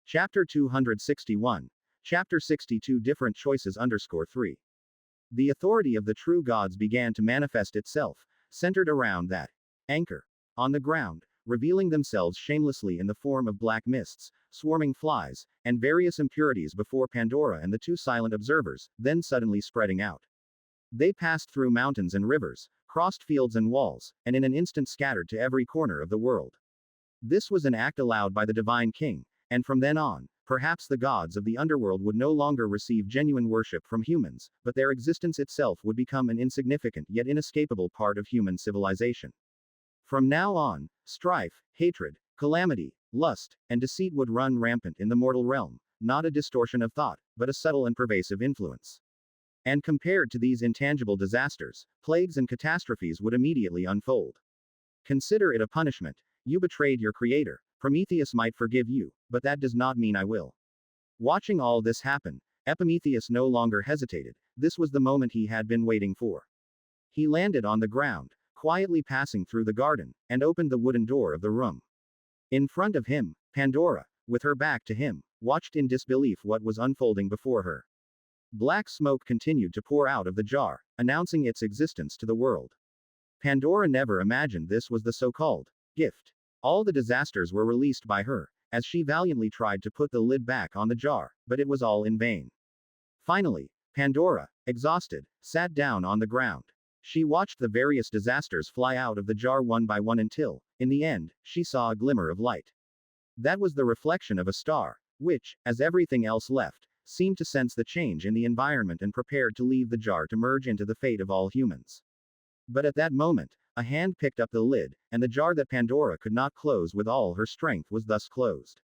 Chapter 261. Chapter 62 Different Choices _ 3. The authority of the true gods began to manifest itself, centered around that anchor on the ground, revealing themselves shamelessly in the form of black mists, swarming flies, and various impurities before Pandora and the two silent observers, then suddenly spreading out. They passed through mountains and rivers, crossed fields and walls, and in an instant scattered to every corner of the world. This was an act allowed by the divine king, and from then on, perhaps the gods of the underworld would no longer receive genuine worship from humans, but their existence itself would become an insignificant yet inescapable part of human civilization. From now on, strife, hatred, calamity, lust, and deceit would run rampant in the mortal realm, not a distortion of thought, but a subtle and pervasive influence. And compared to these intangible disasters, plagues and catastrophes would immediately unfold. Consider it a punishment. You betrayed your creator. Prometheus might forgive you, but that does not mean I will. Watching all this happen, Epimetheus no longer hesitated. This was the moment he had been waiting for. He landed on the ground, quietly passing through the garden, and opened the wooden door of the room. In front of him, Pandora, with her back to him, watched in disbelief what was unfolding before her. Black smoke continued to pour out of the jar, announcing its existence to the world. Pandora never imagined this was the so-called gift. All the disasters were released by her, as she valiantly tried to put the lid back on the jar, but it was all in vain. Finally, Pandora, exhausted, sat down on the ground. She watched the various disasters fly out of the jar one by one until, in the end, she saw a glimmer of light. That was the reflection of a star, which, as everything else left, seemed to sense the change in the environment and prepared to leave the jar to merge into the fate of all humans. But at that moment, a hand picked up the lid, and the jar that Pandora could not close with all her strength was thus closed.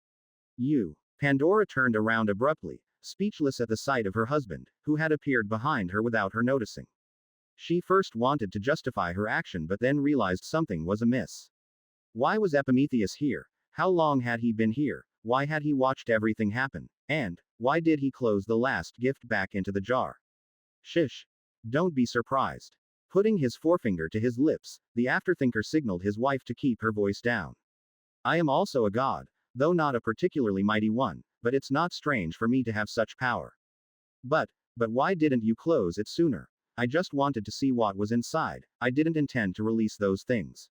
Pandora turned around abruptly, speechless at the sight of her husband, who had appeared behind her without her noticing. She first wanted to justify her action but then realized something was amiss. Why was Epimetheus here? How long had he been here? Why had he watched everything happen? And, why did he close the last gift back into the jar? Shish. Don't be surprised. Putting his forefinger to his lips, the afterthinker signaled his wife to keep her voice down. I am also a god, though not a particularly mighty one, but it's not strange for me to have such power. But why didn't you close it sooner? I just wanted to see what was inside. I didn't intend to release those things.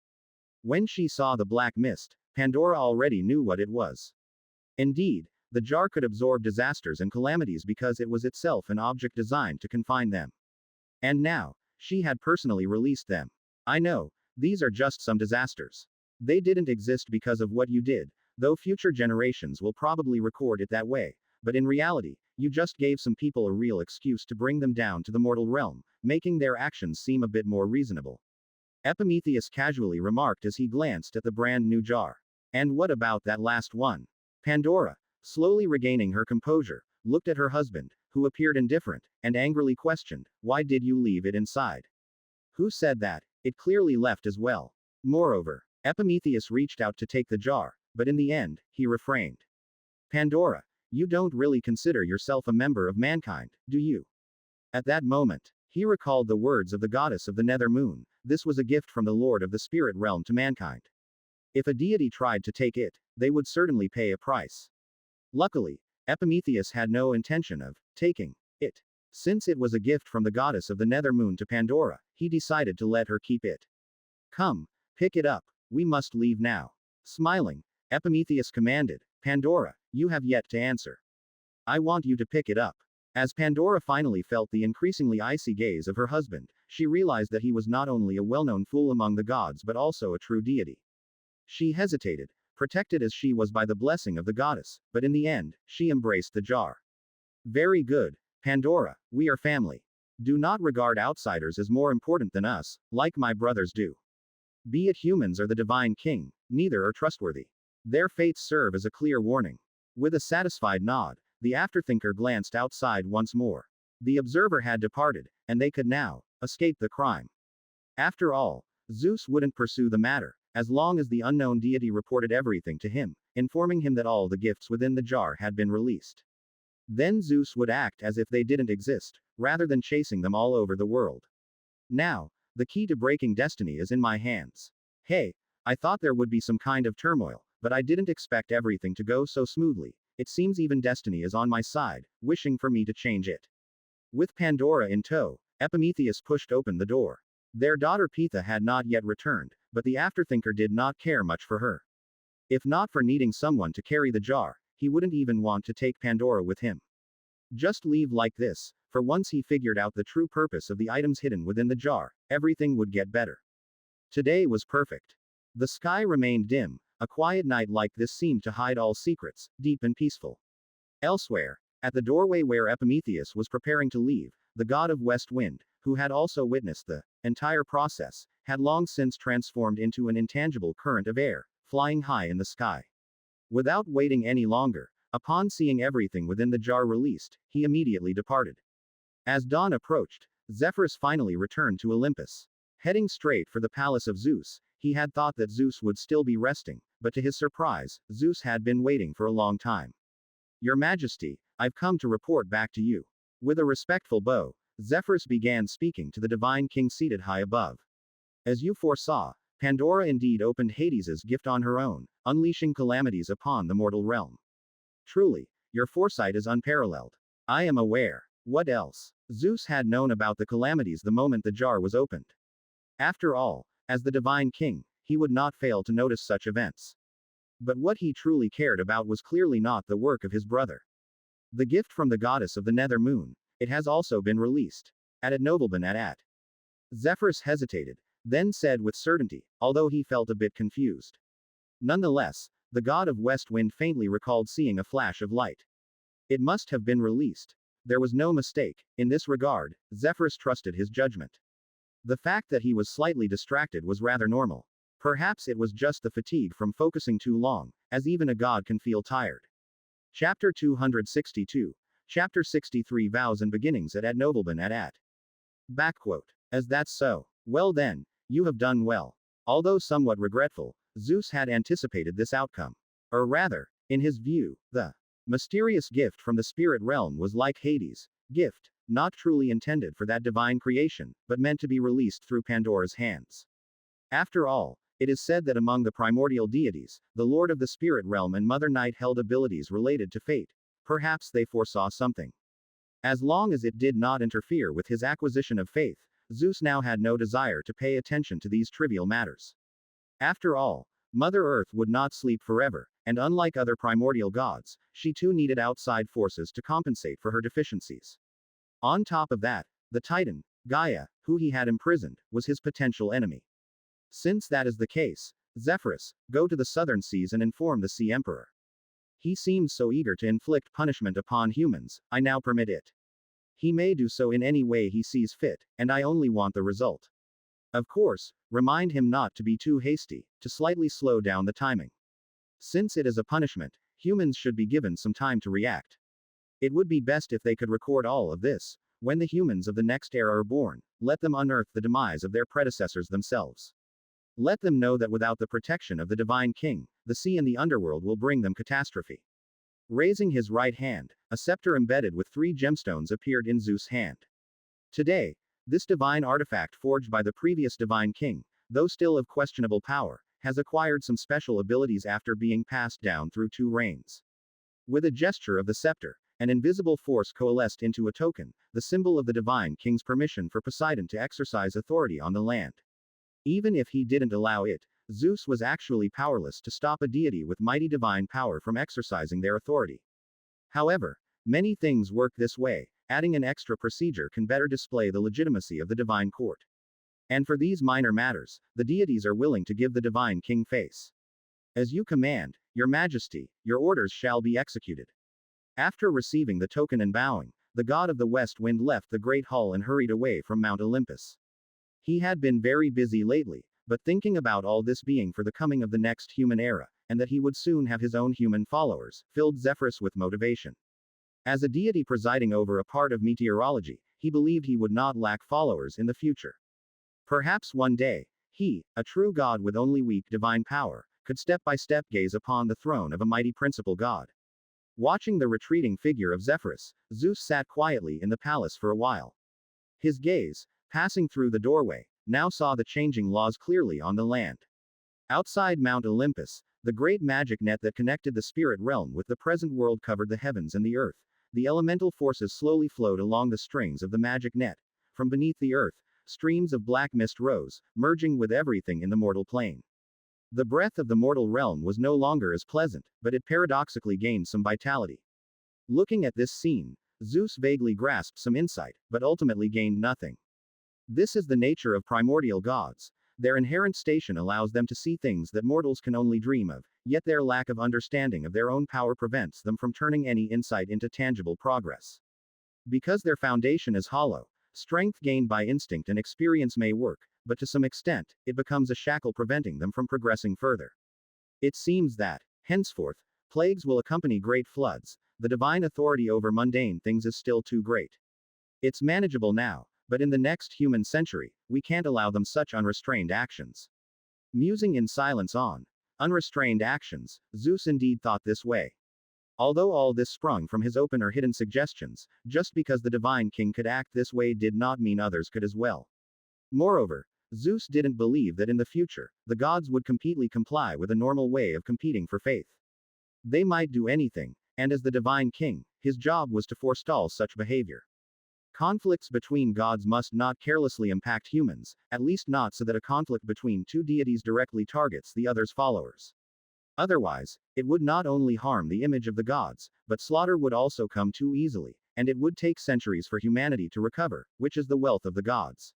When she saw the black mist, Pandora already knew what it was. Indeed, the jar could absorb disasters and calamities because it was itself an object designed to confine them. And now, she had personally released them. I know, these are just some disasters. They didn't exist because of what you did, though future generations will probably record it that way, but in reality, you just gave some people a real excuse to bring them down to the mortal realm, making their actions seem a bit more reasonable. Epimetheus casually remarked as he glanced at the brand new jar. And what about that last one? Pandora, slowly regaining her composure, looked at her husband, who appeared indifferent, and angrily questioned, why did you leave it inside? Who said that? It clearly left as well. Moreover, Epimetheus reached out to take the jar, but in the end, he refrained. Pandora, you don't really consider yourself a member of mankind, do you? At that moment, he recalled the words of the goddess of the nether moon. This was a gift from the Lord of the spirit realm to mankind. If a deity tried to take it, they would certainly pay a price. Luckily, Epimetheus had no intention of taking it. Since it was a gift from the goddess of the nether moon to Pandora, he decided to let her keep it. Come, pick it up, we must leave now. Smiling, Epimetheus commanded, Pandora, you have yet to answer. I want you to pick it up. As Pandora finally felt the increasingly icy gaze of her husband, she realized that he was not only a well-known fool among the gods but also a true deity. She hesitated, protected as she was by the blessing of the goddess, but in the end, she embraced the jar. Very good, Pandora, we are family. Do not regard outsiders as more important than us, like my brothers do. Be it humans or the divine king, neither are trustworthy. Their fates serve as a clear warning. With a satisfied nod, the afterthinker glanced outside once more. The observer had departed, and they could now escape the crime. After all, Zeus wouldn't pursue the matter, as long as the unknown deity reported everything to him, informing him that all the gifts within the jar had been released. Then Zeus would act as if they didn't exist, rather than chasing them all over the world. Now, the key to breaking destiny is in my hands. Hey, I thought there would be some kind of turmoil, but I didn't expect everything to go so smoothly. It seems even destiny is on my side, wishing for me to change it. With Pandora in tow, Epimetheus pushed open the door. Their daughter Pitha had not yet returned, but the afterthinker did not care much for her. If not for needing someone to carry the jar, he wouldn't even want to take Pandora with him. Just leave like this. For once he figured out the true purpose of the items hidden within the jar, everything would get better. Today was perfect. The sky remained dim. A quiet night like this seemed to hide all secrets, deep and peaceful. Elsewhere, at the doorway where Epimetheus was preparing to leave, the god of west wind, who had also witnessed the entire process, had long since transformed into an intangible current of air, flying high in the sky. Without waiting any longer, upon seeing everything within the jar released, he immediately departed. As dawn approached, Zephyrus finally returned to Olympus. Heading straight for the palace of Zeus, he had thought that Zeus would still be resting, but to his surprise, Zeus had been waiting for a long time. Your Majesty, I've come to report back to you. With a respectful bow, Zephyrus began speaking to the divine king seated high above. As you foresaw, Pandora indeed opened Hades's gift on her own, unleashing calamities upon the mortal realm. Truly, your foresight is unparalleled. I am aware. What else? Zeus had known about the calamities the moment the jar was opened. After all, as the divine king, he would not fail to notice such events. But what he truly cared about was clearly not the work of his brother. The gift from the goddess of the nether moon, it has also been released. At Novelban at. Zephyrus hesitated, then said with certainty, although he felt a bit confused. Nonetheless, the god of west wind faintly recalled seeing a flash of light. It must have been released. There was no mistake. In this regard, Zephyrus trusted his judgment. The fact that he was slightly distracted was rather normal. Perhaps it was just the fatigue from focusing too long, as even a god can feel tired. Chapter 262. Chapter 63 Vows and Beginnings at Novelban at. Backquote. As that's so. Well then, you have done well. Although somewhat regretful, Zeus had anticipated this outcome. Or rather, in his view, the mysterious gift from the spirit realm was like Hades' gift, not truly intended for that divine creation, but meant to be released through Pandora's hands. After all, it is said that among the primordial deities, the Lord of the spirit realm and Mother Night held abilities related to fate. Perhaps they foresaw something. As long as it did not interfere with his acquisition of faith, Zeus now had no desire to pay attention to these trivial matters. After all, Mother Earth would not sleep forever, and unlike other primordial gods, she too needed outside forces to compensate for her deficiencies. On top of that, the Titan, Gaia, who he had imprisoned, was his potential enemy. Since that is the case, Zephyrus, go to the southern seas and inform the Sea Emperor. He seems so eager to inflict punishment upon humans, I now permit it. He may do so in any way he sees fit, and I only want the result. Of course, remind him not to be too hasty, to slightly slow down the timing. Since it is a punishment, humans should be given some time to react. It would be best if they could record all of this. When the humans of the next era are born, let them unearth the demise of their predecessors themselves. Let them know that without the protection of the divine king, the sea and the underworld will bring them catastrophe. Raising his right hand, a scepter embedded with 3 gemstones appeared in Zeus' hand. Today, this divine artifact forged by the previous divine king, though still of questionable power, has acquired some special abilities after being passed down through 2 reigns. With a gesture of the scepter, an invisible force coalesced into a token, the symbol of the divine king's permission for Poseidon to exercise authority on the land. Even if he didn't allow it, Zeus was actually powerless to stop a deity with mighty divine power from exercising their authority. However, many things work this way. Adding an extra procedure can better display the legitimacy of the divine court. And for these minor matters, the deities are willing to give the divine king face. As you command, your majesty, your orders shall be executed. After receiving the token and bowing, the god of the west wind left the great hall and hurried away from Mount Olympus. He had been very busy lately, but thinking about all this being for the coming of the next human era, and that he would soon have his own human followers, filled Zephyrus with motivation. As a deity presiding over a part of meteorology, he believed he would not lack followers in the future. Perhaps one day, he, a true god with only weak divine power, could step by step gaze upon the throne of a mighty principal god. Watching the retreating figure of Zephyrus, Zeus sat quietly in the palace for a while. His gaze, passing through the doorway, now saw the changing laws clearly on the land. Outside Mount Olympus, The great magic net that connected the spirit realm with the present world covered the heavens and the earth. The elemental forces slowly flowed along the strings of the magic net. From beneath the earth, streams of black mist rose, merging with everything in the mortal plane. The breath of the mortal realm was no longer as pleasant, but it paradoxically gained some vitality. Looking at this scene, Zeus vaguely grasped some insight, but ultimately gained nothing. This is the nature of primordial gods. Their inherent station allows them to see things that mortals can only dream of, yet their lack of understanding of their own power prevents them from turning any insight into tangible progress. Because their foundation is hollow, strength gained by instinct and experience may work, but to some extent, it becomes a shackle preventing them from progressing further. It seems that, henceforth, plagues will accompany great floods. The divine authority over mundane things is still too great. It's manageable now, but in the next human century, we can't allow them such unrestrained actions. Musing in silence on unrestrained actions, Zeus indeed thought this way. Although all this sprung from his open or hidden suggestions, just because the divine king could act this way did not mean others could as well. Moreover, Zeus didn't believe that in the future, the gods would completely comply with a normal way of competing for faith. They might do anything, and as the divine king, his job was to forestall such behavior. Conflicts between gods must not carelessly impact humans, at least not so that a conflict between two deities directly targets the other's followers. Otherwise, it would not only harm the image of the gods, but slaughter would also come too easily, and it would take centuries for humanity to recover, which is the wealth of the gods.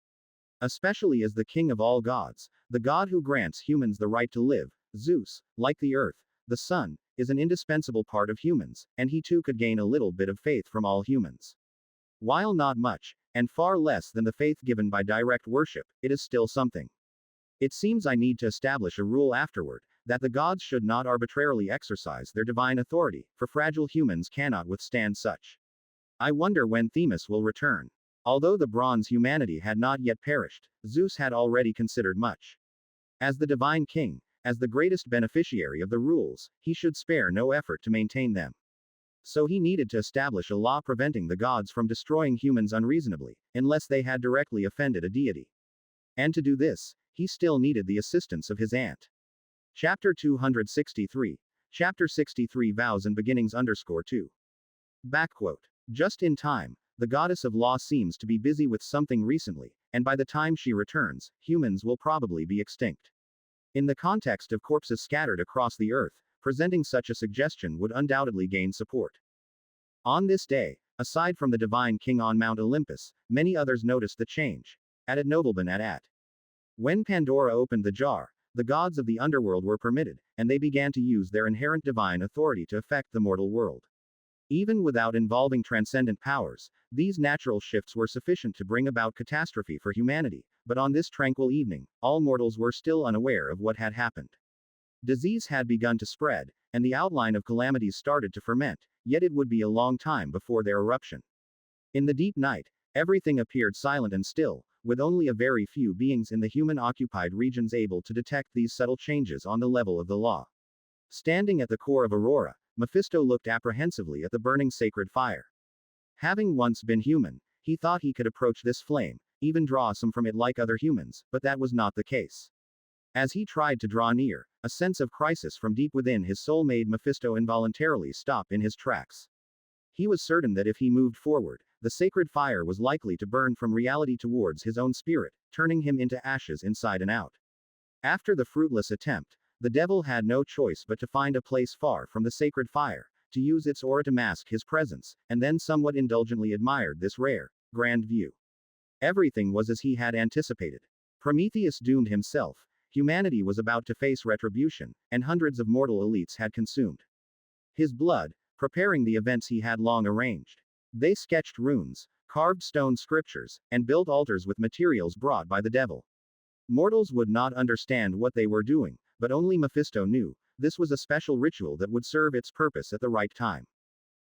Especially as the king of all gods, the god who grants humans the right to live, Zeus, like the earth, the sun, is an indispensable part of humans, and he too could gain a little bit of faith from all humans. While not much, and far less than the faith given by direct worship, it is still something. It seems I need to establish a rule afterward, that the gods should not arbitrarily exercise their divine authority, for fragile humans cannot withstand such. I wonder when Themis will return. Although the bronze humanity had not yet perished, Zeus had already considered much. As the divine king, as the greatest beneficiary of the rules, he should spare no effort to maintain them. So he needed to establish a law preventing the gods from destroying humans unreasonably, unless they had directly offended a deity. And to do this, he still needed the assistance of his aunt. Chapter 263. Chapter 63 Vows and Beginnings _2. Backquote. Just in time, the goddess of law seems to be busy with something recently, and by the time she returns, humans will probably be extinct. In the context of corpses scattered across the earth, presenting such a suggestion would undoubtedly gain support. On this day, aside from the divine king on Mount Olympus, many others noticed the change. At Nobleman at. When Pandora opened the jar, the gods of the underworld were permitted, and they began to use their inherent divine authority to affect the mortal world. Even without involving transcendent powers, these natural shifts were sufficient to bring about catastrophe for humanity, but on this tranquil evening, all mortals were still unaware of what had happened. Disease had begun to spread, and the outline of calamities started to ferment, yet it would be a long time before their eruption. In the deep night, everything appeared silent and still, with only a very few beings in the human-occupied regions able to detect these subtle changes on the level of the law. Standing at the core of Aurora, Mephisto looked apprehensively at the burning sacred fire. Having once been human, he thought he could approach this flame, even draw some from it like other humans, but that was not the case. As he tried to draw near, a sense of crisis from deep within his soul made Mephisto involuntarily stop in his tracks. He was certain that if he moved forward, the sacred fire was likely to burn from reality towards his own spirit, turning him into ashes inside and out. After the fruitless attempt, the devil had no choice but to find a place far from the sacred fire, to use its aura to mask his presence, and then somewhat indulgently admired this rare, grand view. Everything was as he had anticipated. Prometheus doomed himself. Humanity was about to face retribution, and hundreds of mortal elites had consumed his blood, preparing the events he had long arranged. They sketched runes, carved stone scriptures, and built altars with materials brought by the devil. Mortals would not understand what they were doing, but only Mephisto knew. This was a special ritual that would serve its purpose at the right time.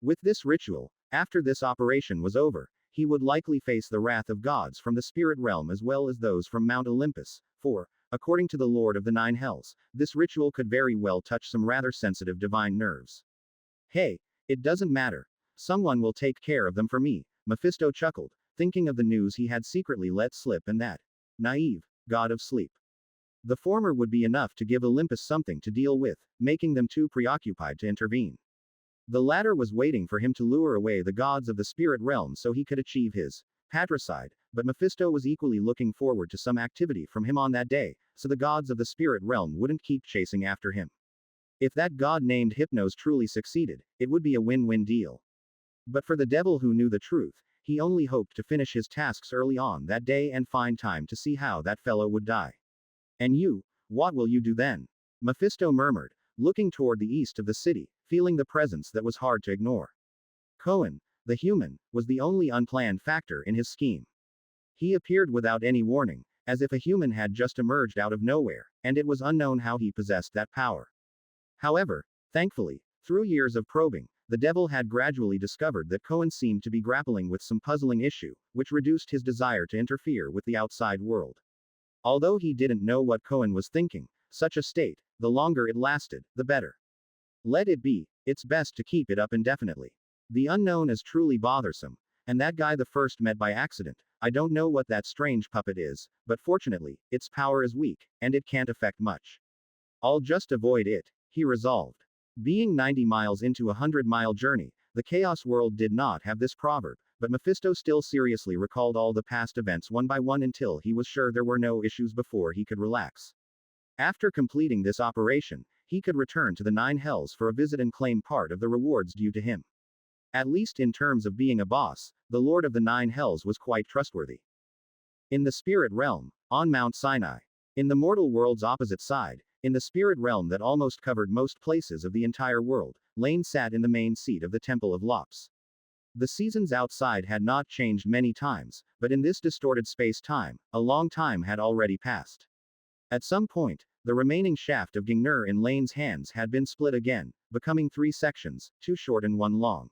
With this ritual, after this operation was over, he would likely face the wrath of gods from the spirit realm as well as those from Mount Olympus, for, according to the Lord of the Nine Hells, this ritual could very well touch some rather sensitive divine nerves. Hey, it doesn't matter. Someone will take care of them for me, Mephisto chuckled, thinking of the news he had secretly let slip and that naive god of sleep The former would be enough to give Olympus something to deal with, making them too preoccupied to intervene. The latter was waiting for him to lure away the gods of the spirit realm so he could achieve his patricide, but Mephisto was equally looking forward to some activity from him on that day, so the gods of the spirit realm wouldn't keep chasing after him. If that god named Hypnos truly succeeded, it would be a win-win deal. But for the devil who knew the truth, he only hoped to finish his tasks early on that day and find time to see how that fellow would die. And you, what will you do then? Mephisto murmured, looking toward the east of the city, feeling the presence that was hard to ignore. Cohen, the human, was the only unplanned factor in his scheme. He appeared without any warning, as if a human had just emerged out of nowhere, and it was unknown how he possessed that power. However, thankfully, through years of probing, the devil had gradually discovered that Cohen seemed to be grappling with some puzzling issue, which reduced his desire to interfere with the outside world. Although he didn't know what Cohen was thinking, such a state, the longer it lasted, the better. Let it be, it's best to keep it up indefinitely. The unknown is truly bothersome, and that guy the first met by accident, I don't know what that strange puppet is, but fortunately, its power is weak, and it can't affect much. I'll just avoid it, he resolved. Being 90 miles into a 100-mile journey, the Chaos World did not have this proverb, but Mephisto still seriously recalled all the past events one by one until he was sure there were no issues before he could relax. After completing this operation, he could return to the Nine Hells for a visit and claim part of the rewards due to him. At least in terms of being a boss, the Lord of the Nine Hells was quite trustworthy. In the spirit realm, on Mount Sinai. In the mortal world's opposite side, in the spirit realm that almost covered most places of the entire world, Laine sat in the main seat of the Temple of Lops. The seasons outside had not changed many times, but in this distorted space-time, a long time had already passed. At some point, the remaining shaft of Gingnur in Laine's hands had been split again, becoming 3 sections, 2 short and 1 long.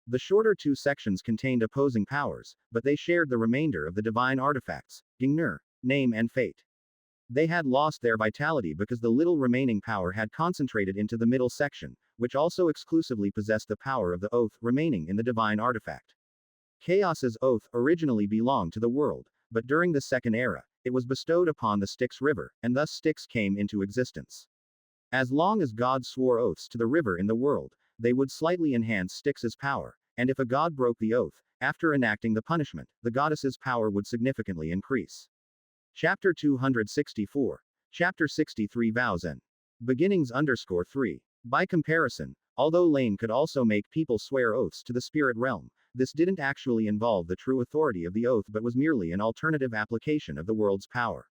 The shorter 2 sections contained opposing powers, but they shared the remainder of the divine artifacts, Gingnur, name and fate. They had lost their vitality because the little remaining power had concentrated into the middle section, which also exclusively possessed the power of the oath remaining in the divine artifact. Chaos's oath originally belonged to the world, but during the Second Era, it was bestowed upon the Styx River, and thus Styx came into existence. As long as gods swore oaths to the river in the world, they would slightly enhance Styx's power, and if a god broke the oath, after enacting the punishment, the goddess's power would significantly increase. Chapter 264. Chapter 63 Vows and Beginnings _3. By comparison, although Laine could also make people swear oaths to the spirit realm, this didn't actually involve the true authority of the oath but was merely an alternative application of the world's power.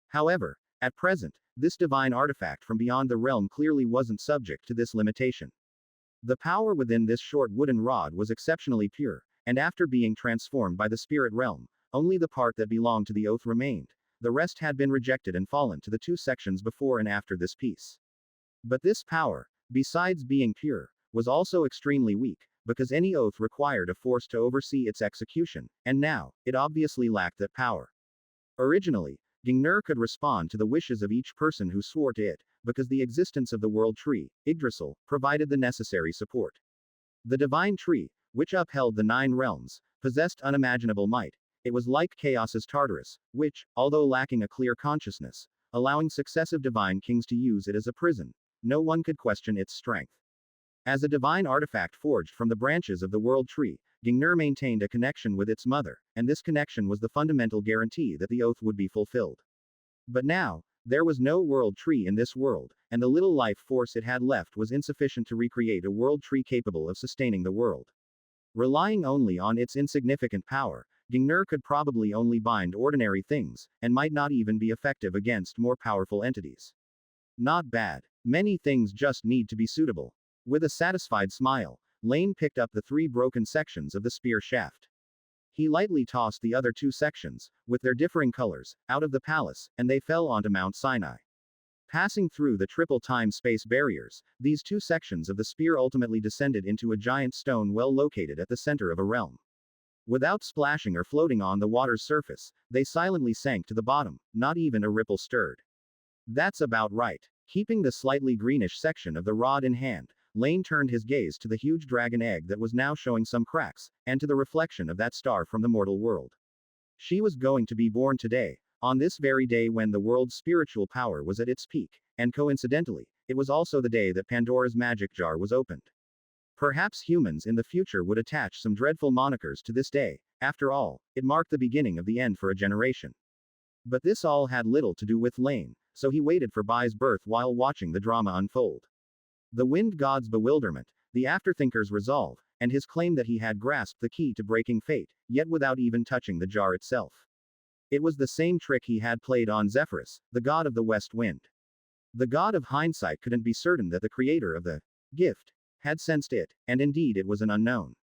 However, at present, this divine artifact from beyond the realm clearly wasn't subject to this limitation. The power within this short wooden rod was exceptionally pure, and after being transformed by the spirit realm, only the part that belonged to the oath remained. The rest had been rejected and fallen to the 2 sections before and after this piece. But this power, besides being pure, was also extremely weak, because any oath required a force to oversee its execution, and now, it obviously lacked that power. Originally, Gingnur could respond to the wishes of each person who swore to it, because the existence of the world tree, Yggdrasil, provided the necessary support. The divine tree, which upheld the 9 realms, possessed unimaginable might. It was like Chaos's Tartarus, which, although lacking a clear consciousness, allowing successive divine kings to use it as a prison, no one could question its strength. As a divine artifact forged from the branches of the world tree, Gingnur maintained a connection with its mother, and this connection was the fundamental guarantee that the oath would be fulfilled. But now, there was no world tree in this world, and the little life force it had left was insufficient to recreate a world tree capable of sustaining the world. Relying only on its insignificant power, Gingnur could probably only bind ordinary things, and might not even be effective against more powerful entities. Not bad. Many things just need to be suitable. With a satisfied smile, Laine picked up the 3 broken sections of the spear shaft. He lightly tossed the other 2 sections, with their differing colors, out of the palace, and they fell onto Mount Sinai. Passing through the triple time-space barriers, these 2 sections of the spear ultimately descended into a giant stone well located at the center of a realm. Without splashing or floating on the water's surface, they silently sank to the bottom, not even a ripple stirred. That's about right. Keeping the slightly greenish section of the rod in hand, Laine turned his gaze to the huge dragon egg that was now showing some cracks, and to the reflection of that star from the mortal world. She was going to be born today, On this very day when the world's spiritual power was at its peak, and coincidentally, it was also the day that Pandora's magic jar was opened. Perhaps humans in the future would attach some dreadful monikers to this day. After all, it marked the beginning of the end for a generation. But this all had little to do with Laine, so he waited for Bai's birth while watching the drama unfold. The wind god's bewilderment, the afterthinker's resolve, and his claim that he had grasped the key to breaking fate, yet without even touching the jar itself. It was the same trick he had played on Zephyrus, the god of the west wind. The god of hindsight couldn't be certain that the creator of the gift had sensed it, and indeed it was an unknown.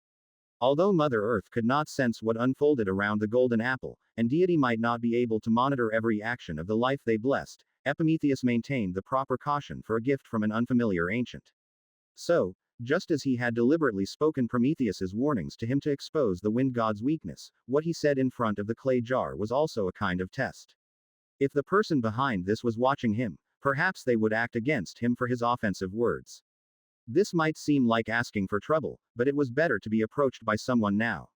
Although Mother Earth could not sense what unfolded around the golden apple, and deity might not be able to monitor every action of the life they blessed, Epimetheus maintained the proper caution for a gift from an unfamiliar ancient. So, just as he had deliberately spoken Prometheus's warnings to him to expose the wind god's weakness, what he said in front of the clay jar was also a kind of test. If the person behind this was watching him, perhaps they would act against him for his offensive words. This might seem like asking for trouble, but it was better to be approached by someone now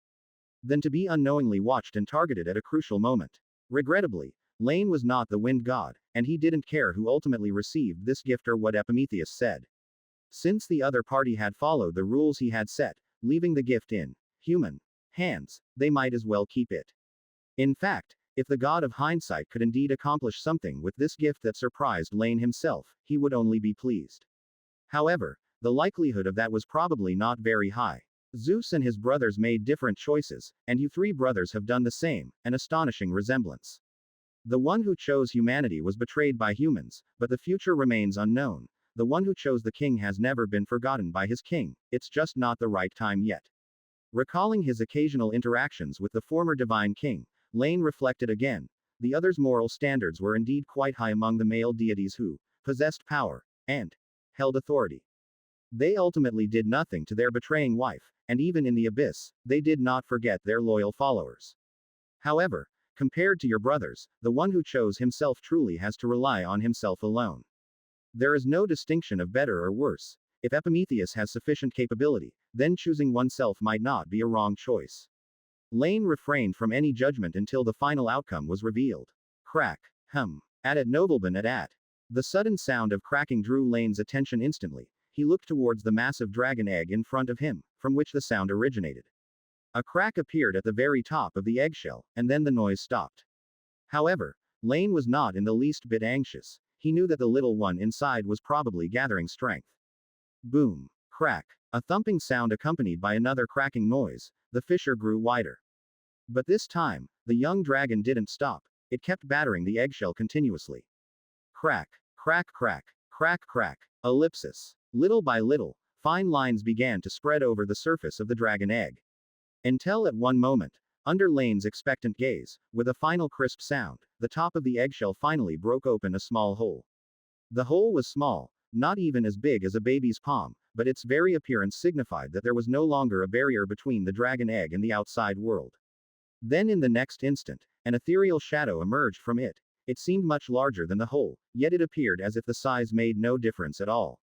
than to be unknowingly watched and targeted at a crucial moment. Regrettably, Laine was not the wind god, and he didn't care who ultimately received this gift or what Epimetheus said. Since the other party had followed the rules he had set, leaving the gift in human hands, they might as well keep it. In fact, if the god of hindsight could indeed accomplish something with this gift that surprised Laine himself, he would only be pleased. However, the likelihood of that was probably not very high. Zeus and his brothers made different choices, and you three brothers have done the same, an astonishing resemblance. The one who chose humanity was betrayed by humans, but the future remains unknown. The one who chose the king has never been forgotten by his king, it's just not the right time yet. Recalling his occasional interactions with the former divine king, Laine reflected again. The other's moral standards were indeed quite high among the male deities who possessed power and held authority. They ultimately did nothing to their betraying wife, and even in the abyss, they did not forget their loyal followers. However, compared to your brothers, the one who chose himself truly has to rely on himself alone. There is no distinction of better or worse. If Epimetheus has sufficient capability, then choosing oneself might not be a wrong choice. Laine refrained from any judgment until the final outcome was revealed. Crack. At Nobleman at. The sudden sound of cracking drew Laine's attention instantly. He looked towards the massive dragon egg in front of him, from which the sound originated. A crack appeared at the very top of the eggshell, and then the noise stopped. However, Laine was not in the least bit anxious. He knew that the little one inside was probably gathering strength. Boom. Crack. A thumping sound accompanied by another cracking noise. The fissure grew wider. But this time, the young dragon didn't stop. It kept battering the eggshell continuously. Crack. Crack crack. Crack crack. Ellipsis. Little by little, fine lines began to spread over the surface of the dragon egg. Until at one moment, under Laine's expectant gaze, with a final crisp sound, the top of the eggshell finally broke open a small hole. The hole was small, not even as big as a baby's palm, but its very appearance signified that there was no longer a barrier between the dragon egg and the outside world. Then in the next instant, an ethereal shadow emerged from it. It seemed much larger than the hole, yet it appeared as if the size made no difference at all.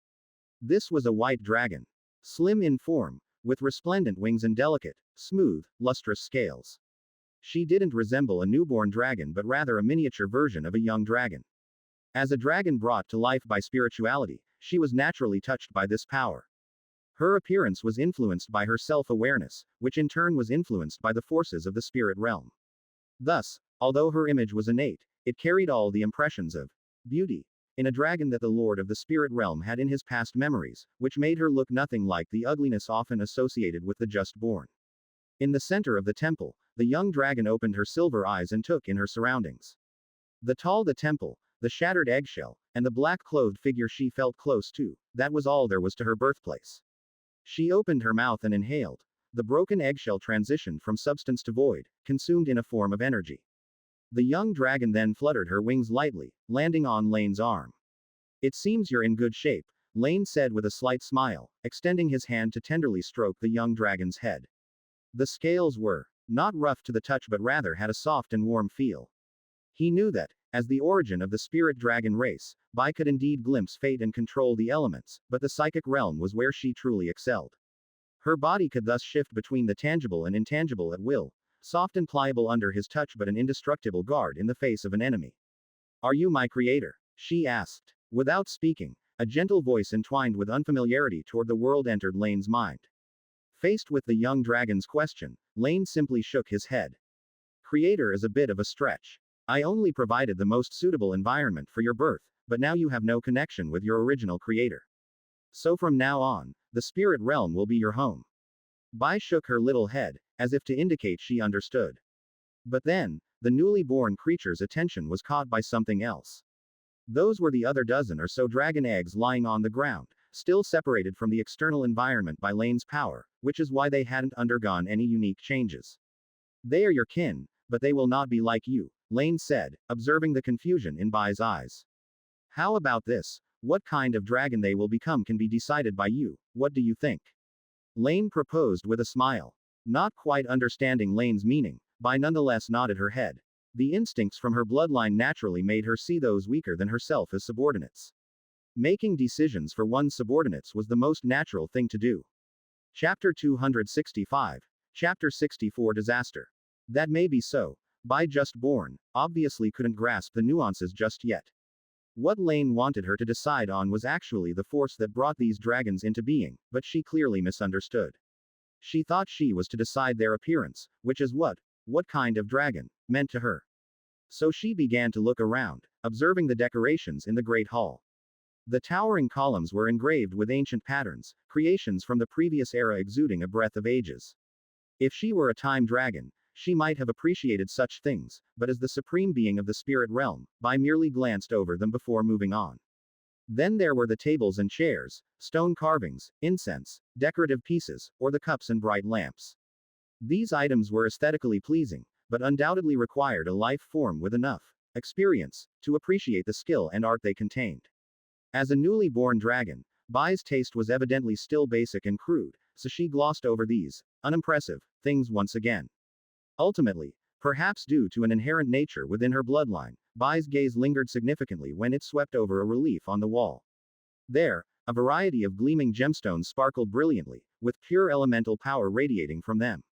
This was a white dragon. Slim in form, with resplendent wings and delicate, smooth, lustrous scales. She didn't resemble a newborn dragon but rather a miniature version of a young dragon. As a dragon brought to life by spirituality, she was naturally touched by this power. Her appearance was influenced by her self-awareness, which in turn was influenced by the forces of the spirit realm. Thus, although her image was innate, it carried all the impressions of beauty in a dragon that the lord of the spirit realm had in his past memories, which made her look nothing like the ugliness often associated with the just born. In the center of the temple, the young dragon opened her silver eyes and took in her surroundings. The temple, the shattered eggshell, and the black-clothed figure she felt close to, that was all there was to her birthplace. She opened her mouth and inhaled. The broken eggshell transitioned from substance to void, consumed in a form of energy. The young dragon then fluttered her wings lightly, landing on Laine's arm. It seems you're in good shape, Laine said with a slight smile, extending his hand to tenderly stroke the young dragon's head. The scales were not rough to the touch but rather had a soft and warm feel. He knew that, as the origin of the spirit dragon race, Bai could indeed glimpse fate and control the elements, but the psychic realm was where she truly excelled. Her body could thus shift between the tangible and intangible at will, soft and pliable under his touch but an indestructible guard in the face of an enemy. Are you my creator? She asked. Without speaking, a gentle voice entwined with unfamiliarity toward the world entered Laine's mind. Faced with the young dragon's question, Laine simply shook his head. Creator is a bit of a stretch. I only provided the most suitable environment for your birth, but now you have no connection with your original creator. So from now on, the spirit realm will be your home. Bai shook her little head, as if to indicate she understood. But then, the newly born creature's attention was caught by something else. Those were the other dozen or so dragon eggs lying on the ground, still separated from the external environment by Laine's power, which is why they hadn't undergone any unique changes. They are your kin, but they will not be like you, Laine said, observing the confusion in Bai's eyes. How about this? What kind of dragon they will become can be decided by you, what do you think? Laine proposed with a smile. Not quite understanding Laine's meaning, Bai nonetheless nodded her head. The instincts from her bloodline naturally made her see those weaker than herself as subordinates. Making decisions for one's subordinates was the most natural thing to do. Chapter 265. Chapter 64 Disaster. That may be so. Bai, just born, obviously couldn't grasp the nuances just yet. What Laine wanted her to decide on was actually the force that brought these dragons into being, but she clearly misunderstood. She thought she was to decide their appearance, which is what kind of dragon, meant to her. So she began to look around, observing the decorations in the Great Hall. The towering columns were engraved with ancient patterns, creations from the previous era exuding a breath of ages. If she were a time dragon, she might have appreciated such things, but as the supreme being of the spirit realm, Bai merely glanced over them before moving on. Then there were the tables and chairs, stone carvings, incense, decorative pieces, or the cups and bright lamps. These items were aesthetically pleasing, but undoubtedly required a life form with enough experience to appreciate the skill and art they contained. As a newly born dragon, Bai's taste was evidently still basic and crude, so she glossed over these unimpressive things once again. Ultimately, perhaps due to an inherent nature within her bloodline, Bai's gaze lingered significantly when it swept over a relief on the wall. There, a variety of gleaming gemstones sparkled brilliantly, with pure elemental power radiating from them.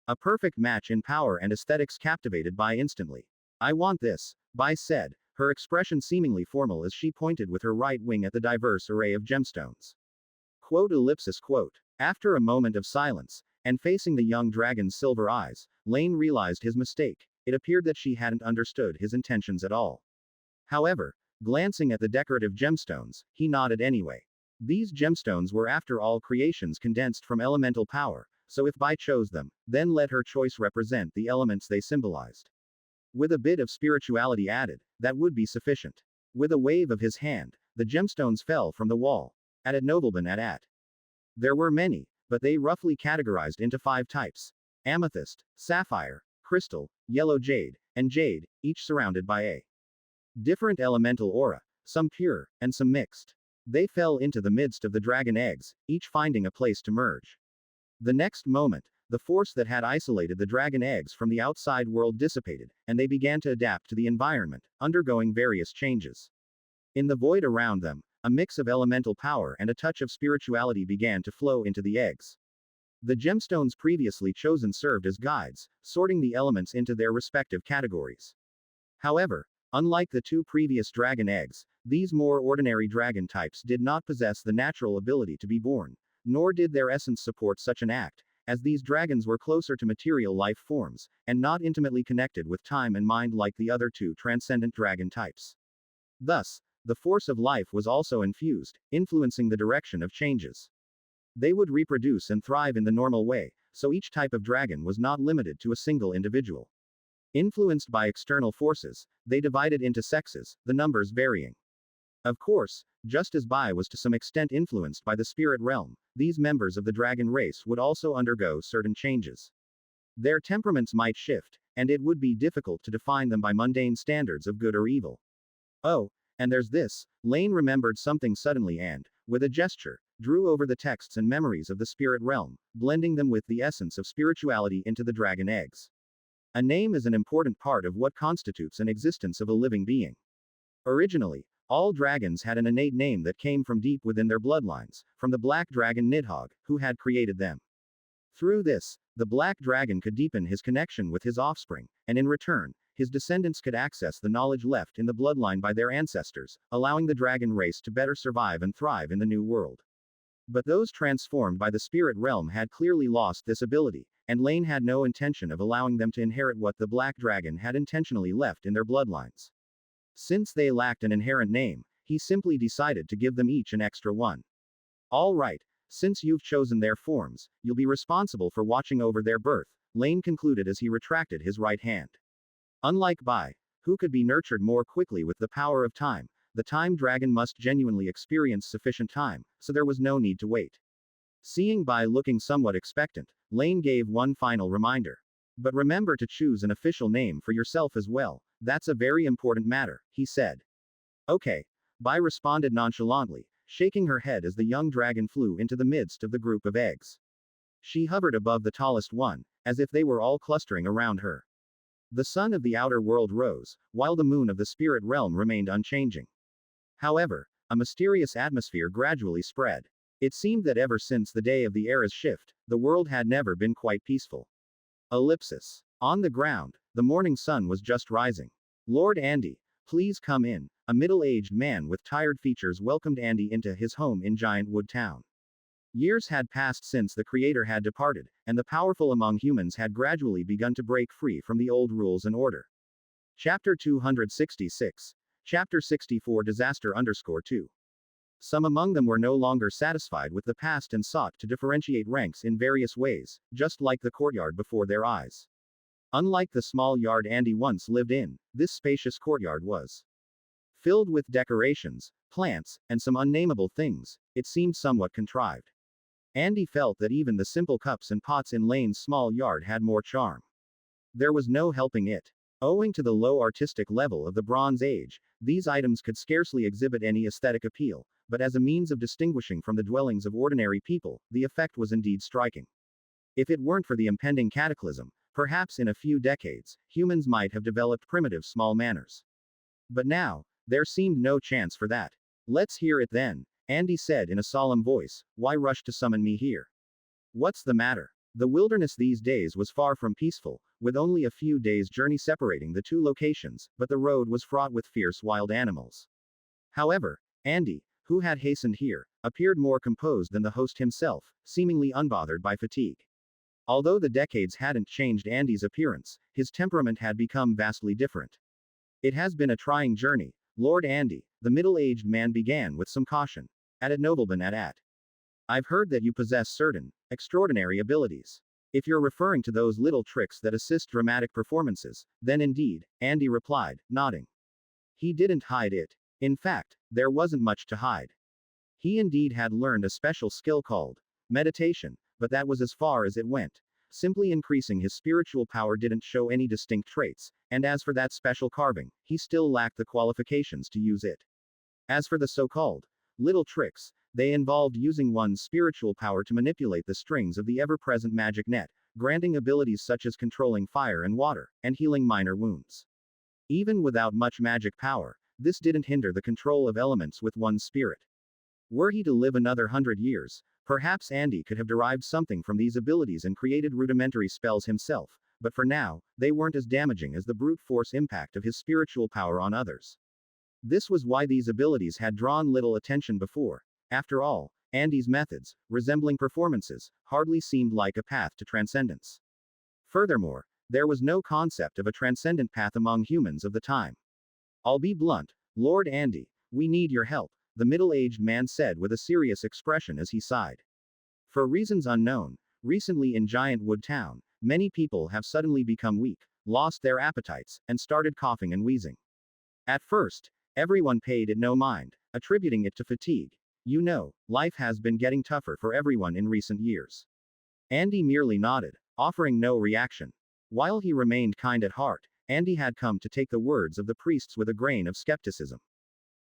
A perfect match in power and aesthetics captivated Bai instantly. I want this, Bai said, her expression seemingly formal as she pointed with her right wing at the diverse array of gemstones. Quote. After a moment of silence, and facing the young dragon's silver eyes, Laine realized his mistake. It appeared that she hadn't understood his intentions at all. However, glancing at the decorative gemstones, he nodded anyway. These gemstones were after all creations condensed from elemental power, so if Bai chose them, then let her choice represent the elements they symbolized. With a bit of spirituality added, that would be sufficient. With a wave of his hand, the gemstones fell from the wall. At Nobleman at. There were many, but they roughly categorized into 5 types: amethyst, sapphire, crystal, yellow jade, and jade, each surrounded by a different elemental aura, some pure, and some mixed. They fell into the midst of the dragon eggs, each finding a place to merge. The next moment, the force that had isolated the dragon eggs from the outside world dissipated, and they began to adapt to the environment, undergoing various changes. In the void around them, a mix of elemental power and a touch of spirituality began to flow into the eggs. The gemstones previously chosen served as guides, sorting the elements into their respective categories. However, unlike the 2 previous dragon eggs, these more ordinary dragon types did not possess the natural ability to be born, nor did their essence support such an act, as these dragons were closer to material life forms, and not intimately connected with time and mind like the other 2 transcendent dragon types. Thus, the force of life was also infused, influencing the direction of changes. They would reproduce and thrive in the normal way, so each type of dragon was not limited to a single individual. Influenced by external forces, they divided into sexes, the numbers varying. Of course, just as Bai was to some extent influenced by the spirit realm, these members of the dragon race would also undergo certain changes. Their temperaments might shift, and it would be difficult to define them by mundane standards of good or evil. Oh, and there's this. Laine remembered something suddenly and, with a gesture, drew over the texts and memories of the spirit realm, blending them with the essence of spirituality into the dragon eggs. A name is an important part of what constitutes an existence of a living being. Originally, all dragons had an innate name that came from deep within their bloodlines, from the black dragon Nidhogg, who had created them. Through this, the black dragon could deepen his connection with his offspring, and in return, his descendants could access the knowledge left in the bloodline by their ancestors, allowing the dragon race to better survive and thrive in the new world. But those transformed by the spirit realm had clearly lost this ability, and Laine had no intention of allowing them to inherit what the black dragon had intentionally left in their bloodlines. Since they lacked an inherent name, he simply decided to give them each an extra one. All right, since you've chosen their forms, you'll be responsible for watching over their birth, Laine concluded as he retracted his right hand. Unlike Bai, who could be nurtured more quickly with the power of time, the time dragon must genuinely experience sufficient time, so there was no need to wait. Seeing Bai looking somewhat expectant, Laine gave one final reminder. But remember to choose an official name for yourself as well, that's a very important matter, he said. Okay. Bai responded nonchalantly, shaking her head as the young dragon flew into the midst of the group of eggs. She hovered above the tallest one, as if they were all clustering around her. The sun of the outer world rose, while the moon of the spirit realm remained unchanging. However, a mysterious atmosphere gradually spread. It seemed that ever since the day of the era's shift, the world had never been quite peaceful. Ellipsis. On the ground, the morning sun was just rising. Lord Andy, please come in. A middle-aged man with tired features welcomed Andy into his home in Giant Wood Town. Years had passed since the creator had departed, and the powerful among humans had gradually begun to break free from the old rules and order. Chapter 266. Chapter 64 Disaster _2. Some among them were no longer satisfied with the past and sought to differentiate ranks in various ways, just like the courtyard before their eyes. Unlike the small yard Andy once lived in, this spacious courtyard was filled with decorations, plants, and some unnameable things. It seemed somewhat contrived. Andy felt that even the simple cups and pots in Laine's small yard had more charm. There was no helping it. Owing to the low artistic level of the Bronze Age, these items could scarcely exhibit any aesthetic appeal, but as a means of distinguishing from the dwellings of ordinary people, the effect was indeed striking. If it weren't for the impending cataclysm, perhaps in a few decades, humans might have developed primitive small manners. But now, there seemed no chance for that. Let's hear it then, Andy said in a solemn voice. Why rush to summon me here? What's the matter? The wilderness these days was far from peaceful, with only a few days' journey separating the two locations, but the road was fraught with fierce wild animals. However, Andy, who had hastened here, appeared more composed than the host himself, seemingly unbothered by fatigue. Although the decades hadn't changed Andy's appearance, his temperament had become vastly different. It has been a trying journey, Lord Andy, the middle-aged man began with some caution. At nobleman at. I've heard that you possess certain, extraordinary abilities. If you're referring to those little tricks that assist dramatic performances, then indeed, Andy replied, nodding. He didn't hide it. In fact, there wasn't much to hide. He indeed had learned a special skill called meditation, but that was as far as it went. Simply increasing his spiritual power didn't show any distinct traits, and as for that special carving, he still lacked the qualifications to use it. As for the so-called little tricks, they involved using one's spiritual power to manipulate the strings of the ever-present magic net, granting abilities such as controlling fire and water, and healing minor wounds. Even without much magic power, this didn't hinder the control of elements with one's spirit. Were he to live another 100 years, perhaps Andy could have derived something from these abilities and created rudimentary spells himself, but for now, they weren't as damaging as the brute force impact of his spiritual power on others. This was why these abilities had drawn little attention before. After all, Andy's methods, resembling performances, hardly seemed like a path to transcendence. Furthermore, there was no concept of a transcendent path among humans of the time. I'll be blunt, Lord Andy, we need your help, the middle-aged man said with a serious expression as he sighed. For reasons unknown, recently in Giant Wood Town, many people have suddenly become weak, lost their appetites, and started coughing and wheezing. At first, everyone paid it no mind, attributing it to fatigue. You know, life has been getting tougher for everyone in recent years. Andy merely nodded, offering no reaction. While he remained kind at heart, Andy had come to take the words of the priests with a grain of skepticism.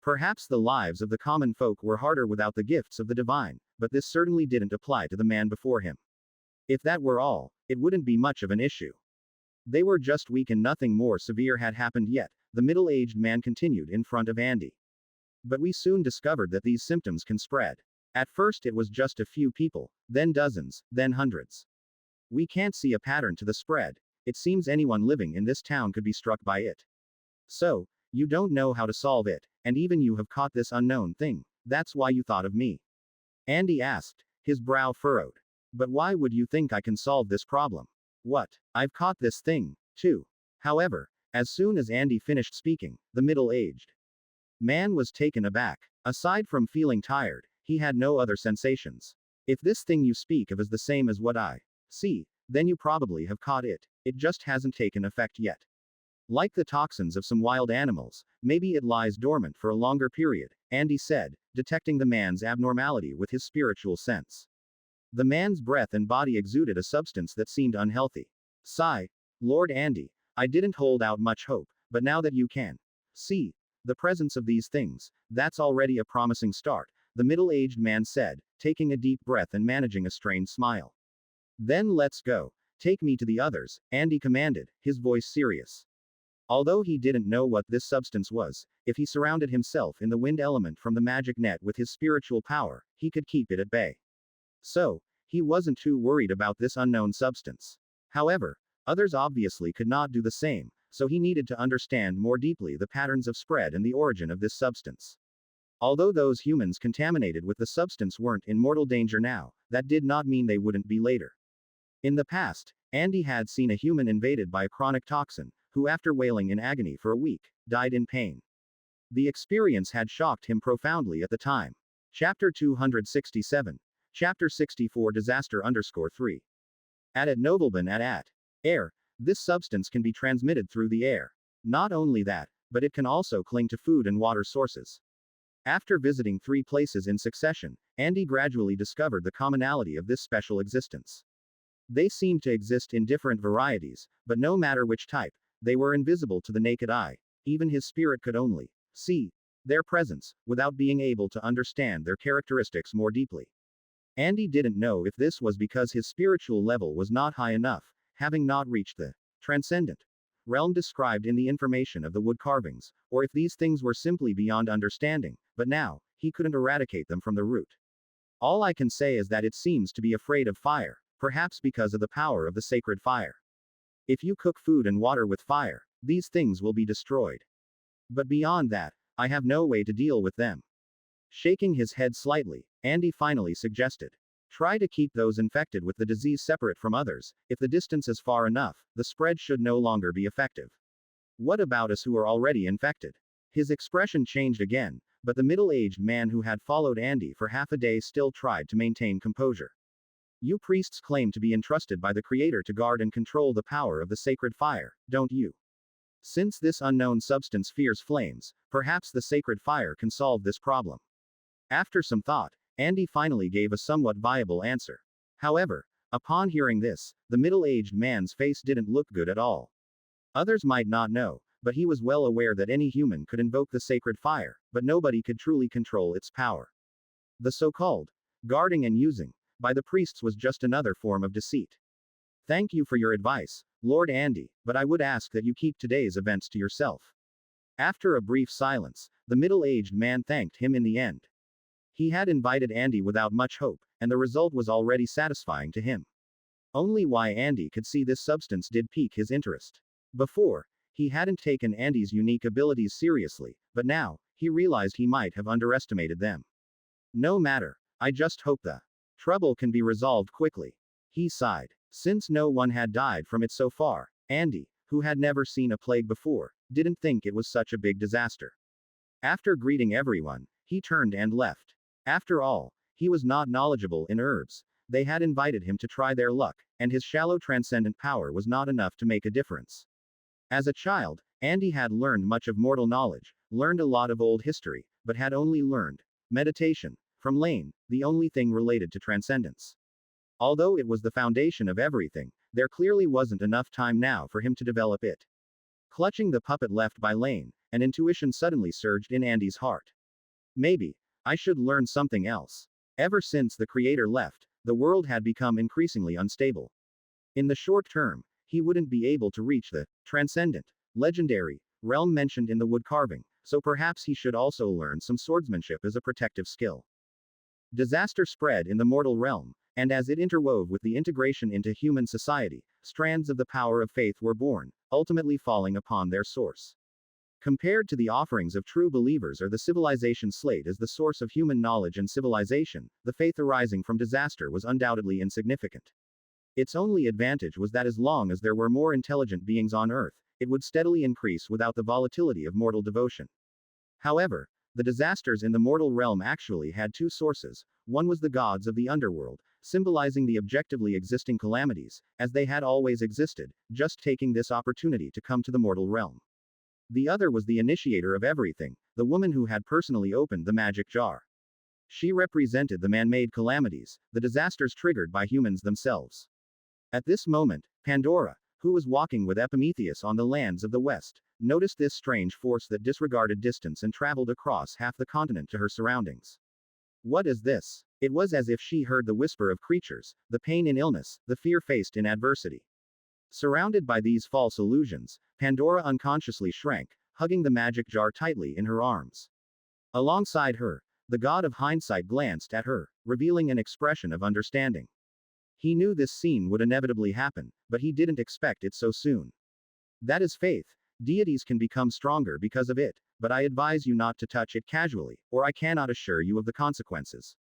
Perhaps the lives of the common folk were harder without the gifts of the divine, but this certainly didn't apply to the man before him. If that were all, it wouldn't be much of an issue. They were just weak and nothing more severe had happened yet, the middle-aged man continued in front of Andy. But we soon discovered that these symptoms can spread. At first it was just a few people, then dozens, then hundreds. We can't see a pattern to the spread. It seems anyone living in this town could be struck by it. So, you don't know how to solve it, and even you have caught this unknown thing. That's why you thought of me. Andy asked, his brow furrowed. But why would you think I can solve this problem? What? I've caught this thing, too. However, as soon as Andy finished speaking, the middle-aged man was taken aback. Aside from feeling tired, he had no other sensations. If this thing you speak of is the same as what I see, then you probably have caught it. It just hasn't taken effect yet. Like the toxins of some wild animals, maybe it lies dormant for a longer period, Andy said, detecting the man's abnormality with his spiritual sense. The man's breath and body exuded a substance that seemed unhealthy. Sigh. Lord Andy, I didn't hold out much hope, but now that you can see the presence of these things, that's already a promising start, the middle-aged man said, taking a deep breath and managing a strained smile. Then let's go. Take me to the others, Andy commanded, his voice serious. Although he didn't know what this substance was, if he surrounded himself in the wind element from the magic net with his spiritual power, he could keep it at bay. So, he wasn't too worried about this unknown substance. However, others obviously could not do the same, so he needed to understand more deeply the patterns of spread and the origin of this substance. Although those humans contaminated with the substance weren't in mortal danger now, that did not mean they wouldn't be later. In the past, Andy had seen a human invaded by a chronic toxin, who after wailing in agony for a week, died in pain. The experience had shocked him profoundly at the time. Chapter 267. Chapter 64 Disaster _3. At Novelban at air, this substance can be transmitted through the air. Not only that, but it can also cling to food and water sources. After visiting 3 places in succession, Andy gradually discovered the commonality of this special existence. They seemed to exist in different varieties, but no matter which type, they were invisible to the naked eye. Even his spirit could only see their presence, without being able to understand their characteristics more deeply. Andy didn't know if this was because his spiritual level was not high enough, having not reached the transcendent realm described in the information of the wood carvings, or if these things were simply beyond understanding, but now, he couldn't eradicate them from the root. All I can say is that it seems to be afraid of fire, perhaps because of the power of the sacred fire. If you cook food and water with fire, these things will be destroyed. But beyond that, I have no way to deal with them. Shaking his head slightly, Andy finally suggested. Try to keep those infected with the disease separate from others. If the distance is far enough, the spread should no longer be effective. What about us who are already infected? His expression changed again, but the middle-aged man who had followed Andy for half a day still tried to maintain composure. You priests claim to be entrusted by the Creator to guard and control the power of the sacred fire, don't you? Since this unknown substance fears flames, perhaps the sacred fire can solve this problem. After some thought, Andy finally gave a somewhat viable answer. However, upon hearing this, the middle-aged man's face didn't look good at all. Others might not know, but he was well aware that any human could invoke the sacred fire, but nobody could truly control its power. The so-called guarding and using by the priests was just another form of deceit. Thank you for your advice, Lord Andy, but I would ask that you keep today's events to yourself. After a brief silence, the middle-aged man thanked him in the end. He had invited Andy without much hope, and the result was already satisfying to him. Only why Andy could see this substance did pique his interest. Before, he hadn't taken Andy's unique abilities seriously, but now, he realized he might have underestimated them. No matter, I just hope the trouble can be resolved quickly. He sighed. Since no one had died from it so far, Andy, who had never seen a plague before, didn't think it was such a big disaster. After greeting everyone, he turned and left. After all, he was not knowledgeable in herbs. They had invited him to try their luck, and his shallow transcendent power was not enough to make a difference. As a child, Andy had learned much of mortal knowledge, learned a lot of old history, but had only learned meditation from Laine, the only thing related to transcendence. Although it was the foundation of everything, there clearly wasn't enough time now for him to develop it. Clutching the puppet left by Laine, an intuition suddenly surged in Andy's heart. Maybe I should learn something else. Ever since the Creator left, the world had become increasingly unstable. In the short term, he wouldn't be able to reach the transcendent, legendary realm mentioned in the wood carving, so perhaps he should also learn some swordsmanship as a protective skill. Disaster spread in the mortal realm, and as it interwove with the integration into human society, strands of the power of faith were born, ultimately falling upon their source. Compared to the offerings of true believers or the civilization slate as the source of human knowledge and civilization, the faith arising from disaster was undoubtedly insignificant. Its only advantage was that as long as there were more intelligent beings on Earth, it would steadily increase without the volatility of mortal devotion. However, the disasters in the mortal realm actually had two sources. One was the gods of the underworld, symbolizing the objectively existing calamities, as they had always existed, just taking this opportunity to come to the mortal realm. The other was the initiator of everything, the woman who had personally opened the magic jar. She represented the man-made calamities, the disasters triggered by humans themselves. At this moment, Pandora, who was walking with Epimetheus on the lands of the West, noticed this strange force that disregarded distance and traveled across half the continent to her surroundings. What is this? It was as if she heard the whisper of creatures, the pain in illness, the fear faced in adversity. Surrounded by these false illusions, Pandora unconsciously shrank, hugging the magic jar tightly in her arms. Alongside her, the god of hindsight glanced at her, revealing an expression of understanding. He knew this scene would inevitably happen, but he didn't expect it so soon. That is faith. Deities can become stronger because of it, but I advise you not to touch it casually, or I cannot assure you of the consequences.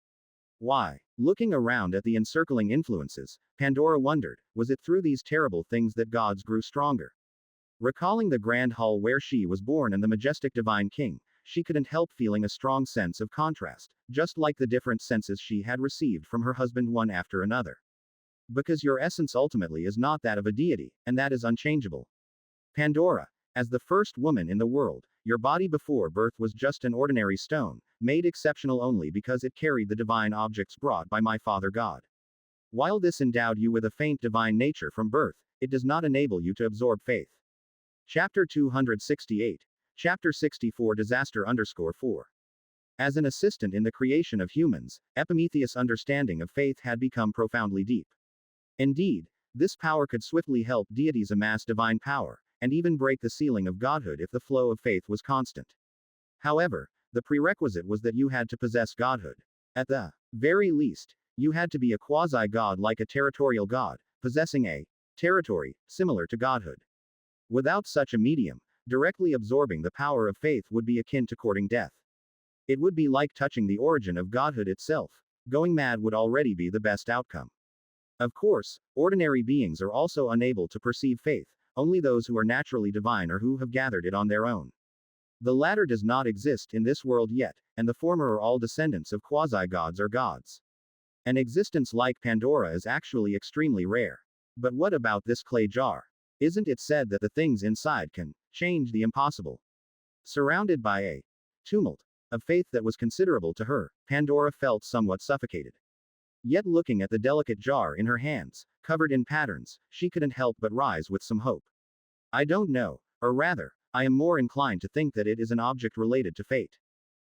Why? Looking around at the encircling influences, Pandora wondered, was it through these terrible things that gods grew stronger? Recalling the grand hall where she was born and the majestic divine king, she couldn't help feeling a strong sense of contrast, just like the different senses she had received from her husband one after another. Because your essence ultimately is not that of a deity, and that is unchangeable. Pandora, as the first woman in the world, your body before birth was just an ordinary stone, made exceptional only because it carried the divine objects brought by my Father God. While this endowed you with a faint divine nature from birth, it does not enable you to absorb faith. Chapter 268. Chapter 64 Disaster _ 4. As an assistant in the creation of humans, Epimetheus' understanding of faith had become profoundly deep. Indeed, this power could swiftly help deities amass divine power, and even break the ceiling of godhood if the flow of faith was constant. However, the prerequisite was that you had to possess godhood. At the very least, you had to be a quasi-god like a territorial god, possessing a territory similar to godhood. Without such a medium, directly absorbing the power of faith would be akin to courting death. It would be like touching the origin of godhood itself. Going mad would already be the best outcome. Of course, ordinary beings are also unable to perceive faith, only those who are naturally divine or who have gathered it on their own. The latter does not exist in this world yet, and the former are all descendants of quasi-gods or gods. An existence like Pandora is actually extremely rare. But what about this clay jar? Isn't it said that the things inside can change the impossible? Surrounded by a tumult of faith that was considerable to her, Pandora felt somewhat suffocated. Yet looking at the delicate jar in her hands, covered in patterns, she couldn't help but rise with some hope. I don't know, or rather, I am more inclined to think that it is an object related to fate.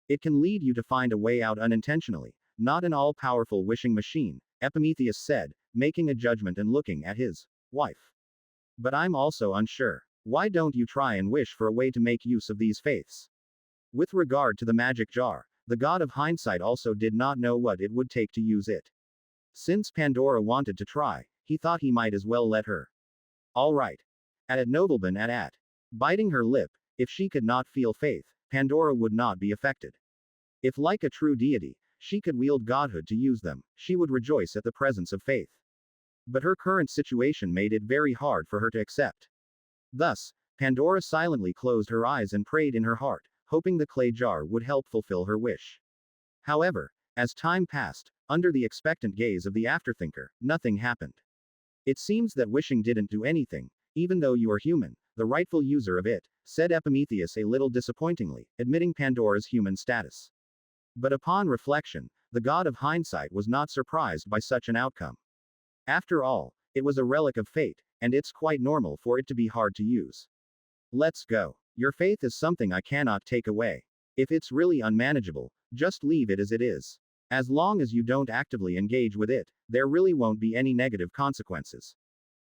It can lead you to find a way out unintentionally, not an all-powerful wishing machine, Epimetheus said, making a judgment and looking at his wife. But I'm also unsure. Why don't you try and wish for a way to make use of these faiths? With regard to the magic jar, the god of hindsight also did not know what it would take to use it. Since Pandora wanted to try, he thought he might as well let her. All right. At Nobleman at. Biting her lip, if she could not feel faith, Pandora would not be affected. If like a true deity, she could wield godhood to use them, she would rejoice at the presence of faith. But her current situation made it very hard for her to accept. Thus, Pandora silently closed her eyes and prayed in her heart, hoping the clay jar would help fulfill her wish. However, as time passed, under the expectant gaze of the afterthinker, nothing happened. It seems that wishing didn't do anything, even though you are human, the rightful user of it, said Epimetheus a little disappointingly, admitting Pandora's human status. But upon reflection, the god of hindsight was not surprised by such an outcome. After all, it was a relic of fate, and it's quite normal for it to be hard to use. Let's go. Your faith is something I cannot take away. If it's really unmanageable, just leave it as it is. As long as you don't actively engage with it, there really won't be any negative consequences.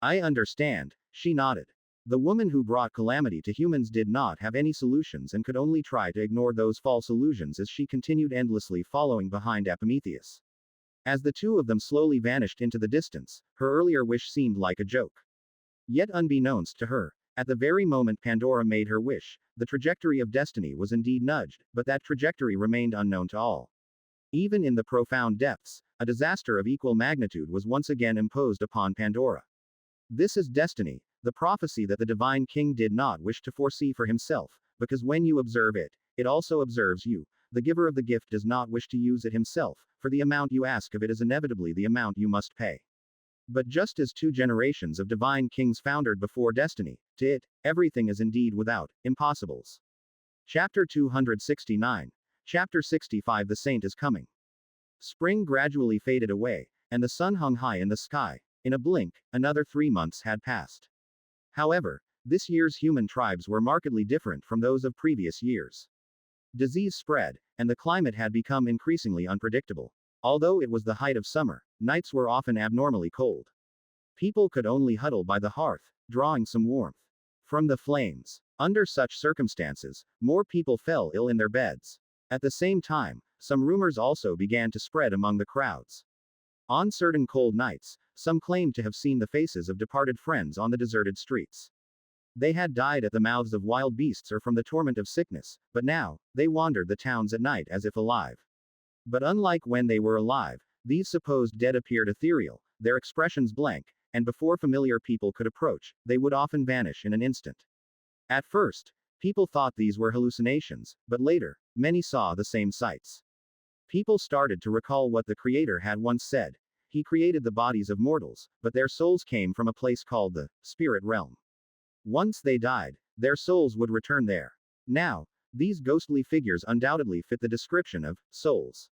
I understand, she nodded. The woman who brought calamity to humans did not have any solutions and could only try to ignore those false illusions as she continued endlessly following behind Epimetheus. As the two of them slowly vanished into the distance, her earlier wish seemed like a joke. Yet unbeknownst to her, at the very moment Pandora made her wish, the trajectory of destiny was indeed nudged, but that trajectory remained unknown to all. Even in the profound depths, a disaster of equal magnitude was once again imposed upon Pandora. This is destiny, the prophecy that the divine king did not wish to foresee for himself, because when you observe it, it also observes you. The giver of the gift does not wish to use it himself, for the amount you ask of it is inevitably the amount you must pay. But just as 2 generations of divine kings foundered before destiny, to it, everything is indeed without impossibles. Chapter 269. Chapter 65. The Saint is coming. Spring gradually faded away, and the sun hung high in the sky. In a blink, another 3 months had passed. However, this year's human tribes were markedly different from those of previous years. Disease spread, and the climate had become increasingly unpredictable. Although it was the height of summer, nights were often abnormally cold. People could only huddle by the hearth, drawing some warmth from the flames. Under such circumstances, more people fell ill in their beds. At the same time, some rumors also began to spread among the crowds. On certain cold nights, some claimed to have seen the faces of departed friends on the deserted streets. They had died at the mouths of wild beasts or from the torment of sickness, but now, they wandered the towns at night as if alive. But unlike when they were alive, these supposed dead appeared ethereal, their expressions blank, and before familiar people could approach, they would often vanish in an instant. At first, people thought these were hallucinations, but later, many saw the same sights. People started to recall what the Creator had once said. He created the bodies of mortals, but their souls came from a place called the spirit realm. Once they died, their souls would return there. Now, these ghostly figures undoubtedly fit the description of souls.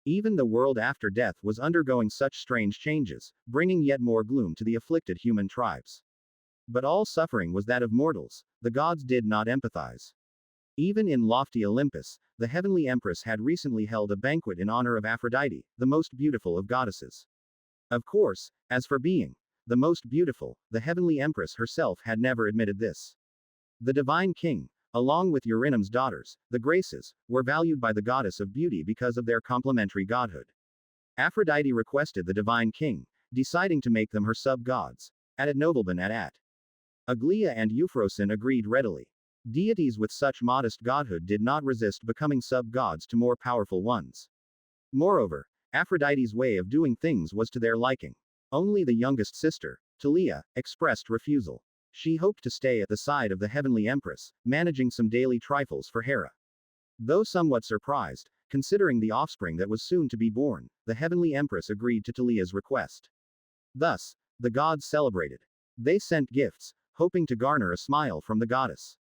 Even the world after death was undergoing such strange changes, bringing yet more gloom to the afflicted human tribes. But all suffering was that of mortals, the gods did not empathize. Even in lofty Olympus, the heavenly empress had recently held a banquet in honor of Aphrodite, the most beautiful of goddesses. Of course, as for being the most beautiful, the heavenly empress herself had never admitted this. The divine king, along with Eurynom's daughters, the Graces, were valued by the goddess of beauty because of their complementary godhood. Aphrodite requested the divine king, deciding to make them her sub-gods. At Novelban at. Aglaea and Euphrosyne agreed readily. Deities with such modest godhood did not resist becoming sub-gods to more powerful ones. Moreover, Aphrodite's way of doing things was to their liking. Only the youngest sister, Talia, expressed refusal. She hoped to stay at the side of the heavenly empress, managing some daily trifles for Hera. Though somewhat surprised, considering the offspring that was soon to be born, the heavenly empress agreed to Talia's request. Thus, the gods celebrated. They sent gifts, hoping to garner a smile from the goddess.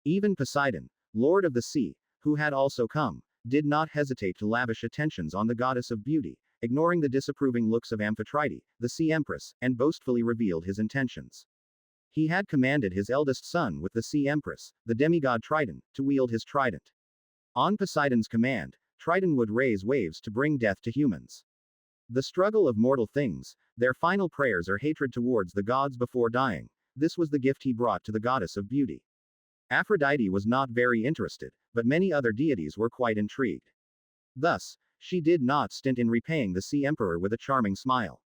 Even Poseidon, lord of the sea, who had also come, did not hesitate to lavish attentions on the goddess of beauty, ignoring the disapproving looks of Amphitrite, the sea empress, and boastfully revealed his intentions. He had commanded his eldest son with the sea empress, the demigod Triton, to wield his trident. On Poseidon's command, Triton would raise waves to bring death to humans. The struggle of mortal things, their final prayers or hatred towards the gods before dying, this was the gift he brought to the goddess of beauty. Aphrodite was not very interested, but many other deities were quite intrigued. Thus, she did not stint in repaying the sea emperor with a charming smile.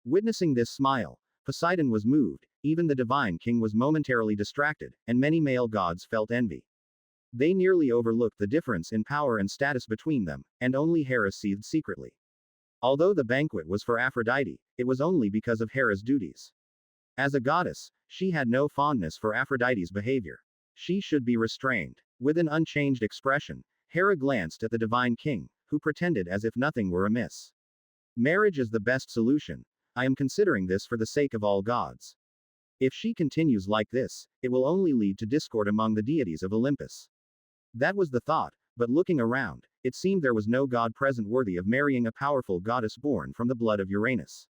Witnessing this smile, Poseidon was moved, even the divine king was momentarily distracted, and many male gods felt envy. They nearly overlooked the difference in power and status between them, and only Hera seethed secretly. Although the banquet was for Aphrodite, it was only because of Hera's duties. As a goddess, she had no fondness for Aphrodite's behavior. She should be restrained. With an unchanged expression, Hera glanced at the divine king, who pretended as if nothing were amiss. Marriage is the best solution. I am considering this for the sake of all gods. If she continues like this, it will only lead to discord among the deities of Olympus. That was the thought, but looking around, it seemed there was no god present worthy of marrying a powerful goddess born from the blood of Uranus.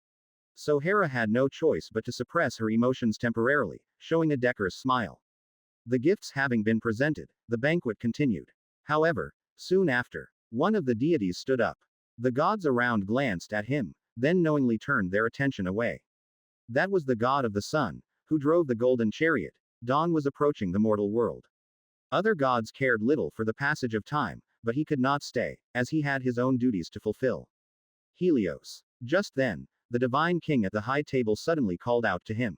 So Hera had no choice but to suppress her emotions temporarily, showing a decorous smile. The gifts having been presented, the banquet continued. However, soon after, one of the deities stood up. The gods around glanced at him, then knowingly turned their attention away. That was the god of the sun, who drove the golden chariot. Dawn was approaching the mortal world. Other gods cared little for the passage of time, but he could not stay, as he had his own duties to fulfill. Helios. Just then, the divine king at the high table suddenly called out to him.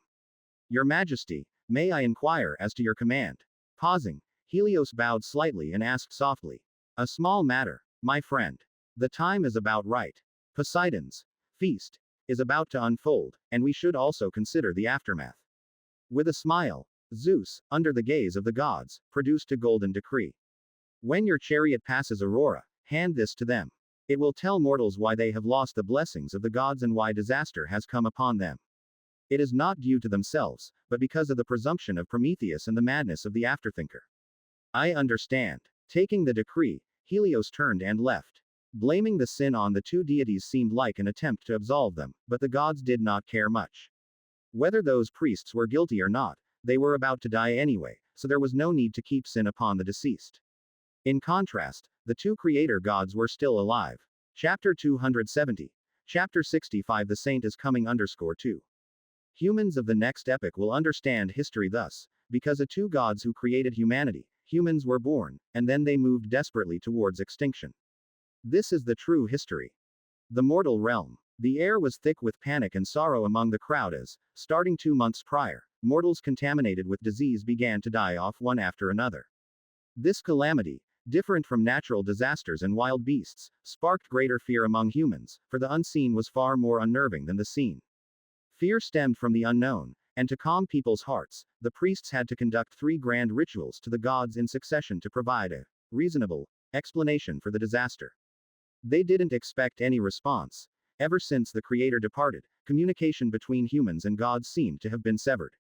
Your Majesty, may I inquire as to your command? Pausing, Helios bowed slightly and asked softly. A small matter, my friend. The time is about right. Poseidon's feast is about to unfold, and we should also consider the aftermath. With a smile, Zeus, under the gaze of the gods, produced a golden decree. When your chariot passes Aurora, hand this to them. It will tell mortals why they have lost the blessings of the gods and why disaster has come upon them. It is not due to themselves, but because of the presumption of Prometheus and the madness of the afterthinker. I understand. Taking the decree, Helios turned and left. Blaming the sin on the two deities seemed like an attempt to absolve them, but the gods did not care much. Whether those priests were guilty or not, they were about to die anyway, so there was no need to keep sin upon the deceased. In contrast, the two creator gods were still alive. Chapter 270. Chapter 65 The Saint is coming _2. Humans of the next epoch will understand history thus, because of two gods who created humanity, humans were born, and then they moved desperately towards extinction. This is the true history. The mortal realm. The air was thick with panic and sorrow among the crowd as, starting 2 months prior, mortals contaminated with disease began to die off one after another. This calamity, different from natural disasters and wild beasts, sparked greater fear among humans, for the unseen was far more unnerving than the seen. Fear stemmed from the unknown, and to calm people's hearts, the priests had to conduct 3 grand rituals to the gods in succession to provide a reasonable explanation for the disaster. They didn't expect any response. Ever since the Creator departed, communication between humans and gods seemed to have been severed.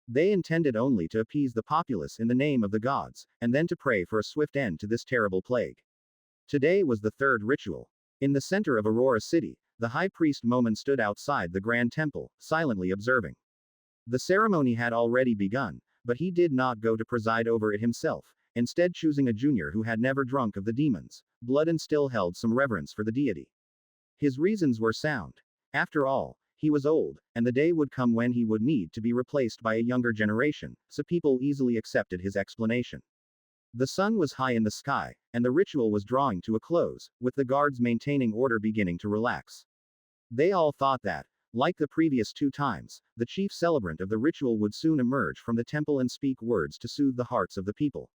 They intended only to appease the populace in the name of the gods, and then to pray for a swift end to this terrible plague. Today was the 3rd ritual. In the center of Aurora City, the high priest Momon stood outside the grand temple, silently observing. The ceremony had already begun, but he did not go to preside over it himself, instead choosing a junior who had never drunk of the demons' blood and still held some reverence for the deity. His reasons were sound. After all, he was old, and the day would come when he would need to be replaced by a younger generation, so people easily accepted his explanation. The sun was high in the sky, and the ritual was drawing to a close, with the guards maintaining order beginning to relax. They all thought that, like the previous 2 times, the chief celebrant of the ritual would soon emerge from the temple and speak words to soothe the hearts of the people.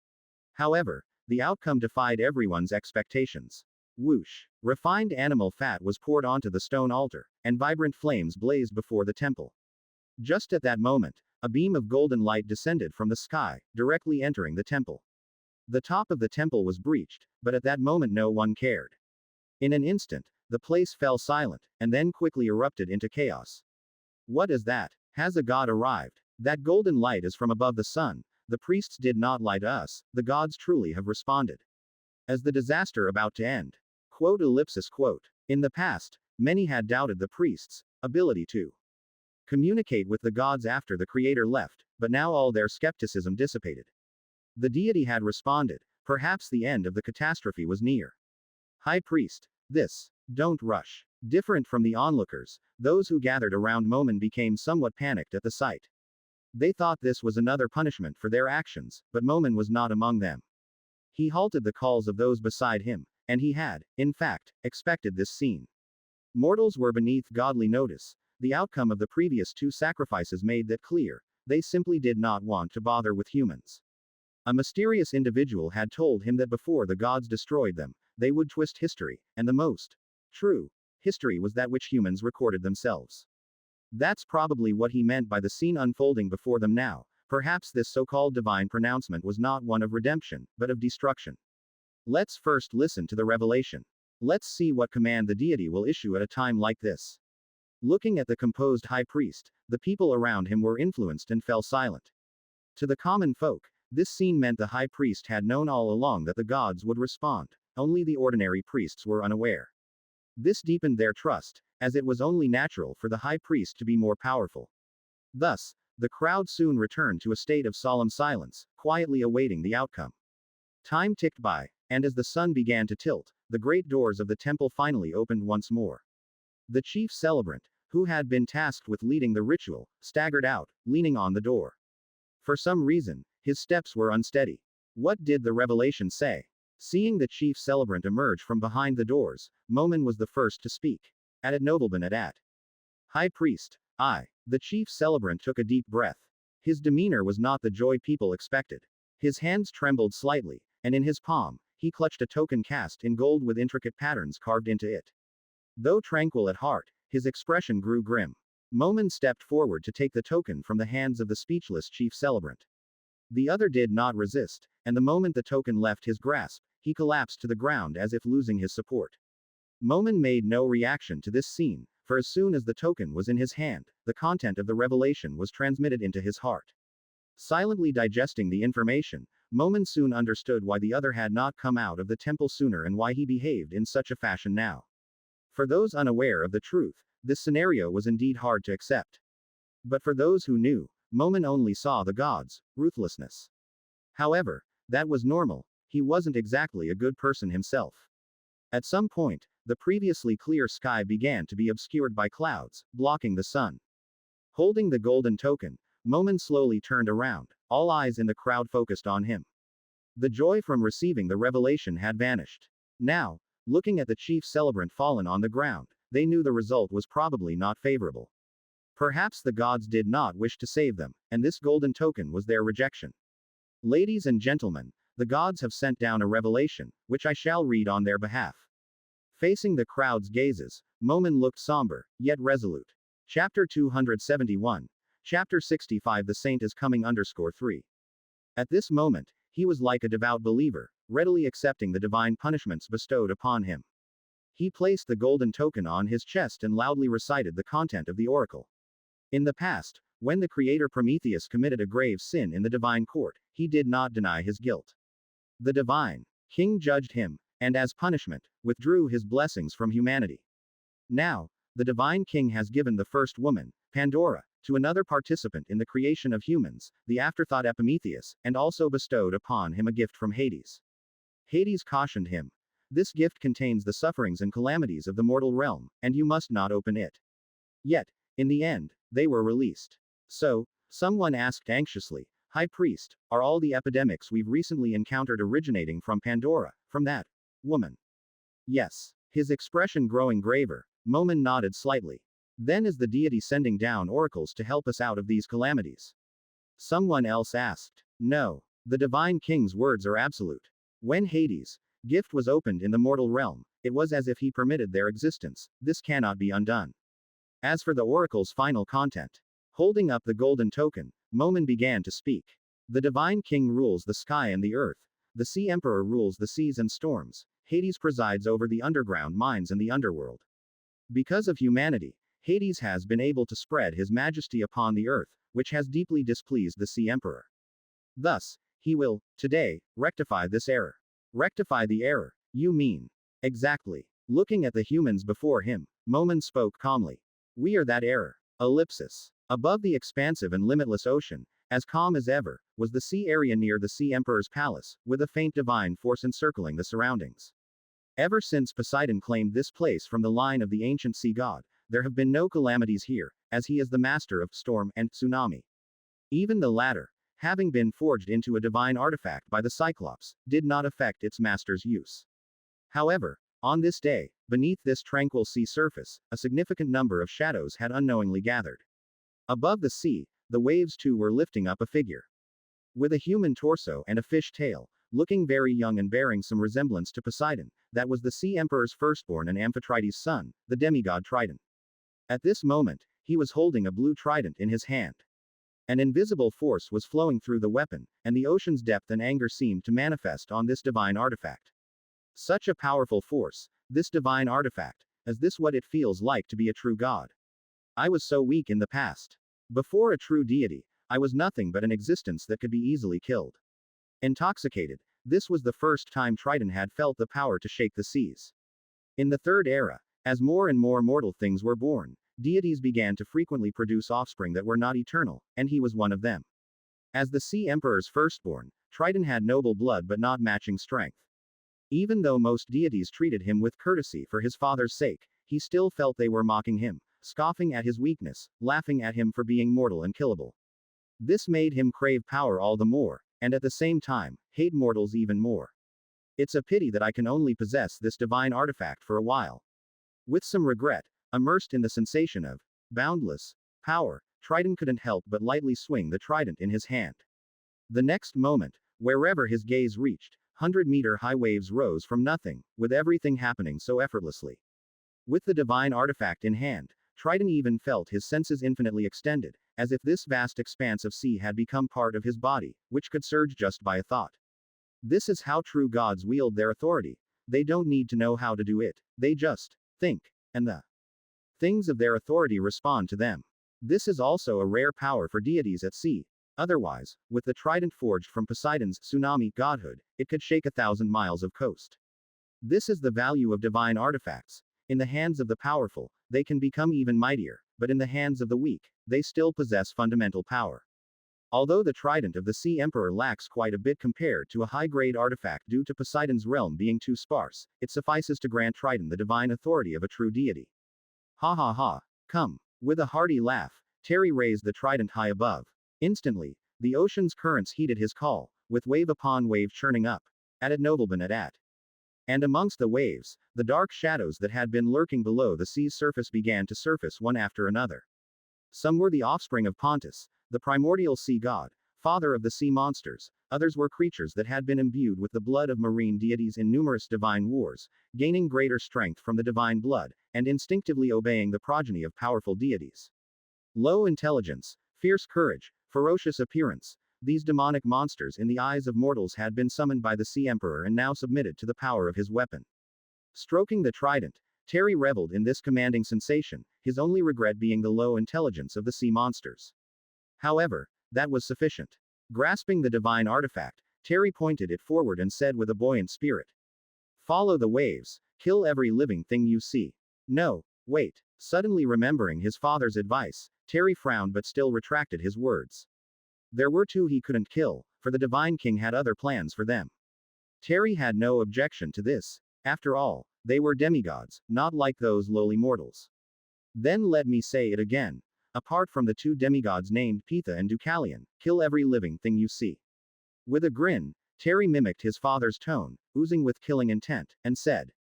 However, the outcome defied everyone's expectations. Whoosh! Refined animal fat was poured onto the stone altar, and vibrant flames blazed before the temple. Just at that moment, a beam of golden light descended from the sky, directly entering the temple. The top of the temple was breached, but at that moment no one cared. In an instant, the place fell silent, and then quickly erupted into chaos. What is that? Has a god arrived? That golden light is from above the sun. The priests did not lie to us, the gods truly have responded. As the disaster about to end. Quote. In the past, many had doubted the priests' ability to communicate with the gods after the Creator left, but now all their skepticism dissipated. The deity had responded. Perhaps the end of the catastrophe was near. High Priest, don't rush. Different from the onlookers, those who gathered around Momon became somewhat panicked at the sight. They thought this was another punishment for their actions, but Momon was not among them. He halted the calls of those beside him, and he had, in fact, expected this scene. Mortals were beneath godly notice. The outcome of the previous 2 sacrifices made that clear. They simply did not want to bother with humans. A mysterious individual had told him that before the gods destroyed them, they would twist history, and the most true history was that which humans recorded themselves. That's probably what he meant by the scene unfolding before them now. Perhaps this so-called divine pronouncement was not one of redemption, but of destruction. Let's first listen to the revelation. Let's see what command the deity will issue at a time like this. Looking at the composed high priest, the people around him were influenced and fell silent. To the common folk, this scene meant the high priest had known all along that the gods would respond, only the ordinary priests were unaware. This deepened their trust, as it was only natural for the high priest to be more powerful. Thus, the crowd soon returned to a state of solemn silence, quietly awaiting the outcome. Time ticked by, and as the sun began to tilt, the great doors of the temple finally opened once more. The chief celebrant, who had been tasked with leading the ritual, staggered out, leaning on the door. For some reason, his steps were unsteady. What did the revelation say? Seeing the chief celebrant emerge from behind the doors, Momen was the first to speak. At it nobleman at. High priest. The chief celebrant took a deep breath. His demeanor was not the joy people expected. His hands trembled slightly, and in his palm, he clutched a token cast in gold with intricate patterns carved into it. Though tranquil at heart, his expression grew grim. Momen stepped forward to take the token from the hands of the speechless chief celebrant. The other did not resist, and the moment the token left his grasp, he collapsed to the ground as if losing his support. Momen made no reaction to this scene, for as soon as the token was in his hand, the content of the revelation was transmitted into his heart. Silently digesting the information, Momen soon understood why the other had not come out of the temple sooner and why he behaved in such a fashion now. For those unaware of the truth, this scenario was indeed hard to accept. But for those who knew, Momen only saw the gods' ruthlessness. However, that was normal, he wasn't exactly a good person himself. At some point, the previously clear sky began to be obscured by clouds, blocking the sun. Holding the golden token, Momen slowly turned around, all eyes in the crowd focused on him. The joy from receiving the revelation had vanished. Now, looking at the chief celebrant fallen on the ground, they knew the result was probably not favorable. Perhaps the gods did not wish to save them, and this golden token was their rejection. Ladies and gentlemen, the gods have sent down a revelation, which I shall read on their behalf. Facing the crowd's gazes, Momen looked somber, yet resolute. Chapter 271. Chapter 65 The Saint is Coming _3. At this moment, he was like a devout believer, readily accepting the divine punishments bestowed upon him. He placed the golden token on his chest and loudly recited the content of the oracle. In the past, when the creator Prometheus committed a grave sin in the divine court, he did not deny his guilt. The divine king judged him, and as punishment, withdrew his blessings from humanity. Now, the divine king has given the first woman, Pandora, to another participant in the creation of humans, the afterthought Epimetheus, and also bestowed upon him a gift from Hades. Hades cautioned him. This gift contains the sufferings and calamities of the mortal realm, and you must not open it. Yet, in the end, they were released. So, someone asked anxiously, High Priest, are all the epidemics we've recently encountered originating from Pandora, from that woman? Yes. His expression growing graver, Momen nodded slightly. Then is the deity sending down oracles to help us out of these calamities? Someone else asked. No. The divine king's words are absolute. When Hades' gift was opened in the mortal realm, it was as if he permitted their existence. This cannot be undone. As for the oracle's final content, holding up the golden token, Momen began to speak. The divine king rules the sky and the earth. The sea emperor rules the seas and storms. Hades presides over the underground mines and the underworld. Because of humanity, Hades has been able to spread his majesty upon the earth, which has deeply displeased the sea emperor. Thus, he will, today, rectify this error. Rectify the error, you mean? Exactly. Looking at the humans before him, Momen spoke calmly. We are that error. Ellipsis. Above the expansive and limitless ocean, as calm as ever, was the sea area near the sea emperor's palace, with a faint divine force encircling the surroundings. Ever since Poseidon claimed this place from the line of the ancient sea god, there have been no calamities here, as he is the master of storm and tsunami. Even the latter, having been forged into a divine artifact by the Cyclops, did not affect its master's use. However, on this day, beneath this tranquil sea surface, a significant number of shadows had unknowingly gathered. Above the sea, the waves too were lifting up a figure. With a human torso and a fish tail, looking very young and bearing some resemblance to Poseidon, that was the sea emperor's firstborn and Amphitrite's son, the demigod Triton. At this moment, he was holding a blue trident in his hand. An invisible force was flowing through the weapon, and the ocean's depth and anger seemed to manifest on this divine artifact. Such a powerful force, this divine artifact, is this what it feels like to be a true god? I was so weak in the past. Before a true deity, I was nothing but an existence that could be easily killed. Intoxicated, this was the first time Triton had felt the power to shake the seas. In the third era, as more and more mortal things were born, deities began to frequently produce offspring that were not eternal, and he was one of them. As the sea emperor's firstborn, Triton had noble blood but not matching strength. Even though most deities treated him with courtesy for his father's sake, he still felt they were mocking him, scoffing at his weakness, laughing at him for being mortal and killable. This made him crave power all the more, and at the same time, hate mortals even more. It's a pity that I can only possess this divine artifact for a while. With some regret, immersed in the sensation of boundless power, Triton couldn't help but lightly swing the trident in his hand. The next moment, wherever his gaze reached, 100-meter-high waves rose from nothing, with everything happening so effortlessly. With the divine artifact in hand, Triton even felt his senses infinitely extended, as if this vast expanse of sea had become part of his body, which could surge just by a thought. This is how true gods wield their authority. They don't need to know how to do it, they just think, and the things of their authority respond to them. This is also a rare power for deities at sea. Otherwise, with the trident forged from Poseidon's tsunami godhood, it could shake 1,000 miles of coast. This is the value of divine artifacts. In the hands of the powerful, they can become even mightier, but in the hands of the weak, they still possess fundamental power. Although the trident of the Sea Emperor lacks quite a bit compared to a high-grade artifact due to Poseidon's realm being too sparse, it suffices to grant Triton the divine authority of a true deity. Ha ha ha. Come. With a hearty laugh, Terry raised the trident high above. Instantly, the ocean's currents heeded his call, with wave upon wave churning up. At it nobleman at. And amongst the waves, the dark shadows that had been lurking below the sea's surface began to surface one after another. Some were the offspring of Pontus, the primordial sea god, father of the sea monsters. Others were creatures that had been imbued with the blood of marine deities in numerous divine wars, gaining greater strength from the divine blood, and instinctively obeying the progeny of powerful deities. Low intelligence, fierce courage, ferocious appearance, these demonic monsters in the eyes of mortals had been summoned by the Sea Emperor and now submitted to the power of his weapon. Stroking the trident, Terry reveled in this commanding sensation, his only regret being the low intelligence of the sea monsters. However, that was sufficient. Grasping the divine artifact, Terry pointed it forward and said with a buoyant spirit, "Follow the waves, kill every living thing you see." No, wait. Suddenly remembering his father's advice, Terry frowned but still retracted his words. There were two he couldn't kill, for the Divine King had other plans for them. Terry had no objection to this. After all, they were demigods, not like those lowly mortals. Then let me say it again. Apart from the two demigods named Pitha and Deucalion, kill every living thing you see. With a grin, Terry mimicked his father's tone, oozing with killing intent, and said,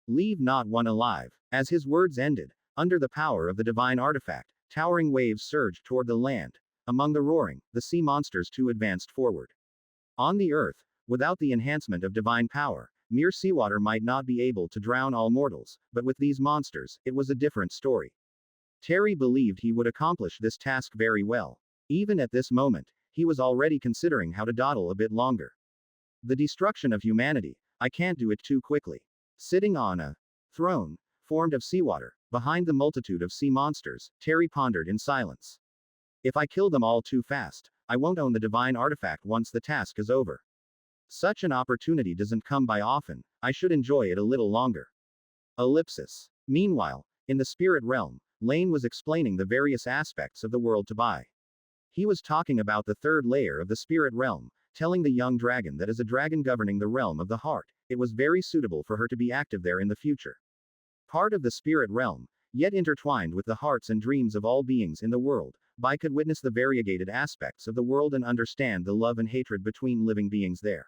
"Leave not one alive." As his words ended, under the power of the divine artifact, towering waves surged toward the land. Among the roaring, the sea monsters too advanced forward. On the earth, without the enhancement of divine power, mere seawater might not be able to drown all mortals, but with these monsters, it was a different story. Terry believed he would accomplish this task very well. Even at this moment, he was already considering how to dawdle a bit longer. The destruction of humanity, I can't do it too quickly. Sitting on a throne, formed of seawater, behind the multitude of sea monsters, Terry pondered in silence. If I kill them all too fast, I won't own the divine artifact once the task is over. Such an opportunity doesn't come by often, I should enjoy it a little longer. Ellipsis. Meanwhile, in the spirit realm, Laine was explaining the various aspects of the world to Bai. He was talking about the third layer of the spirit realm, telling the young dragon that as a dragon governing the realm of the heart, it was very suitable for her to be active there in the future. Part of the spirit realm, yet intertwined with the hearts and dreams of all beings in the world, Bai could witness the variegated aspects of the world and understand the love and hatred between living beings there.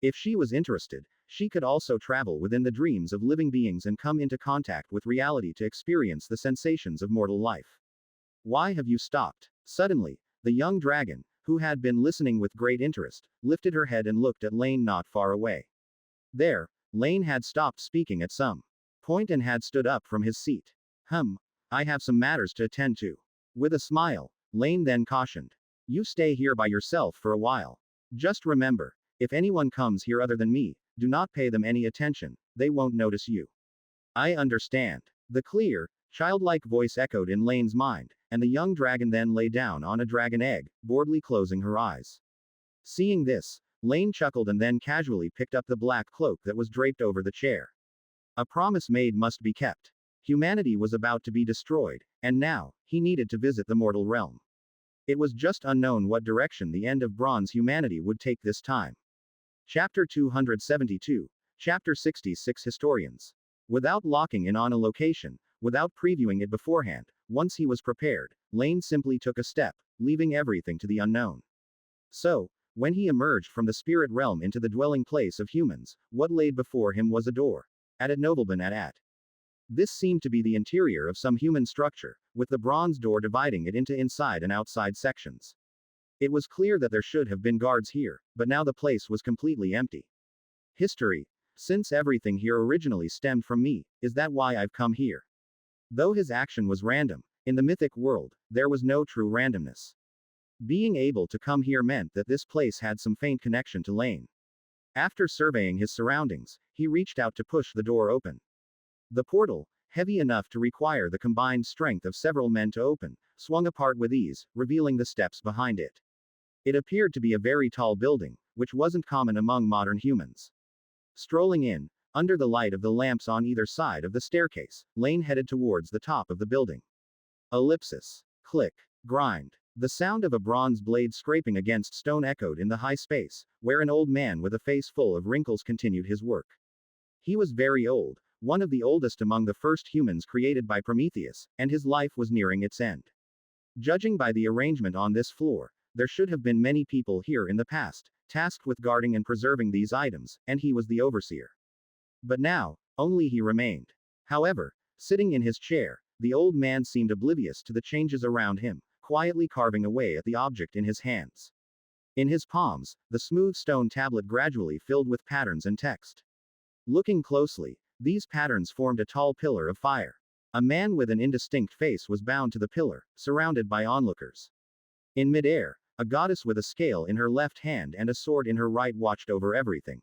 If she was interested, she could also travel within the dreams of living beings and come into contact with reality to experience the sensations of mortal life. Why have you stopped? Suddenly, the young dragon, who had been listening with great interest, lifted her head and looked at Laine not far away. There, Laine had stopped speaking at some point and had stood up from his seat. I have some matters to attend to. With a smile, Laine then cautioned. You stay here by yourself for a while. Just remember, if anyone comes here other than me, do not pay them any attention, they won't notice you. I understand. The clear, childlike voice echoed in Laine's mind, and the young dragon then lay down on a dragon egg, boredly closing her eyes. Seeing this, Laine chuckled and then casually picked up the black cloak that was draped over the chair. A promise made must be kept. Humanity was about to be destroyed, and now, he needed to visit the mortal realm. It was just unknown what direction the end of bronze humanity would take this time. Chapter 272, Chapter 66 Historians. Without locking in on a location, without previewing it beforehand, once he was prepared, Laine simply took a step, leaving everything to the unknown. So, When he emerged from the spirit realm into the dwelling place of humans, what laid before him was a door. At Nobleman at. This seemed to be the interior of some human structure, with the bronze door dividing it into inside and outside sections. It was clear that there should have been guards here, but now the place was completely empty. History. Since everything here originally stemmed from me, is that why I've come here? Though his action was random, in the mythic world, there was no true randomness. Being able to come here meant that this place had some faint connection to Laine. After surveying his surroundings, he reached out to push the door open. The portal, heavy enough to require the combined strength of several men to open, swung apart with ease, revealing the steps behind it. It appeared to be a very tall building, which wasn't common among modern humans. Strolling in, under the light of the lamps on either side of the staircase, Laine headed towards the top of the building. Ellipsis. Click. Grind. The sound of a bronze blade scraping against stone echoed in the high space, where an old man with a face full of wrinkles continued his work. He was very old, one of the oldest among the first humans created by Prometheus, and his life was nearing its end. Judging by the arrangement on this floor, there should have been many people here in the past, tasked with guarding and preserving these items, and he was the overseer. But now, only he remained. However, sitting in his chair, the old man seemed oblivious to the changes around him, quietly carving away at the object in his hands. In his palms, the smooth stone tablet gradually filled with patterns and text. Looking closely, these patterns formed a tall pillar of fire. A man with an indistinct face was bound to the pillar, surrounded by onlookers. In midair, a goddess with a scale in her left hand and a sword in her right watched over everything.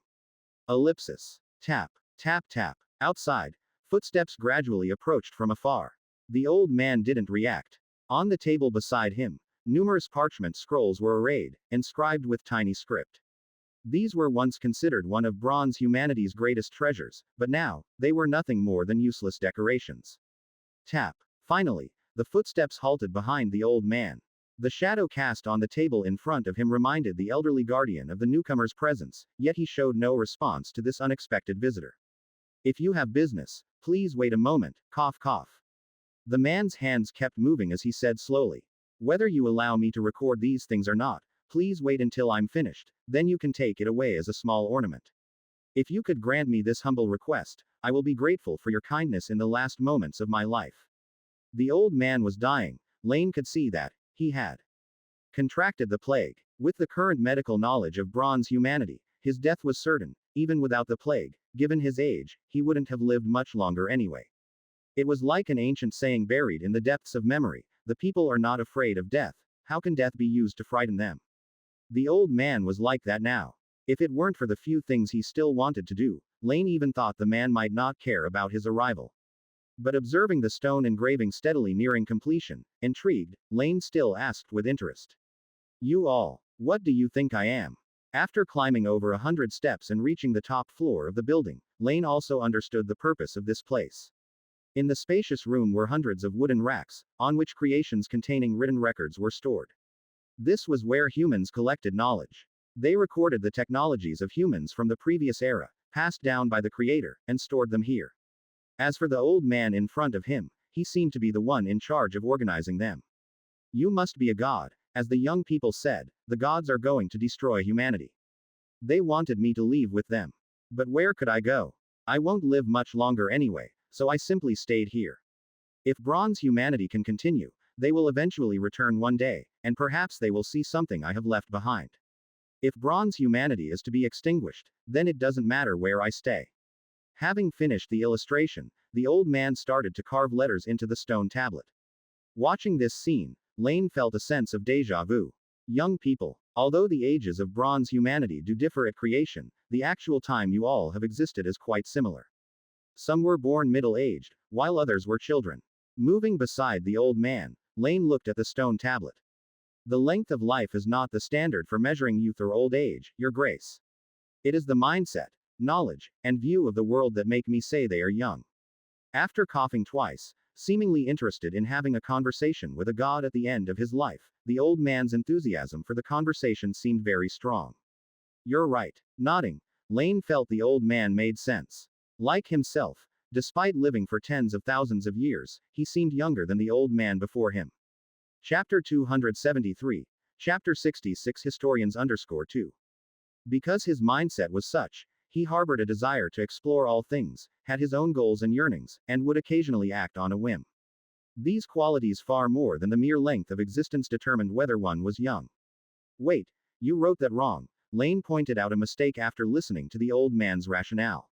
Ellipsis. Tap. Tap tap. Outside, footsteps gradually approached from afar. The old man didn't react. On the table beside him, numerous parchment scrolls were arrayed, inscribed with tiny script. These were once considered one of bronze humanity's greatest treasures, but now, they were nothing more than useless decorations. Tap. Finally, the footsteps halted behind the old man. The shadow cast on the table in front of him reminded the elderly guardian of the newcomer's presence, yet he showed no response to this unexpected visitor. If you have business, please wait a moment, cough cough. The man's hands kept moving as he said slowly. Whether you allow me to record these things or not, please wait until I'm finished, then you can take it away as a small ornament. If you could grant me this humble request, I will be grateful for your kindness in the last moments of my life. The old man was dying. Laine could see that. He had contracted the plague. With the current medical knowledge of bronze humanity, his death was certain. Even without the plague, given his age, he wouldn't have lived much longer anyway. It was like an ancient saying buried in the depths of memory: the people are not afraid of death. How can death be used to frighten them? The old man was like that now. If it weren't for the few things he still wanted to do, Laine even thought the man might not care about his arrival. But observing the stone engraving steadily nearing completion, intrigued, Laine still asked with interest. You all, what do you think I am? After climbing over 100 steps and reaching the top floor of the building, Laine also understood the purpose of this place. In the spacious room were hundreds of wooden racks, on which creations containing written records were stored. This was where humans collected knowledge. They recorded the technologies of humans from the previous era, passed down by the Creator, and stored them here. As for the old man in front of him, he seemed to be the one in charge of organizing them. You must be a god, as the young people said. The gods are going to destroy humanity. They wanted me to leave with them. But where could I go? I won't live much longer anyway, so I simply stayed here. If bronze humanity can continue, they will eventually return one day, and perhaps they will see something I have left behind. If bronze humanity is to be extinguished, then it doesn't matter where I stay. Having finished the illustration, the old man started to carve letters into the stone tablet. Watching this scene, Laine felt a sense of déjà vu. Young people, although the ages of bronze humanity do differ at creation, the actual time you all have existed is quite similar. Some were born middle-aged, while others were children. Moving beside the old man, Laine looked at the stone tablet. The length of life is not the standard for measuring youth or old age, Your Grace. It is the mindset, knowledge, and view of the world that make me say they are young. After coughing twice, seemingly interested in having a conversation with a god at the end of his life, the old man's enthusiasm for the conversation seemed very strong. You're right. Nodding, Laine felt the old man made sense. Like himself, despite living for tens of thousands of years, he seemed younger than the old man before him. Chapter 273. Chapter 66 Historians underscore 2. Because his mindset was such, he harbored a desire to explore all things, had his own goals and yearnings, and would occasionally act on a whim. These qualities far more than the mere length of existence determined whether one was young. Wait, you wrote that wrong, Laine pointed out a mistake after listening to the old man's rationale.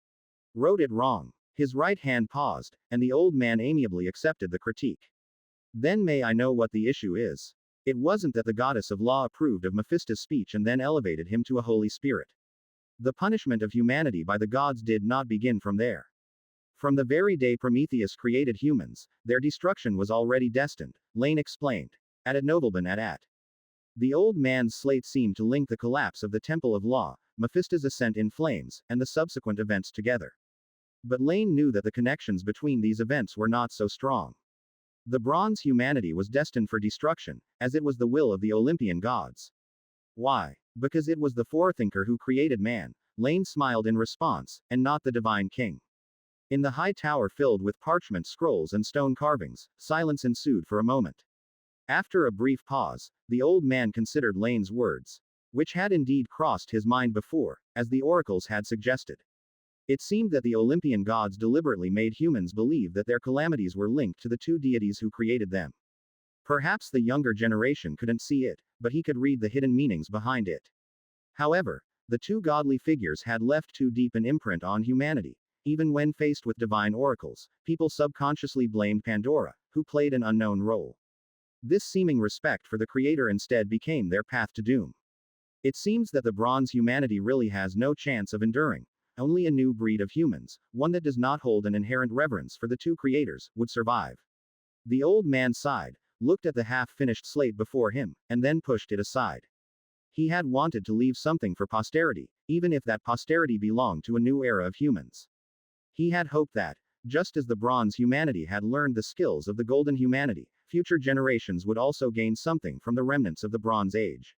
Wrote it wrong. His right hand paused, and the old man amiably accepted the critique. Then may I know what the issue is? It wasn't that the goddess of law approved of Mephisto's speech and then elevated him to a holy spirit. The punishment of humanity by the gods did not begin from there. From the very day Prometheus created humans, their destruction was already destined, Laine explained. At nobleman at. The old man's slate seemed to link the collapse of the Temple of Law, Mephisto's ascent in flames, and the subsequent events together. But Laine knew that the connections between these events were not so strong. The bronze humanity was destined for destruction, as it was the will of the Olympian gods. Why? Because it was the forethinker who created man, Laine smiled in response, and not the divine king. In the high tower filled with parchment scrolls and stone carvings, silence ensued for a moment. After a brief pause, the old man considered Laine's words, which had indeed crossed his mind before, as the oracles had suggested. It seemed that the Olympian gods deliberately made humans believe that their calamities were linked to the two deities who created them. Perhaps the younger generation couldn't see it, but he could read the hidden meanings behind it. However, the two godly figures had left too deep an imprint on humanity. Even when faced with divine oracles, people subconsciously blamed Pandora, who played an unknown role. This seeming respect for the Creator instead became their path to doom. It seems that the bronze humanity really has no chance of enduring. Only a new breed of humans, one that does not hold an inherent reverence for the two creators, would survive. The old man sighed, looked at the half-finished slate before him, and then pushed it aside. He had wanted to leave something for posterity, even if that posterity belonged to a new era of humans. He had hoped that, just as the bronze humanity had learned the skills of the golden humanity, future generations would also gain something from the remnants of the Bronze Age.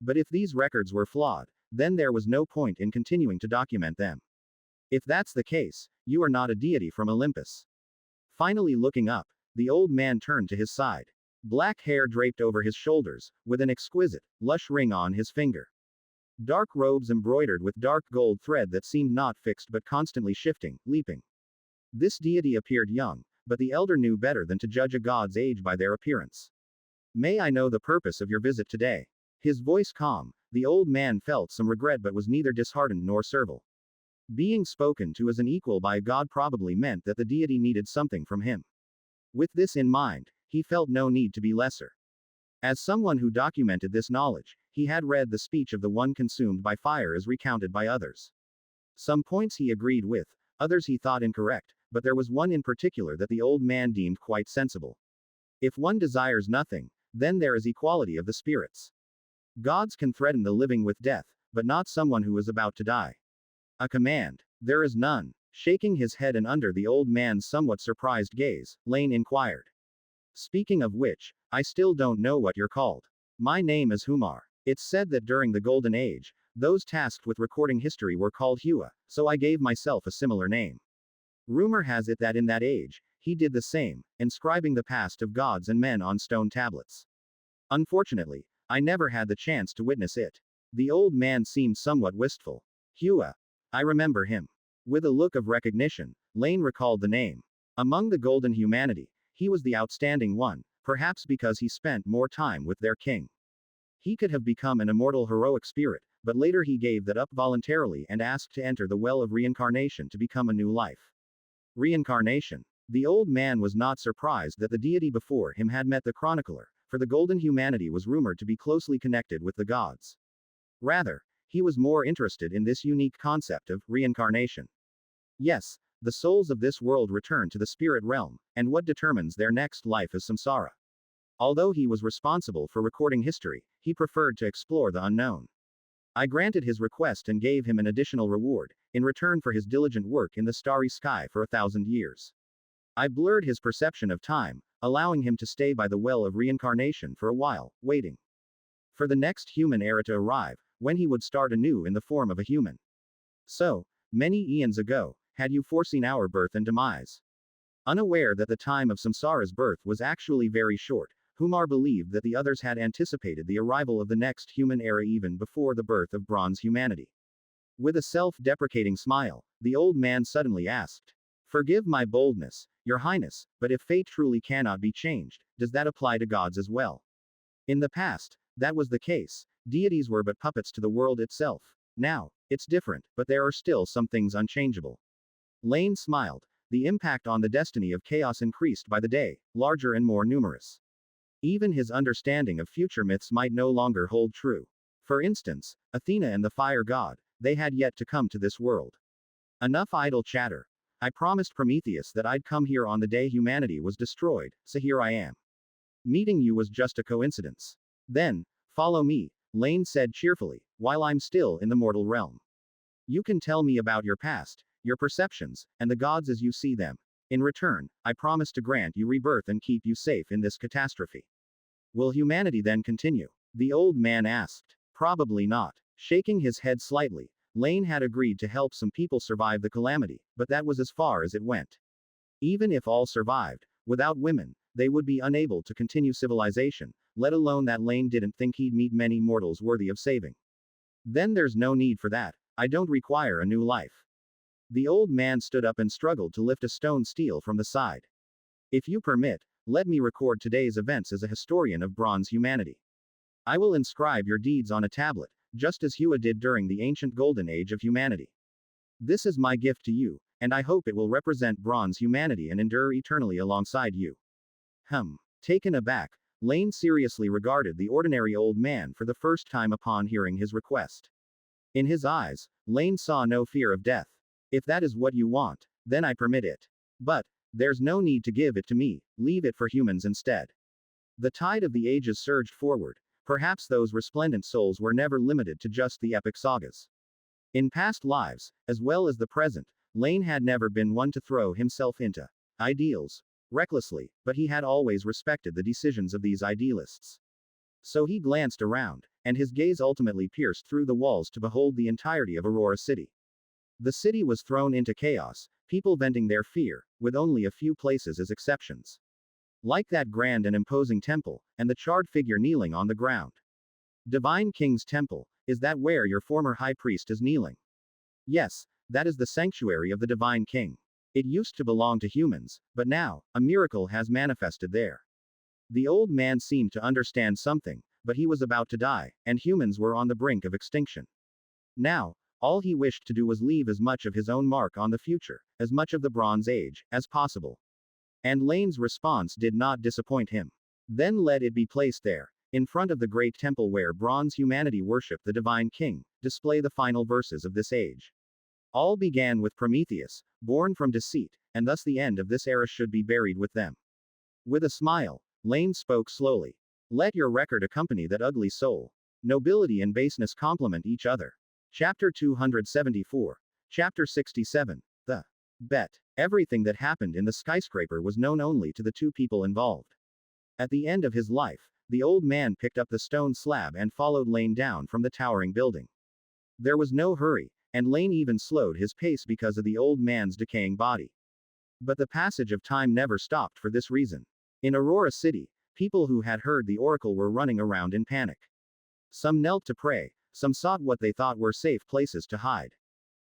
But if these records were flawed, then there was no point in continuing to document them. If that's the case, you are not a deity from Olympus. Finally looking up, the old man turned to his side. Black hair draped over his shoulders, with an exquisite, lush ring on his finger. Dark robes embroidered with dark gold thread that seemed not fixed but constantly shifting, leaping. This deity appeared young, but the elder knew better than to judge a god's age by their appearance. May I know the purpose of your visit today? His voice calm, the old man felt some regret but was neither disheartened nor servile. Being spoken to as an equal by a god probably meant that the deity needed something from him. With this in mind, he felt no need to be lesser. As someone who documented this knowledge, he had read the speech of the one consumed by fire as recounted by others. Some points he agreed with, others he thought incorrect, but there was one in particular that the old man deemed quite sensible. If one desires nothing, then there is equality of the spirits. Gods can threaten the living with death, but not someone who is about to die. A command. There is none. Shaking his head and under the old man's somewhat surprised gaze, Laine inquired. Speaking of which, I still don't know what you're called. My name is Humar. It's said that during the Golden Age, those tasked with recording history were called Hua, so I gave myself a similar name. Rumor has it that in that age, he did the same, inscribing the past of gods and men on stone tablets. Unfortunately, I never had the chance to witness it. The old man seemed somewhat wistful. Hua. I remember him. With a look of recognition, Laine recalled the name. Among the golden humanity, he was the outstanding one, perhaps because he spent more time with their king. He could have become an immortal heroic spirit, but later he gave that up voluntarily and asked to enter the well of reincarnation to become a new life. Reincarnation. The old man was not surprised that the deity before him had met the chronicler, for the golden humanity was rumored to be closely connected with the gods. Rather, he was more interested in this unique concept of reincarnation. Yes, the souls of this world return to the spirit realm, and what determines their next life is samsara. Although he was responsible for recording history, he preferred to explore the unknown. I granted his request and gave him an additional reward, in return for his diligent work in the starry sky for 1,000 years. I blurred his perception of time, allowing him to stay by the well of reincarnation for a while, waiting for the next human era to arrive, when he would start anew in the form of a human. So, many eons ago, had you foreseen our birth and demise? Unaware that the time of samsara's birth was actually very short, Humar believed that the others had anticipated the arrival of the next human era even before the birth of bronze humanity. With a self-deprecating smile, the old man suddenly asked, "Forgive my boldness, Your Highness, but if fate truly cannot be changed, does that apply to gods as well? In the past, that was the case. Deities were but puppets to the world itself. Now, it's different, but there are still some things unchangeable." Laine smiled. The impact on the destiny of chaos increased by the day, larger and more numerous. Even his understanding of future myths might no longer hold true. For instance, Athena and the fire god, they had yet to come to this world. Enough idle chatter. I promised Prometheus that I'd come here on the day humanity was destroyed, so here I am. Meeting you was just a coincidence. Then, follow me, Laine said cheerfully, while I'm still in the mortal realm. You can tell me about your past, your perceptions, and the gods as you see them. In return, I promise to grant you rebirth and keep you safe in this catastrophe. Will humanity then continue? The old man asked. Probably not. Shaking his head slightly, Laine had agreed to help some people survive the calamity, but that was as far as it went. Even if all survived, without women, they would be unable to continue civilization, let alone that Laine didn't think he'd meet many mortals worthy of saving. Then there's no need for that. I don't require a new life. The old man stood up and struggled to lift a stone stele from the side. If you permit, let me record today's events as a historian of bronze humanity. I will inscribe your deeds on a tablet, just as Hua did during the ancient golden age of humanity. This is my gift to you, and I hope it will represent bronze humanity and endure eternally alongside you. Taken aback, Laine seriously regarded the ordinary old man for the first time upon hearing his request. In his eyes, Laine saw no fear of death. If that is what you want, then I permit it. But, there's no need to give it to me, leave it for humans instead. The tide of the ages surged forward. Perhaps those resplendent souls were never limited to just the epic sagas. In past lives, as well as the present, Laine had never been one to throw himself into ideals recklessly, but he had always respected the decisions of these idealists. So he glanced around, and his gaze ultimately pierced through the walls to behold the entirety of Aurora City. The city was thrown into chaos, people venting their fear, with only a few places as exceptions. Like that grand and imposing temple, and the charred figure kneeling on the ground. Divine King's Temple, is that where your former high priest is kneeling? Yes, that is the sanctuary of the Divine King. It used to belong to humans, but now, a miracle has manifested there. The old man seemed to understand something, but he was about to die, and humans were on the brink of extinction. Now, all he wished to do was leave as much of his own mark on the future, as much of the Bronze Age, as possible. And Laine's response did not disappoint him. Then let it be placed there, in front of the great temple where bronze humanity worshipped the Divine King, display the final verses of this age. All began with Prometheus, born from deceit, and thus the end of this era should be buried with them. With a smile, Laine spoke slowly. Let your record accompany that ugly soul. Nobility and baseness complement each other. Chapter 274. Chapter 67. The bet. Everything that happened in the skyscraper was known only to the two people involved. At the end of his life, the old man picked up the stone slab and followed Laine down from the towering building. There was no hurry, and Laine even slowed his pace because of the old man's decaying body. But the passage of time never stopped for this reason. In Aurora City, people who had heard the oracle were running around in panic. Some knelt to pray, some sought what they thought were safe places to hide.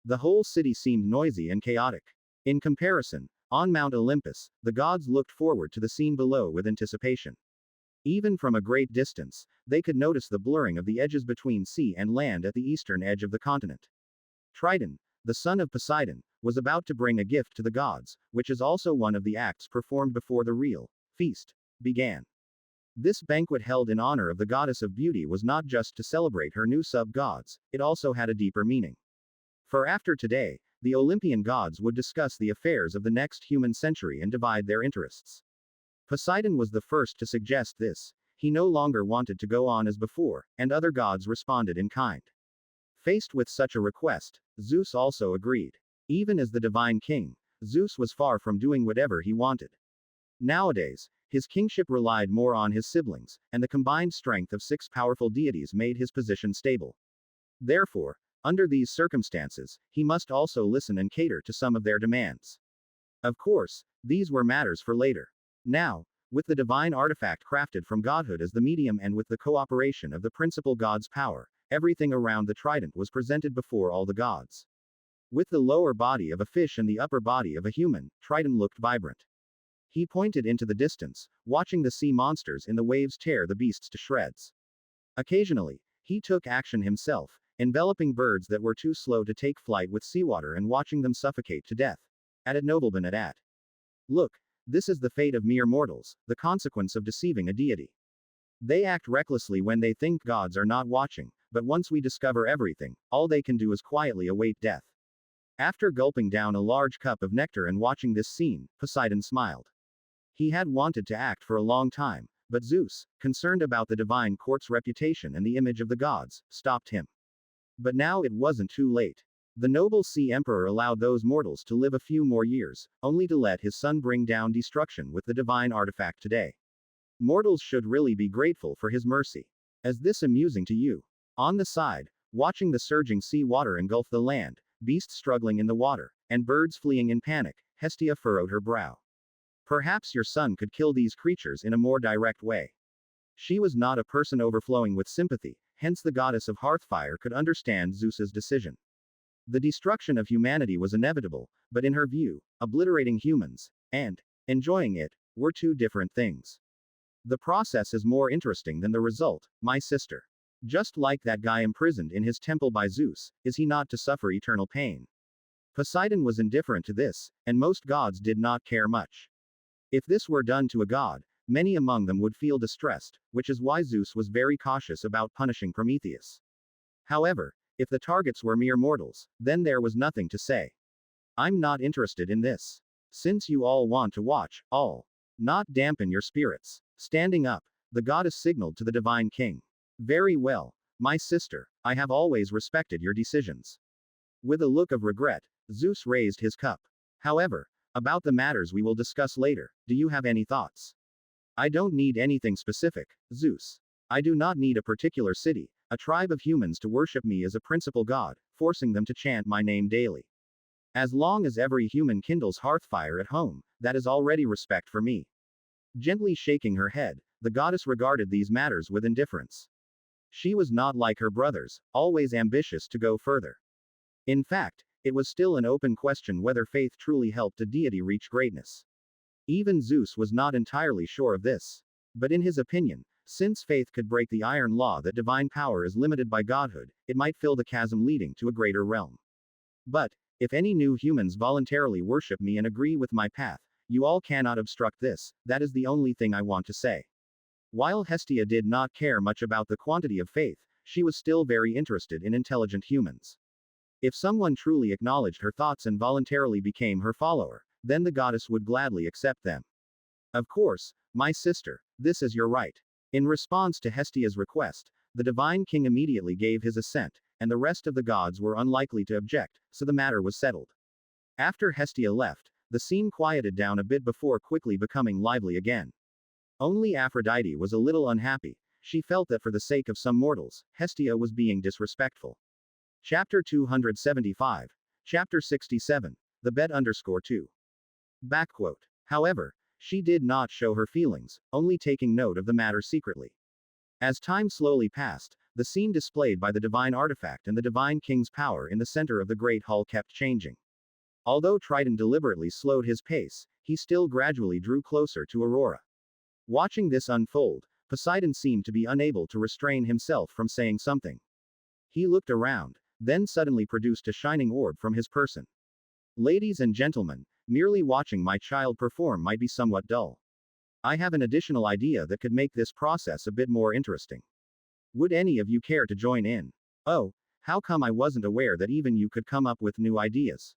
The whole city seemed noisy and chaotic. In comparison, on Mount Olympus, the gods looked forward to the scene below with anticipation. Even from a great distance, they could notice the blurring of the edges between sea and land at the eastern edge of the continent. Triton, the son of Poseidon, was about to bring a gift to the gods, which is also one of the acts performed before the real feast began. This banquet held in honor of the goddess of beauty was not just to celebrate her new sub-gods, it also had a deeper meaning. For after today, the Olympian gods would discuss the affairs of the next human century and divide their interests. Poseidon was the first to suggest this. He no longer wanted to go on as before, and other gods responded in kind. Faced with such a request, Zeus also agreed. Even as the divine king, Zeus was far from doing whatever he wanted. Nowadays, his kingship relied more on his siblings, and the combined strength of 6 powerful deities made his position stable. Therefore, under these circumstances, he must also listen and cater to some of their demands. Of course, these were matters for later. Now, With the divine artifact crafted from godhood as the medium and with the cooperation of the principal god's power, everything around the trident was presented before all the gods. With the lower body of a fish and the upper body of a human, Triton looked vibrant. He pointed into the distance, watching the sea monsters in the waves tear the beasts to shreds. Occasionally, he took action himself, enveloping birds that were too slow to take flight with seawater and watching them suffocate to death. Added nobleman at. Look, this is the fate of mere mortals, the consequence of deceiving a deity. They act recklessly when they think gods are not watching, but once we discover everything, all they can do is quietly await death. After gulping down a large cup of nectar and watching this scene, Poseidon smiled. He had wanted to act for a long time, but Zeus, concerned about the divine court's reputation and the image of the gods, stopped him. But now it wasn't too late. The noble sea emperor allowed those mortals to live a few more years, only to let his son bring down destruction with the divine artifact today. Mortals should really be grateful for his mercy. Is this amusing to you? On the side, watching the surging sea water engulf the land, beasts struggling in the water, and birds fleeing in panic, Hestia furrowed her brow. Perhaps your son could kill these creatures in a more direct way. She was not a person overflowing with sympathy, hence the goddess of hearthfire could understand Zeus's decision. The destruction of humanity was inevitable, but in her view, obliterating humans, and enjoying it, were two different things. The process is more interesting than the result, my sister. Just like that guy imprisoned in his temple by Zeus, is he not to suffer eternal pain? Poseidon was indifferent to this, and most gods did not care much. If this were done to a god, many among them would feel distressed, which is why Zeus was very cautious about punishing Prometheus. However, if the targets were mere mortals, then there was nothing to say. I'm not interested in this. Since you all want to watch, I'll not dampen your spirits. Standing up, the goddess signaled to the divine king. Very well, my sister, I have always respected your decisions. With a look of regret, Zeus raised his cup. However, about the matters we will discuss later, do you have any thoughts? I don't need anything specific, Zeus. I do not need a particular city, a tribe of humans to worship me as a principal god, forcing them to chant my name daily. As long as every human kindles hearthfire at home, that is already respect for me. Gently shaking her head, the goddess regarded these matters with indifference. She was not like her brothers, always ambitious to go further. In fact, it was still an open question whether faith truly helped a deity reach greatness. Even Zeus was not entirely sure of this. But in his opinion, since faith could break the iron law that divine power is limited by godhood, it might fill the chasm leading to a greater realm. But, if any new humans voluntarily worship me and agree with my path, you all cannot obstruct this, that is the only thing I want to say. While Hestia did not care much about the quantity of faith, she was still very interested in intelligent humans. If someone truly acknowledged her thoughts and voluntarily became her follower, then the goddess would gladly accept them. Of course, my sister, this is your right. In response to Hestia's request, the divine king immediately gave his assent, and the rest of the gods were unlikely to object, so the matter was settled. After Hestia left, the scene quieted down a bit before quickly becoming lively again. Only Aphrodite was a little unhappy. She felt that for the sake of some mortals, Hestia was being disrespectful. Chapter 275. Chapter 67. The bed _2. Backquote. However, she did not show her feelings, only taking note of the matter secretly. As time slowly passed, the scene displayed by the divine artifact and the divine king's power in the center of the great hall kept changing. Although Triton deliberately slowed his pace, he still gradually drew closer to Aurora. Watching this unfold, Poseidon seemed to be unable to restrain himself from saying something. He looked around, then suddenly produced a shining orb from his person. Ladies and gentlemen, merely watching my child perform might be somewhat dull. I have an additional idea that could make this process a bit more interesting. Would any of you care to join in? Oh, how come I wasn't aware that even you could come up with new ideas?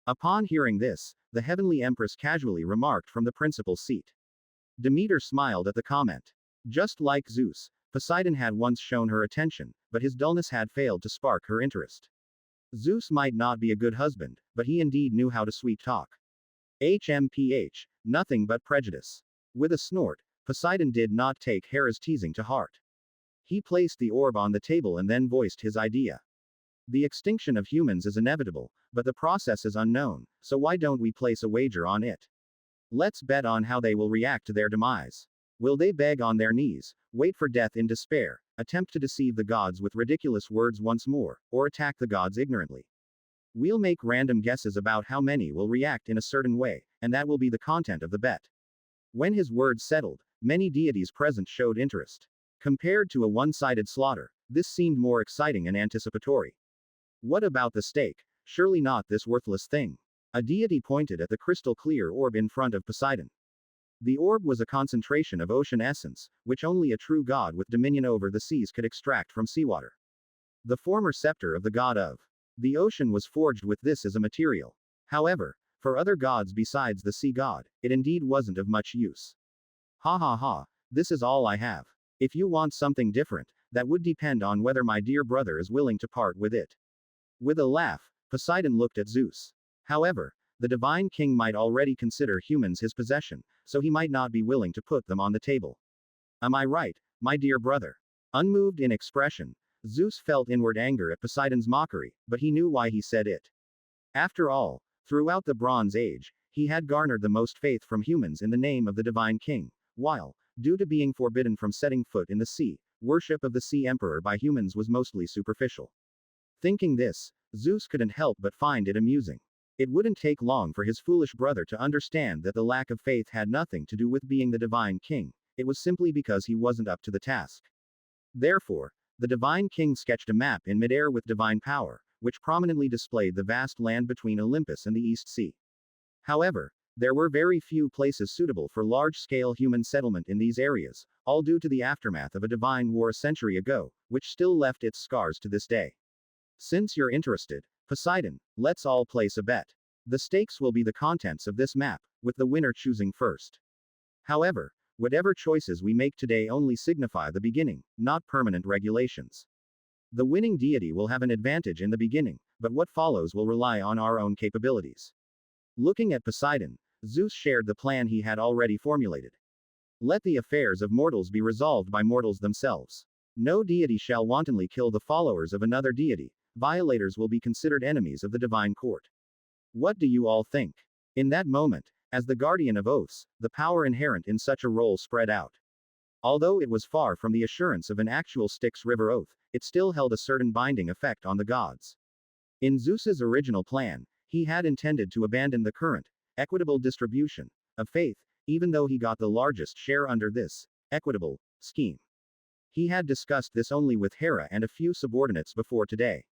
Upon hearing this, the heavenly empress casually remarked from the principal seat. Demeter smiled at the comment. Just like Zeus, Poseidon had once shown her attention, but his dullness had failed to spark her interest. Zeus might not be a good husband, but he indeed knew how to sweet talk. HMPH, nothing but prejudice. With a snort, Poseidon did not take Hera's teasing to heart. He placed the orb on the table and then voiced his idea. The extinction of humans is inevitable, but the process is unknown, so why don't we place a wager on it? Let's bet on how they will react to their demise. Will they beg on their knees, wait for death in despair, attempt to deceive the gods with ridiculous words once more, or attack the gods ignorantly? We'll make random guesses about how many will react in a certain way, and that will be the content of the bet. When his words settled, many deities present showed interest. Compared to a one-sided slaughter, this seemed more exciting and anticipatory. What about the stake? Surely not this worthless thing. A deity pointed at the crystal-clear orb in front of Poseidon. The orb was a concentration of ocean essence, which only a true god with dominion over the seas could extract from seawater. The former scepter of the god of the ocean was forged with this as a material. However, for other gods besides the sea god, it indeed wasn't of much use. Ha ha ha, this is all I have. If you want something different, that would depend on whether my dear brother is willing to part with it. With a laugh, Poseidon looked at Zeus. However, the divine king might already consider humans his possession, so he might not be willing to put them on the table. Am I right, my dear brother? Unmoved in expression, Zeus felt inward anger at Poseidon's mockery, but he knew why he said it. After all, throughout the Bronze Age, he had garnered the most faith from humans in the name of the divine king, while, due to being forbidden from setting foot in the sea, worship of the sea emperor by humans was mostly superficial. Thinking this, Zeus couldn't help but find it amusing. It wouldn't take long for his foolish brother to understand that the lack of faith had nothing to do with being the divine king, it was simply because he wasn't up to the task. Therefore, the divine king sketched a map in midair with divine power, which prominently displayed the vast land between Olympus and the East Sea. However, there were very few places suitable for large-scale human settlement in these areas, all due to the aftermath of a divine war a century ago, which still left its scars to this day. Since you're interested, Poseidon, let's all place a bet. The stakes will be the contents of this map, with the winner choosing first. However, whatever choices we make today only signify the beginning, not permanent regulations. The winning deity will have an advantage in the beginning, but what follows will rely on our own capabilities. Looking at Poseidon, Zeus shared the plan he had already formulated. Let the affairs of mortals be resolved by mortals themselves. No deity shall wantonly kill the followers of another deity. Violators will be considered enemies of the divine court. What do you all think? In that moment, as the guardian of oaths, the power inherent in such a role spread out. Although it was far from the assurance of an actual Styx River oath, it still held a certain binding effect on the gods. In Zeus's original plan, he had intended to abandon the current, equitable distribution of faith, even though he got the largest share under this equitable scheme. He had discussed this only with Hera and a few subordinates before today.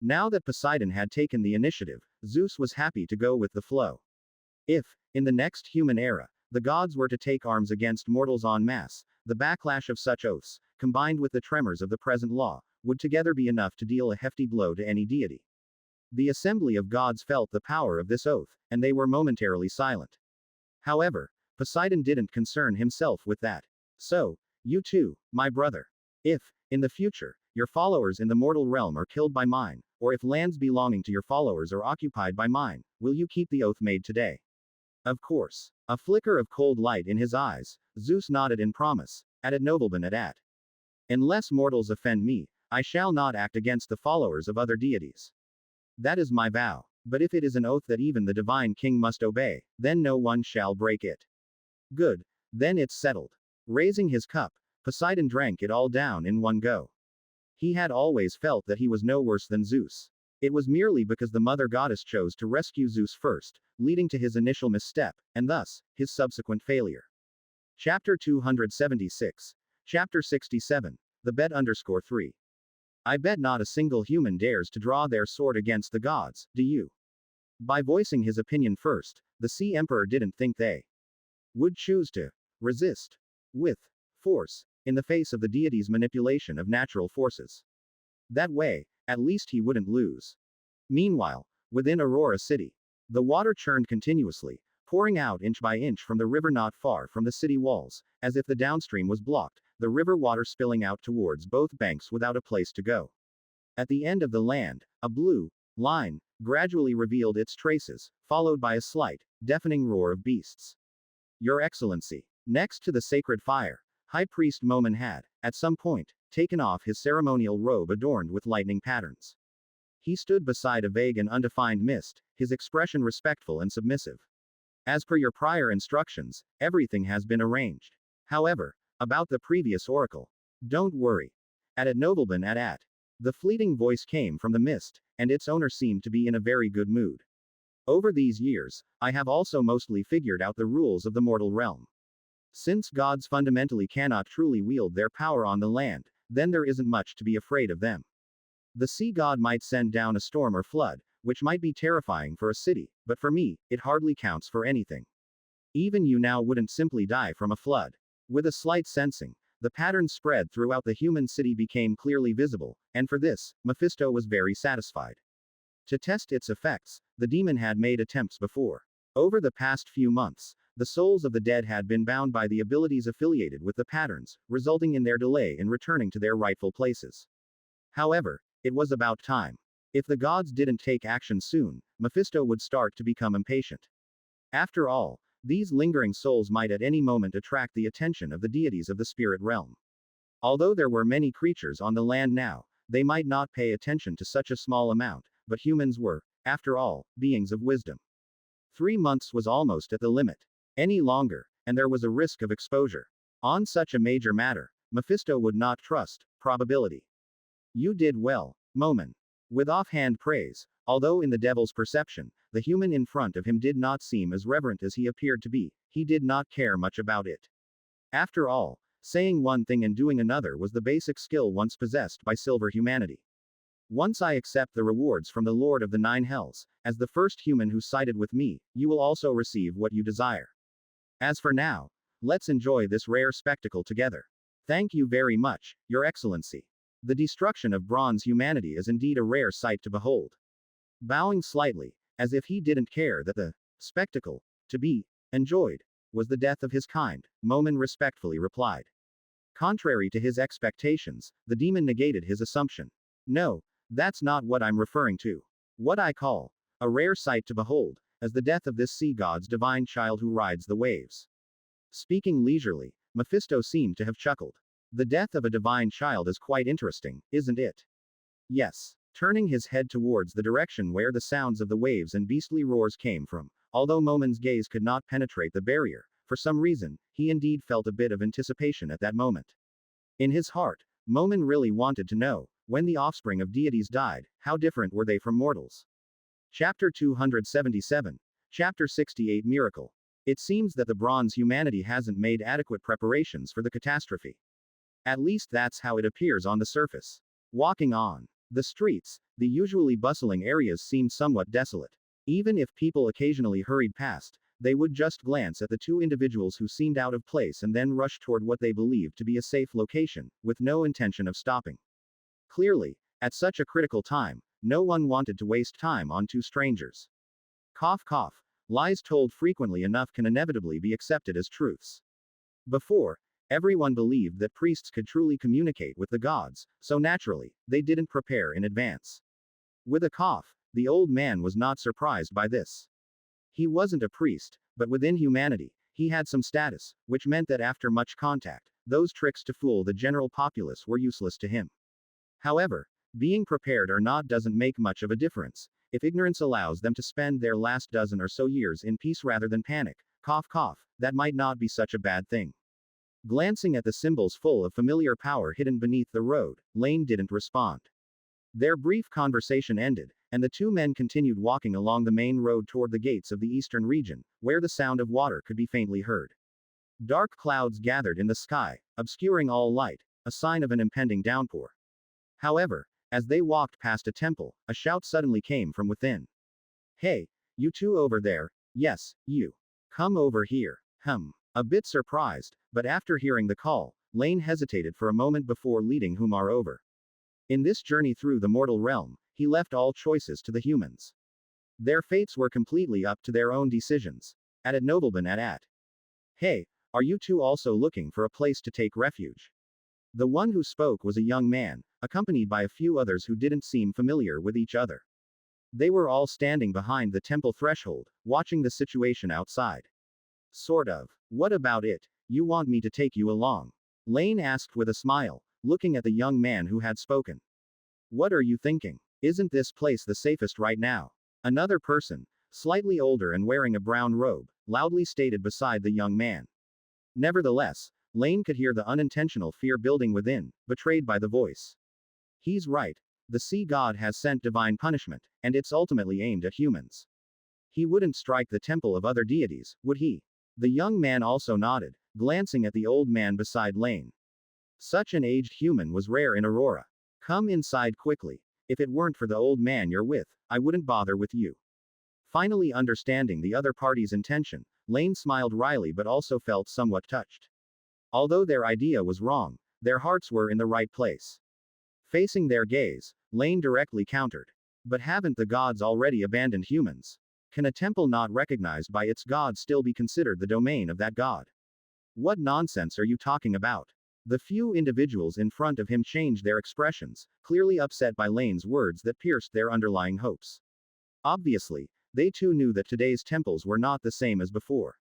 Now that Poseidon had taken the initiative, Zeus was happy to go with the flow. If, in the next human era, the gods were to take arms against mortals en masse, the backlash of such oaths, combined with the tremors of the present law, would together be enough to deal a hefty blow to any deity. The assembly of gods felt the power of this oath, and they were momentarily silent. However, Poseidon didn't concern himself with that. So, you too, my brother. If, in the future, your followers in the mortal realm are killed by mine, or if lands belonging to your followers are occupied by mine, will you keep the oath made today? Of course. A flicker of cold light in his eyes, Zeus nodded in promise, added nobleman at. Unless mortals offend me, I shall not act against the followers of other deities. That is my vow. But if it is an oath that even the divine king must obey, then no one shall break it. Good. Then it's settled. Raising his cup, Poseidon drank it all down in one go. He had always felt that he was no worse than Zeus. It was merely because the mother goddess chose to rescue Zeus first, leading to his initial misstep, and thus, his subsequent failure. Chapter 276. Chapter 67. The bet _3. I bet not a single human dares to draw their sword against the gods, do you? By voicing his opinion first, the Sea Emperor didn't think they would choose to resist with force in the face of the deity's manipulation of natural forces. That way, at least he wouldn't lose. Meanwhile, within Aurora City, the water churned continuously, pouring out inch by inch from the river not far from the city walls, as if the downstream was blocked, the river water spilling out towards both banks without a place to go. At the end of the land, a blue line gradually revealed its traces, followed by a slight, deafening roar of beasts. Your Excellency. Next to the sacred fire, High Priest Momen had, at some point, taken off his ceremonial robe adorned with lightning patterns. He stood beside a vague and undefined mist, his expression respectful and submissive. As per your prior instructions, everything has been arranged. However, about the previous oracle. Don't worry. At nobleman at. The fleeting voice came from the mist, and its owner seemed to be in a very good mood. Over these years, I have also mostly figured out the rules of the mortal realm. Since gods fundamentally cannot truly wield their power on the land, then there isn't much to be afraid of them. The sea god might send down a storm or flood, which might be terrifying for a city, but for me, it hardly counts for anything. Even you now wouldn't simply die from a flood. With a slight sensing, the pattern spread throughout the human city became clearly visible, and for this, Mephisto was very satisfied. To test its effects, the demon had made attempts before. Over the past few months, the souls of the dead had been bound by the abilities affiliated with the patterns, resulting in their delay in returning to their rightful places. However, it was about time. If the gods didn't take action soon, Mephisto would start to become impatient. After all, these lingering souls might at any moment attract the attention of the deities of the spirit realm. Although there were many creatures on the land now, they might not pay attention to such a small amount, but humans were, after all, beings of wisdom. 3 months was almost at the limit. Any longer, and there was a risk of exposure. On such a major matter, Mephisto would not trust probability. You did well, Momin. With offhand praise, although in the devil's perception, the human in front of him did not seem as reverent as he appeared to be, he did not care much about it. After all, saying one thing and doing another was the basic skill once possessed by silver humanity. Once I accept the rewards from the Lord of the Nine Hells, as the first human who sided with me, you will also receive what you desire. As for now, let's enjoy this rare spectacle together. Thank you very much, Your Excellency. The destruction of bronze humanity is indeed a rare sight to behold. Bowing slightly, as if he didn't care that the spectacle, to be enjoyed, was the death of his kind, Momin respectfully replied. Contrary to his expectations, the demon negated his assumption. No, that's not what I'm referring to. What I call a rare sight to behold, as the death of this sea god's divine child who rides the waves. Speaking leisurely, Mephisto seemed to have chuckled. The death of a divine child is quite interesting, isn't it? Yes. Turning his head towards the direction where the sounds of the waves and beastly roars came from, although Momin's gaze could not penetrate the barrier, for some reason, he indeed felt a bit of anticipation at that moment. In his heart, Momin really wanted to know, when the offspring of deities died, how different were they from mortals? Chapter 277. Chapter 68 Miracle. It seems that the bronze humanity hasn't made adequate preparations for the catastrophe. At least that's how it appears on the surface. Walking on the streets, the usually bustling areas seemed somewhat desolate. Even if people occasionally hurried past, they would just glance at the two individuals who seemed out of place and then rush toward what they believed to be a safe location, with no intention of stopping. Clearly, at such a critical time, no one wanted to waste time on two strangers. Cough cough. Lies told frequently enough can inevitably be accepted as truths. Before, everyone believed that priests could truly communicate with the gods, so naturally, they didn't prepare in advance. With a cough, the old man was not surprised by this. He wasn't a priest, but within humanity, he had some status, which meant that after much contact, those tricks to fool the general populace were useless to him. However, being prepared or not doesn't make much of a difference, if ignorance allows them to spend their last dozen or so years in peace rather than panic. Cough cough, that might not be such a bad thing. Glancing at the symbols full of familiar power hidden beneath the road, Laine didn't respond. Their brief conversation ended, and the two men continued walking along the main road toward the gates of the eastern region, where the sound of water could be faintly heard. Dark clouds gathered in the sky, obscuring all light, a sign of an impending downpour. However, as they walked past a temple, a shout suddenly came from within. Hey, you two over there, yes, you. Come over here. A bit surprised, but after hearing the call, Laine hesitated for a moment before leading Humar over. In this journey through the mortal realm, he left all choices to the humans. Their fates were completely up to their own decisions. At nobleman at. Hey, are you two also looking for a place to take refuge? The one who spoke was a young man, accompanied by a few others who didn't seem familiar with each other. They were all standing behind the temple threshold, watching the situation outside. Sort of. What about it? You want me to take you along? Laine asked with a smile, looking at the young man who had spoken. What are you thinking? Isn't this place the safest right now? Another person, slightly older and wearing a brown robe, loudly stated beside the young man. Nevertheless, Laine could hear the unintentional fear building within, betrayed by the voice. He's right. The sea god has sent divine punishment, and it's ultimately aimed at humans. He wouldn't strike the temple of other deities, would he? The young man also nodded, glancing at the old man beside Laine. Such an aged human was rare in Aurora. Come inside quickly. If it weren't for the old man you're with, I wouldn't bother with you. Finally understanding the other party's intention, Laine smiled wryly but also felt somewhat touched. Although their idea was wrong, their hearts were in the right place. Facing their gaze, Laine directly countered. But haven't the gods already abandoned humans? Can a temple not recognized by its god still be considered the domain of that god? What nonsense are you talking about? The few individuals in front of him changed their expressions, clearly upset by Laine's words that pierced their underlying hopes. Obviously, they too knew that today's temples were not the same as before.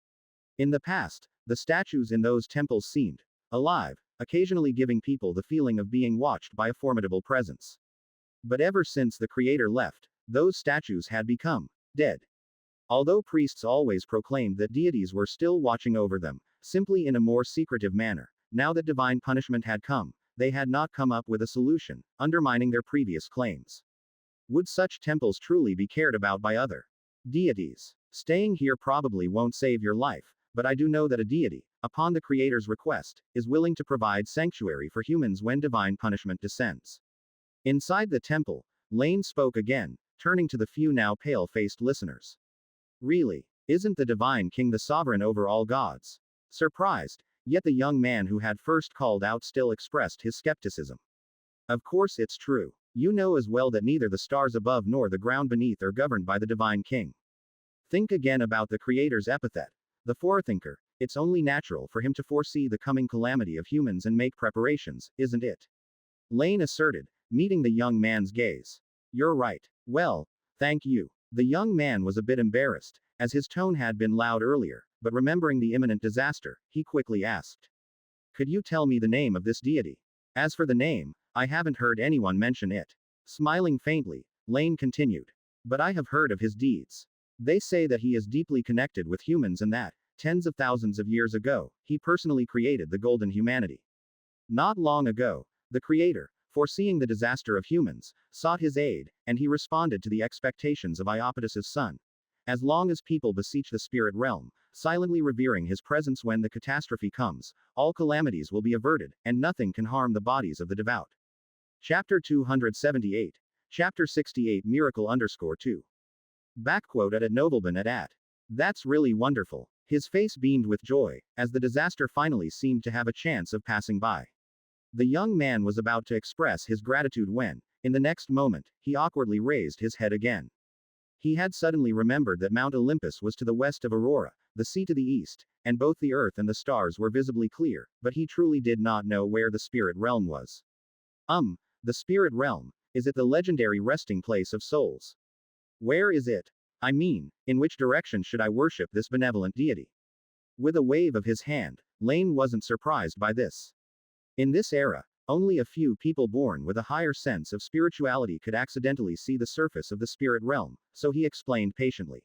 In the past, the statues in those temples seemed alive, occasionally giving people the feeling of being watched by a formidable presence. But ever since the Creator left, those statues had become dead. Although priests always proclaimed that deities were still watching over them, simply in a more secretive manner, now that divine punishment had come, they had not come up with a solution, undermining their previous claims. Would such temples truly be cared about by other deities? Staying here probably won't save your life, but I do know that a deity, upon the Creator's request, is willing to provide sanctuary for humans when divine punishment descends. Inside the temple, Laine spoke again, turning to the few now pale-faced listeners. Really? Isn't the divine king the sovereign over all gods? Surprised, yet the young man who had first called out still expressed his skepticism. Of course it's true. You know as well that neither the stars above nor the ground beneath are governed by the divine king. Think again about the Creator's epithet, the forethinker. It's only natural for him to foresee the coming calamity of humans and make preparations, isn't it? Laine asserted, meeting the young man's gaze. You're right. Well, thank you. The young man was a bit embarrassed, as his tone had been loud earlier, but remembering the imminent disaster, he quickly asked. Could you tell me the name of this deity? As for the name, I haven't heard anyone mention it. Smiling faintly, Laine continued. But I have heard of his deeds. They say that he is deeply connected with humans and that, tens of thousands of years ago, he personally created the golden humanity. Not long ago, the Creator, foreseeing the disaster of humans, sought his aid, and he responded to the expectations of Iapetus's son. As long as people beseech the spirit realm, silently revering his presence when the catastrophe comes, all calamities will be averted, and nothing can harm the bodies of the devout. Chapter 278. Chapter 68 Miracle _2. Backquote at Novelban at. That's really wonderful. His face beamed with joy, as the disaster finally seemed to have a chance of passing by. The young man was about to express his gratitude when, in the next moment, he awkwardly raised his head again. He had suddenly remembered that Mount Olympus was to the west of Aurora, the sea to the east, and both the earth and the stars were visibly clear, but he truly did not know where the spirit realm was. The spirit realm, is it the legendary resting place of souls? Where is it? I mean, in which direction should I worship this benevolent deity? With a wave of his hand, Laine wasn't surprised by this. In this era, only a few people born with a higher sense of spirituality could accidentally see the surface of the spirit realm, so he explained patiently.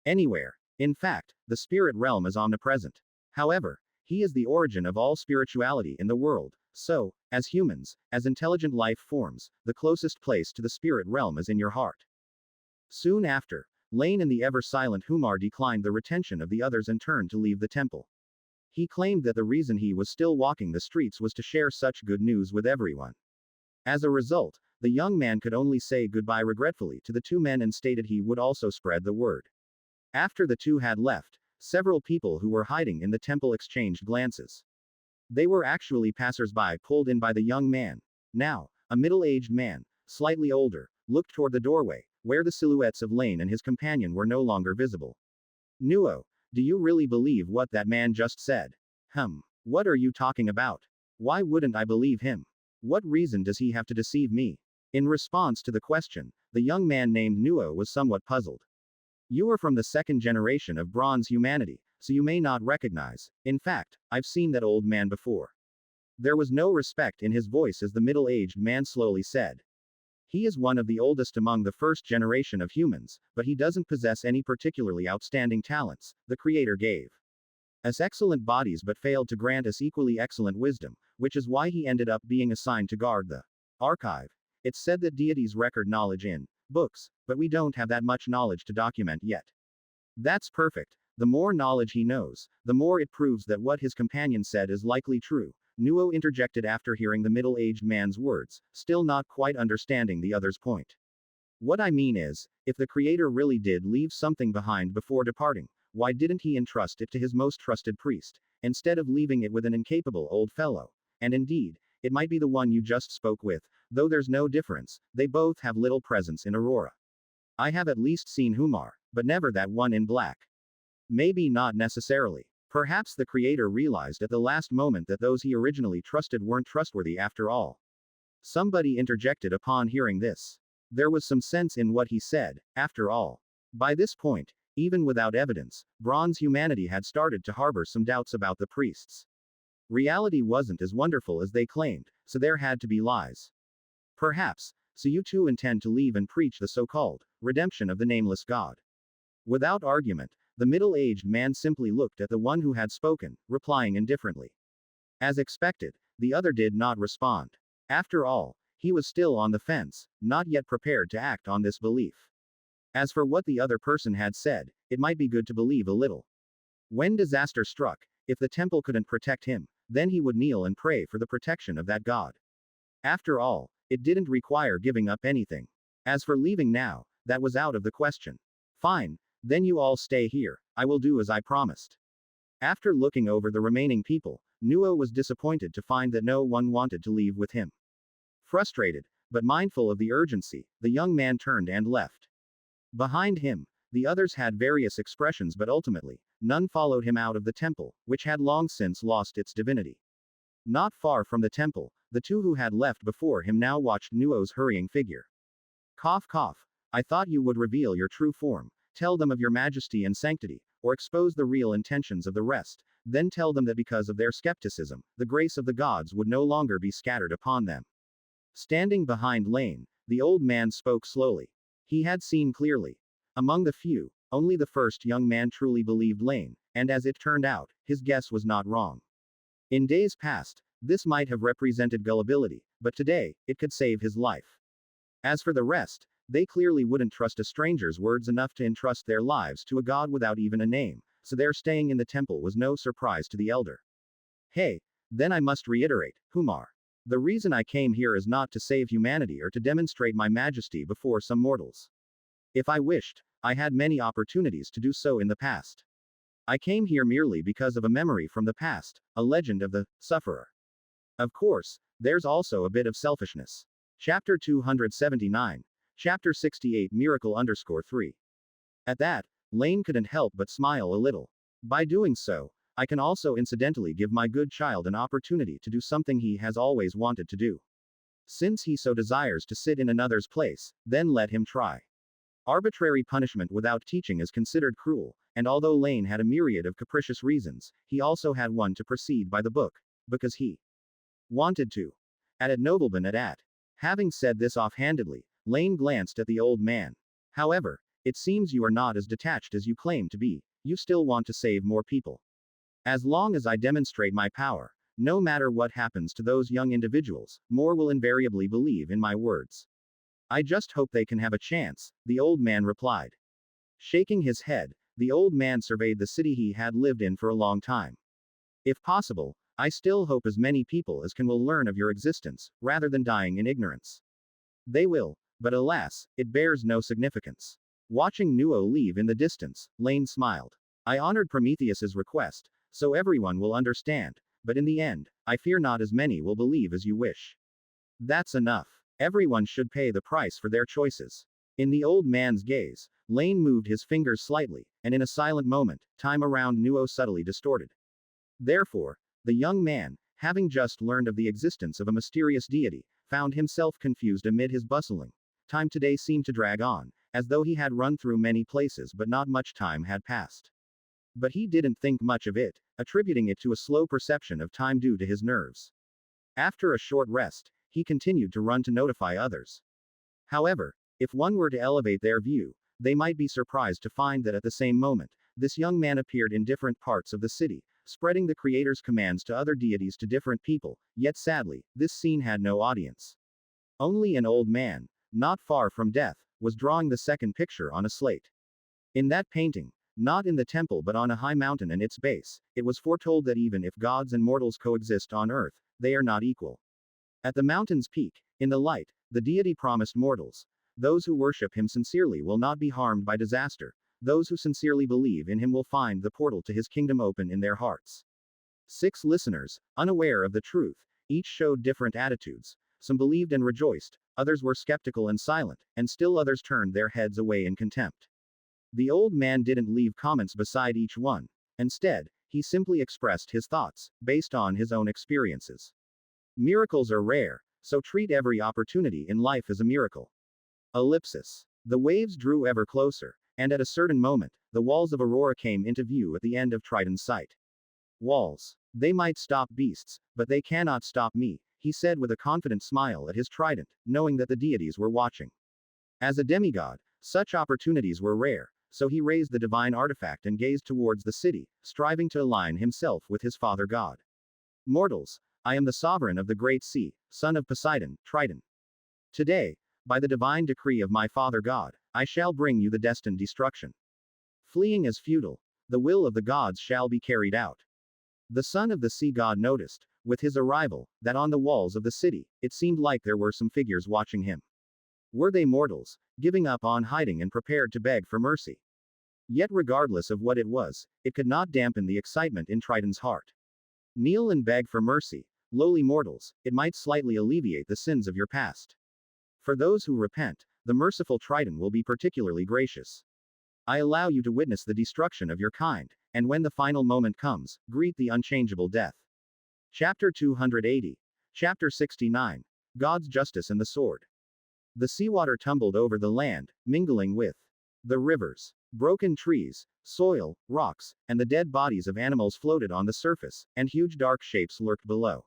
Anywhere. In fact, the spirit realm is omnipresent. However, he is the origin of all spirituality in the world, so, as humans, as intelligent life forms, the closest place to the spirit realm is in your heart. Soon after, Laine and the ever-silent Humar declined the retention of the others and turned to leave the temple. He claimed that the reason he was still walking the streets was to share such good news with everyone. As a result, the young man could only say goodbye regretfully to the two men and stated he would also spread the word. After the two had left, several people who were hiding in the temple exchanged glances. They were actually passers-by pulled in by the young man. Now, a middle-aged man, slightly older, looked toward the doorway, where the silhouettes of Laine and his companion were no longer visible. Nuo, do you really believe what that man just said? What are you talking about? Why wouldn't I believe him? What reason does he have to deceive me? In response to the question, the young man named Nuo was somewhat puzzled. You are from the second generation of bronze humanity, so you may not recognize. In fact, I've seen that old man before. There was no respect in his voice as the middle-aged man slowly said. He is one of the oldest among the first generation of humans, but he doesn't possess any particularly outstanding talents, the Creator gave us excellent bodies but failed to grant us equally excellent wisdom, which is why he ended up being assigned to guard the archive. It's said that deities record knowledge in books, but we don't have that much knowledge to document yet. That's perfect. The more knowledge he knows, the more it proves that what his companion said is likely true, Nuo interjected after hearing the middle-aged man's words, still not quite understanding the other's point. What I mean is, if the Creator really did leave something behind before departing, why didn't he entrust it to his most trusted priest, instead of leaving it with an incapable old fellow? And indeed, it might be the one you just spoke with, though there's no difference, they both have little presence in Aurora. I have at least seen Humar, but never that one in black. Maybe not necessarily. Perhaps the Creator realized at the last moment that those he originally trusted weren't trustworthy after all. Somebody interjected upon hearing this. There was some sense in what he said, after all. By this point, even without evidence, bronze humanity had started to harbor some doubts about the priests. Reality wasn't as wonderful as they claimed, so there had to be lies. Perhaps, so you too intend to leave and preach the so-called redemption of the nameless God. Without argument, the middle-aged man simply looked at the one who had spoken, replying indifferently. As expected, the other did not respond. After all, he was still on the fence, not yet prepared to act on this belief. As for what the other person had said, it might be good to believe a little. When disaster struck, if the temple couldn't protect him, then he would kneel and pray for the protection of that god. After all, it didn't require giving up anything. As for leaving now, that was out of the question. Fine, then you all stay here, I will do as I promised. After looking over the remaining people, Nuo was disappointed to find that no one wanted to leave with him. Frustrated, but mindful of the urgency, the young man turned and left. Behind him, the others had various expressions, but ultimately, none followed him out of the temple, which had long since lost its divinity. Not far from the temple, the two who had left before him now watched Nuo's hurrying figure. Cough cough. I thought you would reveal your true form, tell them of your majesty and sanctity, or expose the real intentions of the rest, then tell them that because of their skepticism, the grace of the gods would no longer be scattered upon them. Standing behind Laine, the old man spoke slowly. He had seen clearly. Among the few, only the first young man truly believed Laine, and as it turned out, his guess was not wrong. In days past, this might have represented gullibility, but today, it could save his life. As for the rest, they clearly wouldn't trust a stranger's words enough to entrust their lives to a god without even a name, so their staying in the temple was no surprise to the elder. Hey, then I must reiterate, Humar. The reason I came here is not to save humanity or to demonstrate my majesty before some mortals. If I wished, I had many opportunities to do so in the past. I came here merely because of a memory from the past, a legend of the sufferer. Of course, there's also a bit of selfishness. Chapter 279. Chapter 68 Miracle_3. At that, Laine couldn't help but smile a little. By doing so, I can also incidentally give my good child an opportunity to do something he has always wanted to do. Since he so desires to sit in another's place, then let him try. Arbitrary punishment without teaching is considered cruel, and although Laine had a myriad of capricious reasons, he also had one to proceed by the book, because he wanted to. At nobleman at. Having said this offhandedly, Laine glanced at the old man. However, it seems you are not as detached as you claim to be, you still want to save more people. As long as I demonstrate my power, no matter what happens to those young individuals, more will invariably believe in my words. I just hope they can have a chance, the old man replied. Shaking his head, the old man surveyed the city he had lived in for a long time. If possible, I still hope as many people as can will learn of your existence, rather than dying in ignorance. They will, but alas, it bears no significance. Watching Nuo leave in the distance, Laine smiled. I honored Prometheus's request, so everyone will understand, but in the end, I fear not as many will believe as you wish. That's enough. Everyone should pay the price for their choices. In the old man's gaze, Laine moved his fingers slightly, and in a silent moment, time around Nuo subtly distorted. Therefore, the young man, having just learned of the existence of a mysterious deity, found himself confused amid his bustling. Time today seemed to drag on, as though he had run through many places but not much time had passed. But he didn't think much of it, attributing it to a slow perception of time due to his nerves. After a short rest, he continued to run to notify others. However, if one were to elevate their view, they might be surprised to find that at the same moment, this young man appeared in different parts of the city, spreading the Creator's commands to other deities to different people, yet sadly, this scene had no audience. Only an old man, not far from death, was drawing the second picture on a slate. In that painting, not in the temple but on a high mountain and its base, it was foretold that even if gods and mortals coexist on earth, they are not equal. At the mountain's peak, in the light, the deity promised mortals, those who worship him sincerely will not be harmed by disaster, those who sincerely believe in him will find the portal to his kingdom open in their hearts. 6 listeners, unaware of the truth, each showed different attitudes. Some believed and rejoiced, others were skeptical and silent, and still others turned their heads away in contempt. The old man didn't leave comments beside each one. Instead, he simply expressed his thoughts, based on his own experiences. Miracles are rare, so treat every opportunity in life as a miracle. Ellipsis. The waves drew ever closer, and at a certain moment, the walls of Aurora came into view at the end of Triton's sight. Walls. They might stop beasts, but they cannot stop me, he said with a confident smile at his trident, knowing that the deities were watching. As a demigod, such opportunities were rare, so he raised the divine artifact and gazed towards the city, striving to align himself with his father god. Mortals, I am the sovereign of the great sea, son of Poseidon, Triton. Today, by the divine decree of my father god, I shall bring you the destined destruction. Fleeing is futile. The will of the gods shall be carried out. The son of the sea god noticed, with his arrival, that on the walls of the city, it seemed like there were some figures watching him. Were they mortals, giving up on hiding and prepared to beg for mercy? Yet regardless of what it was, it could not dampen the excitement in Triton's heart. Kneel and beg for mercy, lowly mortals, it might slightly alleviate the sins of your past. For those who repent, the merciful Triton will be particularly gracious. I allow you to witness the destruction of your kind, and when the final moment comes, greet the unchangeable death. Chapter 280. Chapter 69. God's Justice and the Sword. The seawater tumbled over the land, mingling with the rivers. Broken trees, soil, rocks, and the dead bodies of animals floated on the surface, and huge dark shapes lurked below.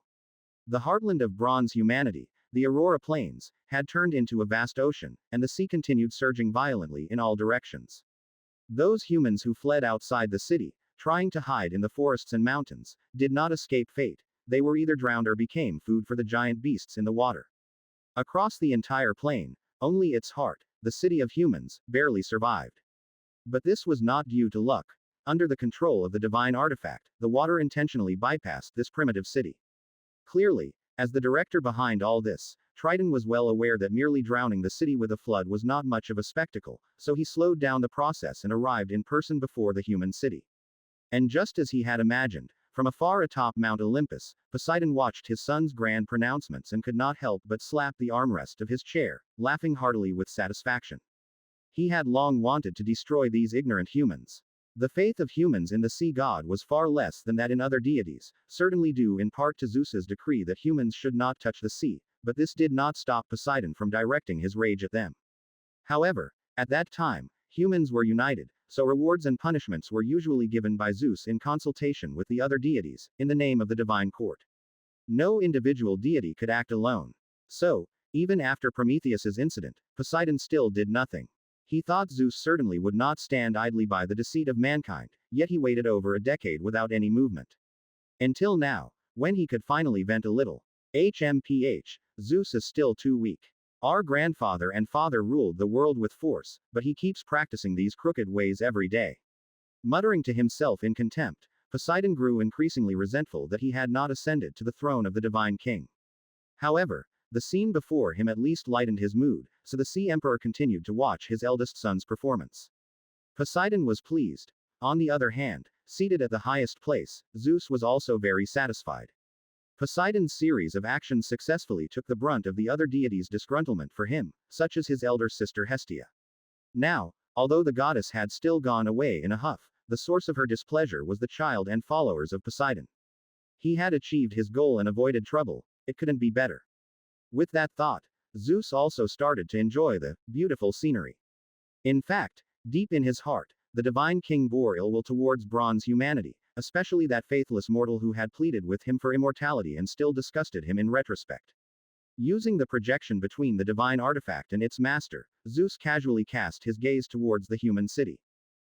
The heartland of bronze humanity, the Aurora Plains, had turned into a vast ocean, and the sea continued surging violently in all directions. Those humans who fled outside the city, trying to hide in the forests and mountains, did not escape fate. They were either drowned or became food for the giant beasts in the water. Across the entire plain, only its heart, the city of humans, barely survived. But this was not due to luck. Under the control of the divine artifact, the water intentionally bypassed this primitive city. Clearly, as the director behind all this, Triton was well aware that merely drowning the city with a flood was not much of a spectacle, so he slowed down the process and arrived in person before the human city. And just as he had imagined, from afar atop Mount Olympus, Poseidon watched his son's grand pronouncements and could not help but slap the armrest of his chair, laughing heartily with satisfaction. He had long wanted to destroy these ignorant humans. The faith of humans in the sea god was far less than that in other deities, certainly due in part to Zeus's decree that humans should not touch the sea, but this did not stop Poseidon from directing his rage at them. However, at that time, humans were united, so rewards and punishments were usually given by Zeus in consultation with the other deities, in the name of the divine court. No individual deity could act alone. So, even after Prometheus's incident, Poseidon still did nothing. He thought Zeus certainly would not stand idly by the deceit of mankind, yet he waited over a decade without any movement. Until now, when he could finally vent a little. HMPH, Zeus is still too weak. Our grandfather and father ruled the world with force, but he keeps practicing these crooked ways every day. Muttering to himself in contempt, Poseidon grew increasingly resentful that he had not ascended to the throne of the divine king. However, the scene before him at least lightened his mood, so the Sea Emperor continued to watch his eldest son's performance. Poseidon was pleased. On the other hand, seated at the highest place, Zeus was also very satisfied. Poseidon's series of actions successfully took the brunt of the other deities' disgruntlement for him, such as his elder sister Hestia. Now, although the goddess had still gone away in a huff, the source of her displeasure was the child and followers of Poseidon. He had achieved his goal and avoided trouble, it couldn't be better. With that thought, Zeus also started to enjoy the beautiful scenery. In fact, deep in his heart, the divine king bore ill will towards bronze humanity, especially that faithless mortal who had pleaded with him for immortality and still disgusted him in retrospect. Using the projection between the divine artifact and its master, Zeus casually cast his gaze towards the human city.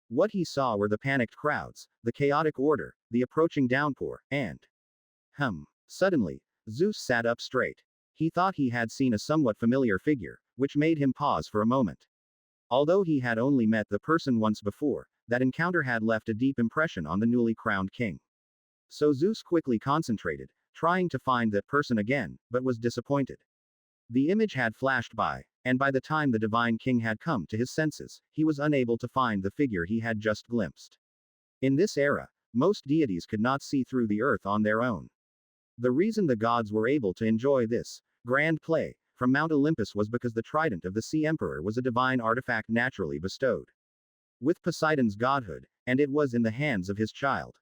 What he saw were the panicked crowds, the chaotic order, the approaching downpour, and Suddenly, Zeus sat up straight. He thought he had seen a somewhat familiar figure, which made him pause for a moment. Although he had only met the person once before, that encounter had left a deep impression on the newly crowned king. So Zeus quickly concentrated, trying to find that person again, but was disappointed. The image had flashed by, and by the time the divine king had come to his senses, he was unable to find the figure he had just glimpsed. In this era, most deities could not see through the earth on their own. The reason the gods were able to enjoy this grand play from Mount Olympus was because the trident of the sea emperor was a divine artifact naturally bestowed with Poseidon's godhood, and it was in the hands of his child.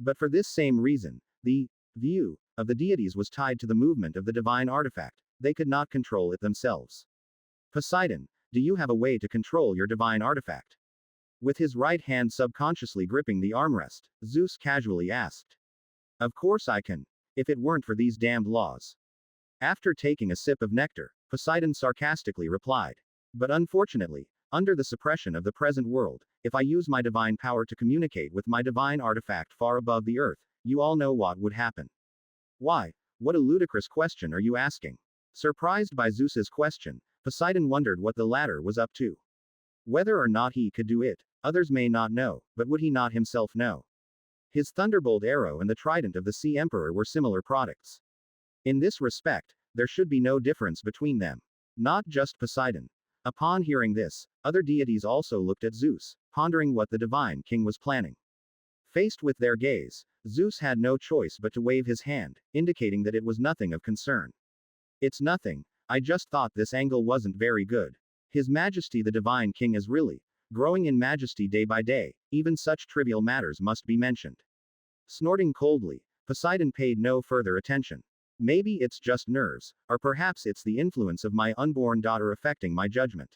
But for this same reason, the view of the deities was tied to the movement of the divine artifact. They could not control it themselves. Poseidon, do you have a way to control your divine artifact? With his right hand subconsciously gripping the armrest, Zeus casually asked. Of course I can. If it weren't for these damned laws. After taking a sip of nectar, Poseidon sarcastically replied. But unfortunately, under the suppression of the present world, if I use my divine power to communicate with my divine artifact far above the earth, you all know what would happen. Why? What a ludicrous question are you asking? Surprised by Zeus's question, Poseidon wondered what the latter was up to. Whether or not he could do it, others may not know, but would he not himself know? His thunderbolt arrow and the trident of the sea emperor were similar products. In this respect, there should be no difference between them. Not just Poseidon. Upon hearing this, other deities also looked at Zeus, pondering what the divine king was planning. Faced with their gaze, Zeus had no choice but to wave his hand, indicating that it was nothing of concern. It's nothing, I just thought this angle wasn't very good. His Majesty the Divine King is really growing in majesty day by day, even such trivial matters must be mentioned. Snorting coldly, Poseidon paid no further attention. Maybe it's just nerves, or perhaps it's the influence of my unborn daughter affecting my judgment.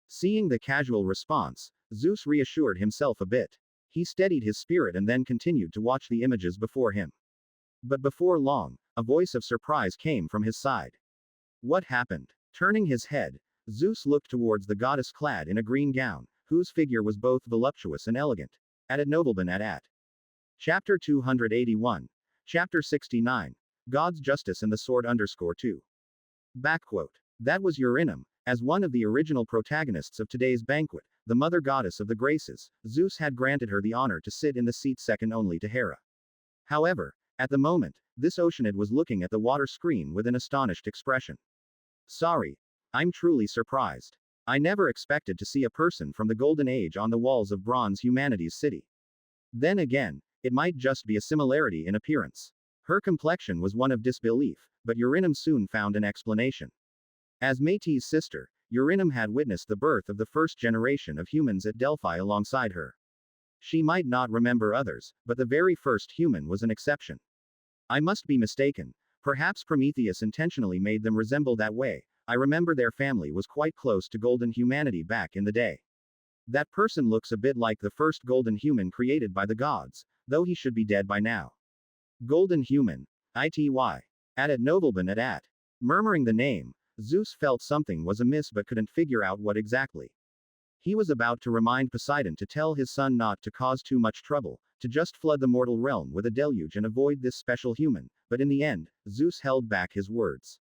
Seeing the casual response, Zeus reassured himself a bit. He steadied his spirit and then continued to watch the images before him. But before long, a voice of surprise came from his side. What happened? Turning his head, Zeus looked towards the goddess clad in a green gown, whose figure was both voluptuous and elegant. At nobleman at. Chapter 281. Chapter 69. God's Justice and the Sword _2. Backquote. That was Uranum, as one of the original protagonists of today's banquet, the mother goddess of the Graces. Zeus had granted her the honor to sit in the seat second only to Hera. However, at the moment, this Oceanid was looking at the water screen with an astonished expression. Sorry. I'm truly surprised. I never expected to see a person from the Golden Age on the walls of bronze humanity's city. Then again, it might just be a similarity in appearance. Her complexion was one of disbelief, but Uranum soon found an explanation. As Métis' sister, Uranum had witnessed the birth of the first generation of humans at Delphi alongside her. She might not remember others, but the very first human was an exception. I must be mistaken. Perhaps Prometheus intentionally made them resemble that way. I remember their family was quite close to golden humanity back in the day. That person looks a bit like the first golden human created by the gods, though he should be dead by now. Golden human. Ity. At nobleman at. Murmuring the name, Zeus felt something was amiss but couldn't figure out what exactly. He was about to remind Poseidon to tell his son not to cause too much trouble, to just flood the mortal realm with a deluge and avoid this special human, but in the end, Zeus held back his words.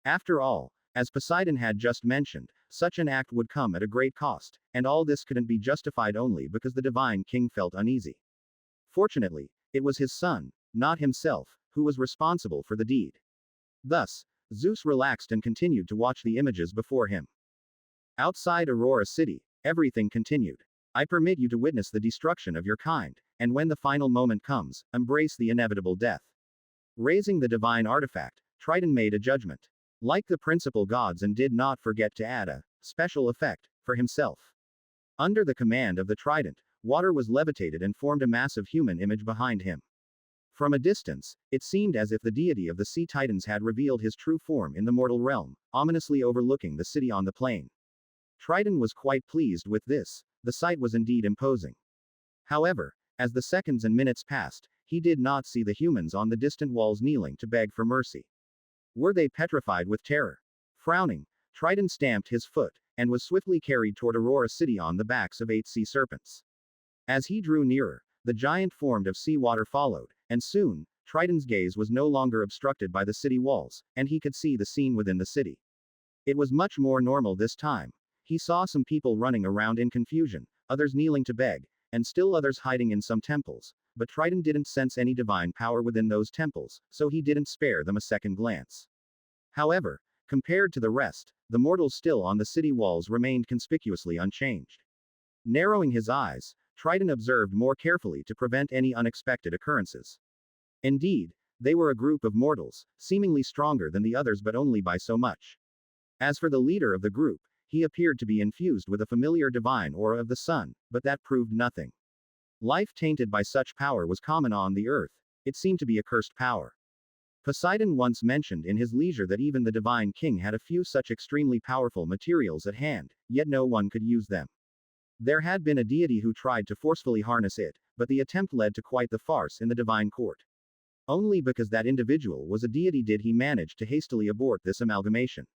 After all, as Poseidon had just mentioned, such an act would come at a great cost, and all this couldn't be justified only because the divine king felt uneasy. Fortunately, it was his son, not himself, who was responsible for the deed. Thus, Zeus relaxed and continued to watch the images before him. Outside Aurora City, everything continued. I permit you to witness the destruction of your kind, and when the final moment comes, embrace the inevitable death. Raising the divine artifact, Triton made a judgment. Like the principal gods, and did not forget to add a special effect for himself. Under the command of the trident, water was levitated and formed a massive human image behind him. From a distance, it seemed as if the deity of the sea titans had revealed his true form in the mortal realm, ominously overlooking the city on the plain. Triton was quite pleased with this. The sight was indeed imposing. However, as the seconds and minutes passed, he did not see the humans on the distant walls kneeling to beg for mercy. Were they petrified with terror? Frowning, Triton stamped his foot, and was swiftly carried toward Aurora City on the backs of 8 sea serpents. As he drew nearer, the giant form of seawater followed, and soon, Triton's gaze was no longer obstructed by the city walls, and he could see the scene within the city. It was much more normal this time. He saw some people running around in confusion, others kneeling to beg, and still others hiding in some temples, but Triton didn't sense any divine power within those temples, so he didn't spare them a second glance. However, compared to the rest, the mortals still on the city walls remained conspicuously unchanged. Narrowing his eyes, Triton observed more carefully to prevent any unexpected occurrences. Indeed, they were a group of mortals, seemingly stronger than the others but only by so much. As for the leader of the group, he appeared to be infused with a familiar divine aura of the sun, but that proved nothing. Life tainted by such power was common on the earth. It seemed to be a cursed power. Poseidon once mentioned in his leisure that even the divine king had a few such extremely powerful materials at hand, yet no one could use them. There had been a deity who tried to forcefully harness it, but the attempt led to quite the farce in the divine court. Only because that individual was a deity did he manage to hastily abort this amalgamation.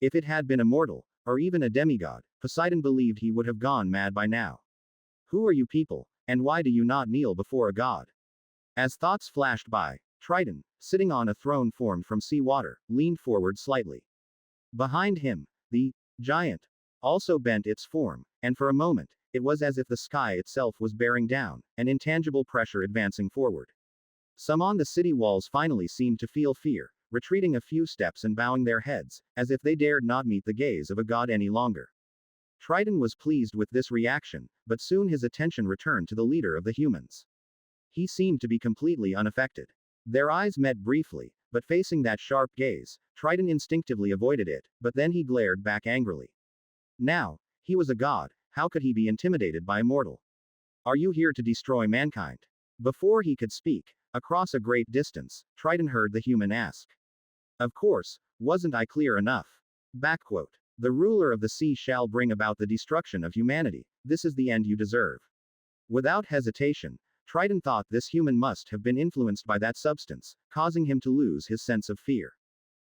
If it had been a mortal, or even a demigod, Poseidon believed he would have gone mad by now. Who are you people, and why do you not kneel before a god? As thoughts flashed by, Triton, sitting on a throne formed from seawater, leaned forward slightly. Behind him, the giant also bent its form, and for a moment, it was as if the sky itself was bearing down, an intangible pressure advancing forward. Some on the city walls finally seemed to feel fear, retreating a few steps and bowing their heads, as if they dared not meet the gaze of a god any longer. Triton was pleased with this reaction, but soon his attention returned to the leader of the humans. He seemed to be completely unaffected. Their eyes met briefly, but facing that sharp gaze, Triton instinctively avoided it, but then he glared back angrily. Now, he was a god, how could he be intimidated by a mortal? Are you here to destroy mankind? Before he could speak, across a great distance, Triton heard the human ask. Of course, wasn't I clear enough? Backquote. The ruler of the sea shall bring about the destruction of humanity, this is the end you deserve. Without hesitation, Triton thought this human must have been influenced by that substance, causing him to lose his sense of fear.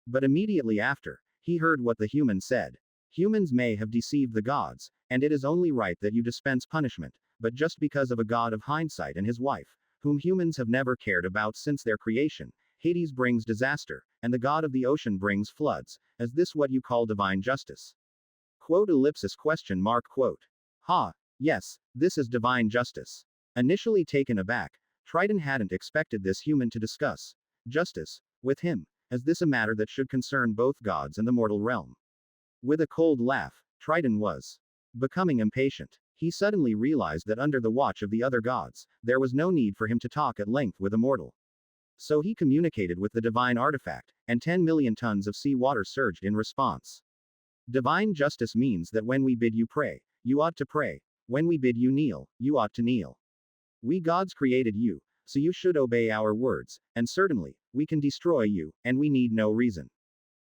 But immediately after, he heard what the human said. Humans may have deceived the gods, and it is only right that you dispense punishment, but just because of a god of hindsight and his wife, whom humans have never cared about since their creation, Hades brings disaster, and the god of the ocean brings floods, is this what you call divine justice? Quote ellipsis question mark quote. Ha, yes, this is divine justice. Initially taken aback, Triton hadn't expected this human to discuss justice with him, as this a matter that should concern both gods and the mortal realm. With a cold laugh, Triton was becoming impatient. He suddenly realized that under the watch of the other gods, there was no need for him to talk at length with a mortal. So he communicated with the divine artifact, and 10 million tons of sea water surged in response. Divine justice means that when we bid you pray, you ought to pray. When we bid you kneel, you ought to kneel. We gods created you, so you should obey our words, and certainly, we can destroy you, and we need no reason.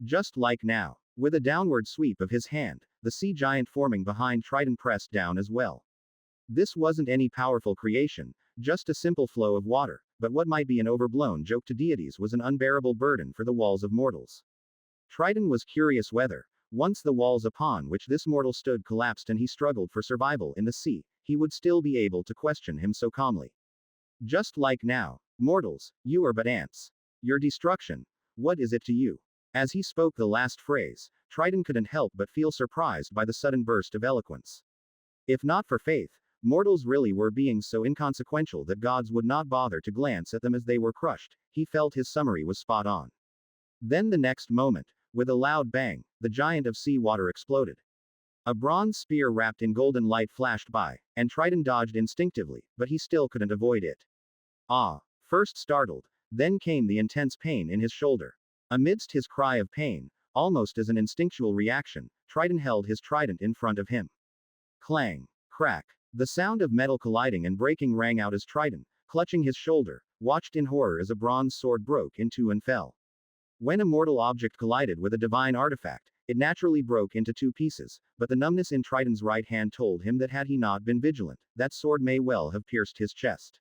Just like now. With a downward sweep of his hand, the sea giant forming behind Triton pressed down as well. This wasn't any powerful creation, just a simple flow of water, but what might be an overblown joke to deities was an unbearable burden for the walls of mortals. Triton was curious whether, once the walls upon which this mortal stood collapsed and he struggled for survival in the sea, he would still be able to question him so calmly. Just like now, mortals, you are but ants. Your destruction, what is it to you? As he spoke the last phrase, Triton couldn't help but feel surprised by the sudden burst of eloquence. If not for faith, mortals really were beings so inconsequential that gods would not bother to glance at them as they were crushed. He felt his summary was spot on. Then the next moment, with a loud bang, the giant of sea water exploded. A bronze spear wrapped in golden light flashed by, and Triton dodged instinctively, but he still couldn't avoid it. Ah! First startled, then came the intense pain in his shoulder. Amidst his cry of pain, almost as an instinctual reaction, Triton held his trident in front of him. Clang! Crack! The sound of metal colliding and breaking rang out as Triton, clutching his shoulder, watched in horror as a bronze sword broke in two and fell. When a mortal object collided with a divine artifact, it naturally broke into two pieces, but the numbness in Triton's right hand told him that had he not been vigilant, that sword may well have pierced his chest.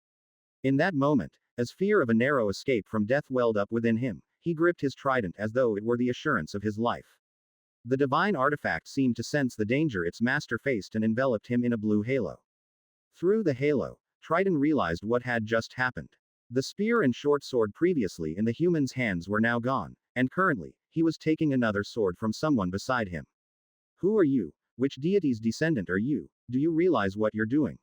In that moment, as fear of a narrow escape from death welled up within him, he gripped his trident as though it were the assurance of his life. The divine artifact seemed to sense the danger its master faced and enveloped him in a blue halo. Through the halo, Triton realized what had just happened. The spear and short sword previously in the human's hands were now gone, and currently, he was taking another sword from someone beside him. Who are you? Which deity's descendant are you? Do you realize what you're doing?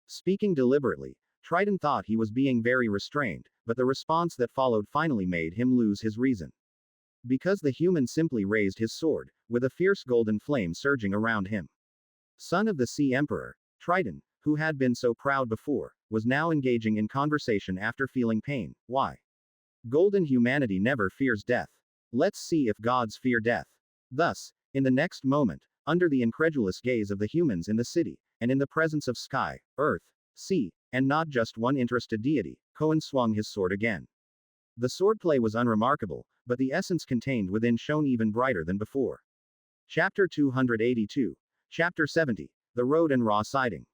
Speaking deliberately, Triton thought he was being very restrained, but the response that followed finally made him lose his reason. Because the human simply raised his sword, with a fierce golden flame surging around him. Son of the Sea Emperor, Triton, who had been so proud before, was now engaging in conversation after feeling pain. Why? Golden humanity never fears death. Let's see if gods fear death. Thus, in the next moment, under the incredulous gaze of the humans in the city, and in the presence of sky, earth, sea, and not just one interested deity, Cohen swung his sword again. The swordplay was unremarkable, but the essence contained within shone even brighter than before. Chapter 282. Chapter 70. The Road and Raw Siding.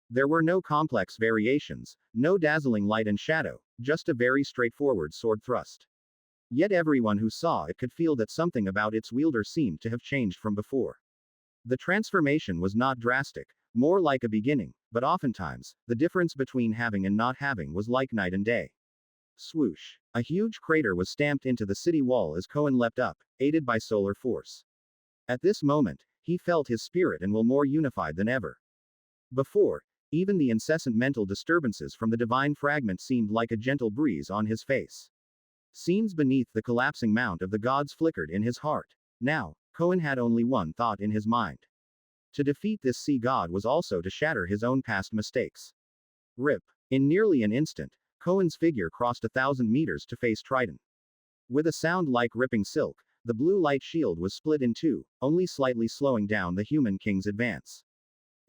There were no complex variations, no dazzling light and shadow, just a very straightforward sword thrust. Yet everyone who saw it could feel that something about its wielder seemed to have changed from before. The transformation was not drastic, more like a beginning, but oftentimes, the difference between having and not having was like night and day. Swoosh. A huge crater was stamped into the city wall as Cohen leapt up, aided by solar force. At this moment, he felt his spirit and will more unified than ever. Before, even the incessant mental disturbances from the divine fragment seemed like a gentle breeze on his face. Scenes beneath the collapsing mount of the gods flickered in his heart. Now, Cohen had only one thought in his mind. To defeat this sea god was also to shatter his own past mistakes. Rip. In nearly an instant, Cohen's figure crossed 1,000 meters to face Triton. With a sound like ripping silk, the blue light shield was split in two, only slightly slowing down the human king's advance.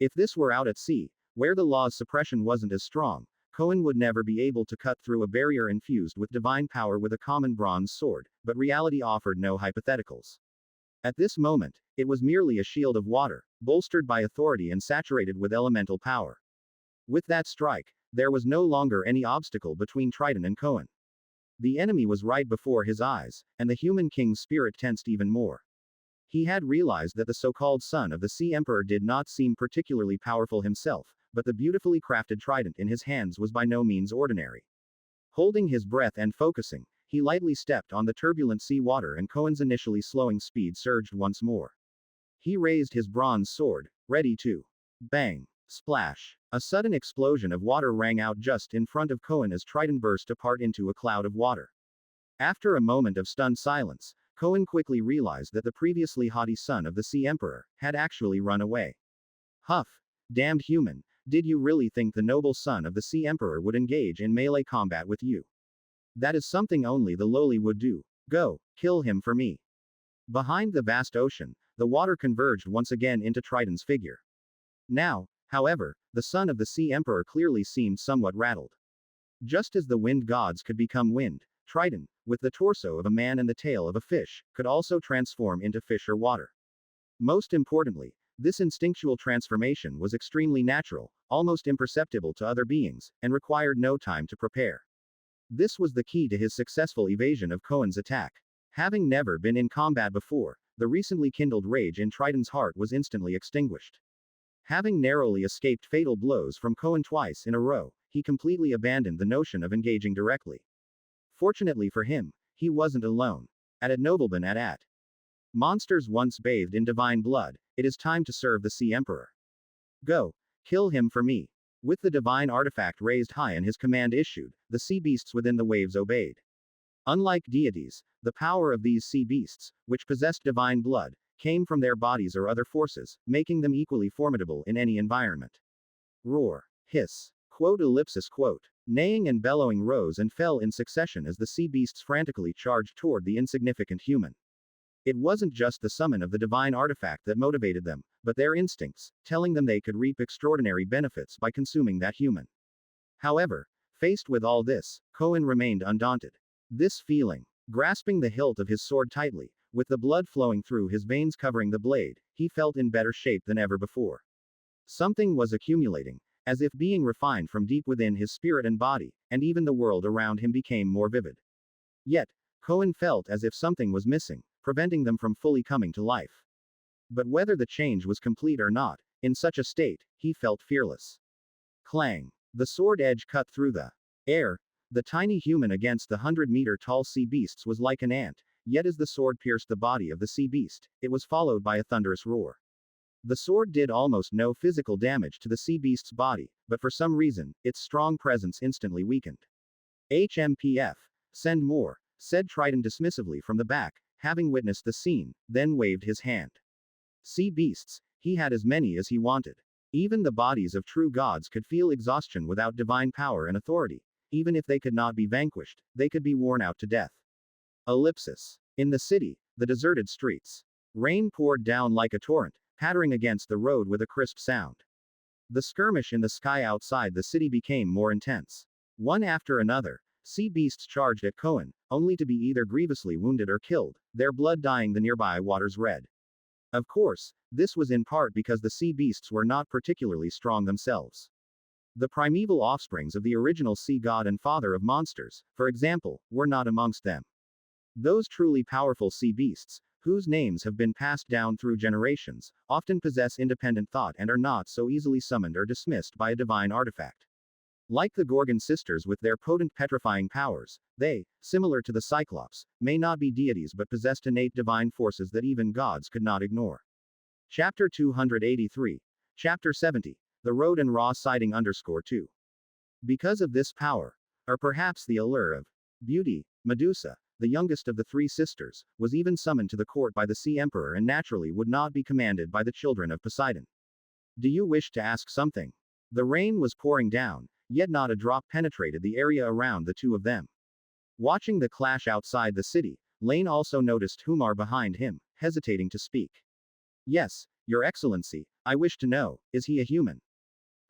If this were out at sea, where the law's suppression wasn't as strong, Cohen would never be able to cut through a barrier infused with divine power with a common bronze sword, but reality offered no hypotheticals. At this moment, it was merely a shield of water, bolstered by authority and saturated with elemental power. With that strike, there was no longer any obstacle between Triton and Cohen. The enemy was right before his eyes, and the human king's spirit tensed even more. He had realized that the so-called son of the Sea Emperor did not seem particularly powerful himself, but the beautifully crafted trident in his hands was by no means ordinary. Holding his breath and focusing, he lightly stepped on the turbulent sea water and Cohen's initially slowing speed surged once more. He raised his bronze sword, ready to bang. Splash. A sudden explosion of water rang out just in front of Cohen as Triton burst apart into a cloud of water. After a moment of stunned silence, Cohen quickly realized that the previously haughty son of the Sea Emperor had actually run away. Huff. Damned human, did you really think the noble son of the Sea Emperor would engage in melee combat with you? That is something only the lowly would do. Go, kill him for me. Behind the vast ocean, the water converged once again into Triton's figure. Now, however, the son of the Sea Emperor clearly seemed somewhat rattled. Just as the wind gods could become wind, Triton, with the torso of a man and the tail of a fish, could also transform into fish or water. Most importantly, this instinctual transformation was extremely natural, almost imperceptible to other beings, and required no time to prepare. This was the key to his successful evasion of Cohen's attack. Having never been in combat before, the recently kindled rage in Triton's heart was instantly extinguished. Having narrowly escaped fatal blows from Cohen twice in a row, he completely abandoned the notion of engaging directly. Fortunately for him, he wasn't alone. At Nobleman at monsters once bathed in divine blood, it is time to serve the Sea Emperor. Go, kill him for me. With the divine artifact raised high and his command issued, the sea beasts within the waves obeyed. Unlike deities, the power of these sea beasts, which possessed divine blood, came from their bodies or other forces, making them equally formidable in any environment. Roar. Hiss. Quote. Neighing and bellowing rose and fell in succession as the sea beasts frantically charged toward the insignificant human. It wasn't just the summon of the divine artifact that motivated them, but their instincts, telling them they could reap extraordinary benefits by consuming that human. However, faced with all this, Cohen remained undaunted. This feeling, grasping the hilt of his sword tightly, with the blood flowing through his veins covering the blade, he felt in better shape than ever before. Something was accumulating, as if being refined from deep within his spirit and body, and even the world around him became more vivid. Yet, Cohen felt as if something was missing, preventing them from fully coming to life. But whether the change was complete or not, in such a state, he felt fearless. Clang. The sword edge cut through the air. The tiny human against the 100-meter-tall sea beasts was like an ant, yet as the sword pierced the body of the sea beast, it was followed by a thunderous roar. The sword did almost no physical damage to the sea beast's body, but for some reason, its strong presence instantly weakened. HMPF. Send more, said Triton dismissively from the back, having witnessed the scene, then waved his hand. Sea beasts, he had as many as he wanted. Even the bodies of true gods could feel exhaustion without divine power and authority. Even if they could not be vanquished, they could be worn out to death. Ellipsis. In the city, the deserted streets. Rain poured down like a torrent, pattering against the road with a crisp sound. The skirmish in the sky outside the city became more intense. One after another, sea beasts charged at Cohen, only to be either grievously wounded or killed, their blood dyeing the nearby waters red. Of course, this was in part because the sea beasts were not particularly strong themselves. The primeval offsprings of the original sea god and father of monsters, for example, were not amongst them. Those truly powerful sea beasts, whose names have been passed down through generations, often possess independent thought and are not so easily summoned or dismissed by a divine artifact. Like the Gorgon sisters with their potent petrifying powers, they, similar to the Cyclops, may not be deities but possessed innate divine forces that even gods could not ignore. Chapter 283. Chapter 70. The Road and Raw Sighting _2. Because of this power, or perhaps the allure of beauty, Medusa, the youngest of the three sisters, was even summoned to the court by the Sea Emperor and naturally would not be commanded by the children of Poseidon. Do you wish to ask something? The rain was pouring down, yet not a drop penetrated the area around the two of them. Watching the clash outside the city, Laine also noticed Humar behind him, hesitating to speak. Yes, Your Excellency, I wish to know, is he a human?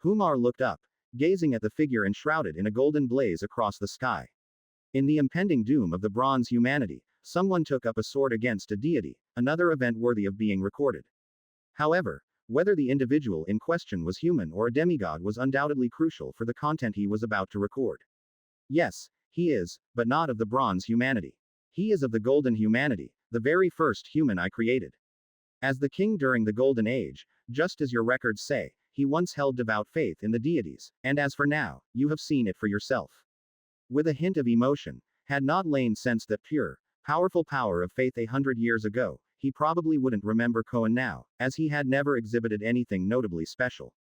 Humar looked up, gazing at the figure enshrouded in a golden blaze across the sky. In the impending doom of the bronze humanity, someone took up a sword against a deity, another event worthy of being recorded. However, whether the individual in question was human or a demigod was undoubtedly crucial for the content he was about to record. Yes, he is, but not of the bronze humanity. He is of the golden humanity, the very first human I created. As the king during the Golden Age, just as your records say, he once held devout faith in the deities, and as for now, you have seen it for yourself. With a hint of emotion, had not Laine sensed that pure, powerful power of faith 100 years ago, he probably wouldn't remember Cohen now, as he had never exhibited anything notably special.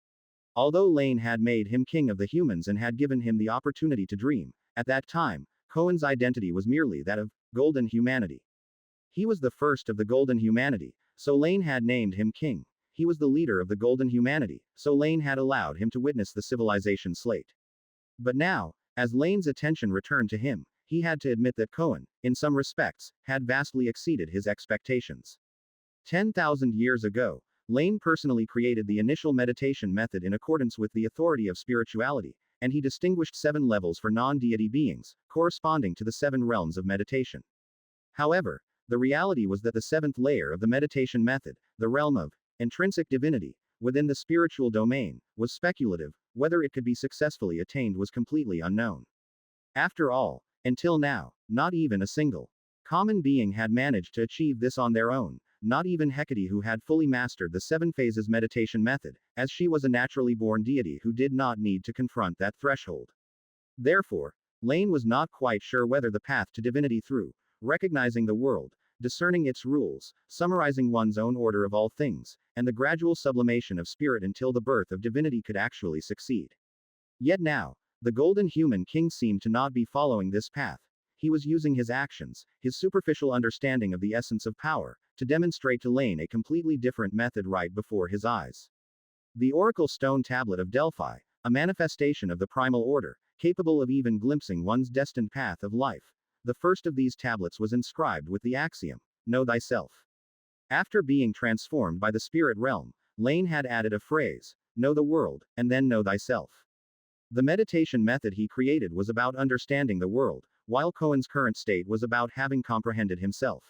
Although Laine had made him king of the humans and had given him the opportunity to dream, at that time, Cohen's identity was merely that of golden humanity. He was the first of the golden humanity, so Laine had named him king. He was the leader of the golden humanity, so Laine had allowed him to witness the civilization slate. But now, as Laine's attention returned to him, he had to admit that Cohen, in some respects, had vastly exceeded his expectations. 10,000 years ago, Laine personally created the initial meditation method in accordance with the authority of spirituality, and he distinguished 7 levels for non-deity beings, corresponding to the 7 realms of meditation. However, the reality was that the 7th layer of the meditation method, the realm of intrinsic divinity, within the spiritual domain, was speculative. Whether it could be successfully attained was completely unknown. After all, until now, not even a single common being had managed to achieve this on their own, not even Hecate, who had fully mastered the 7 phases meditation method, as she was a naturally born deity who did not need to confront that threshold. Therefore, Laine was not quite sure whether the path to divinity through recognizing the world, discerning its rules, summarizing one's own order of all things, and the gradual sublimation of spirit until the birth of divinity could actually succeed. Yet now, the golden human king seemed to not be following this path. He was using his actions, his superficial understanding of the essence of power, to demonstrate to Laine a completely different method right before his eyes. The Oracle Stone Tablet of Delphi, a manifestation of the primal order, capable of even glimpsing one's destined path of life. The first of these tablets was inscribed with the axiom, "Know thyself." After being transformed by the spirit realm, Laine had added a phrase, "Know the world, and then know thyself." The meditation method he created was about understanding the world, while Cohen's current state was about having comprehended himself.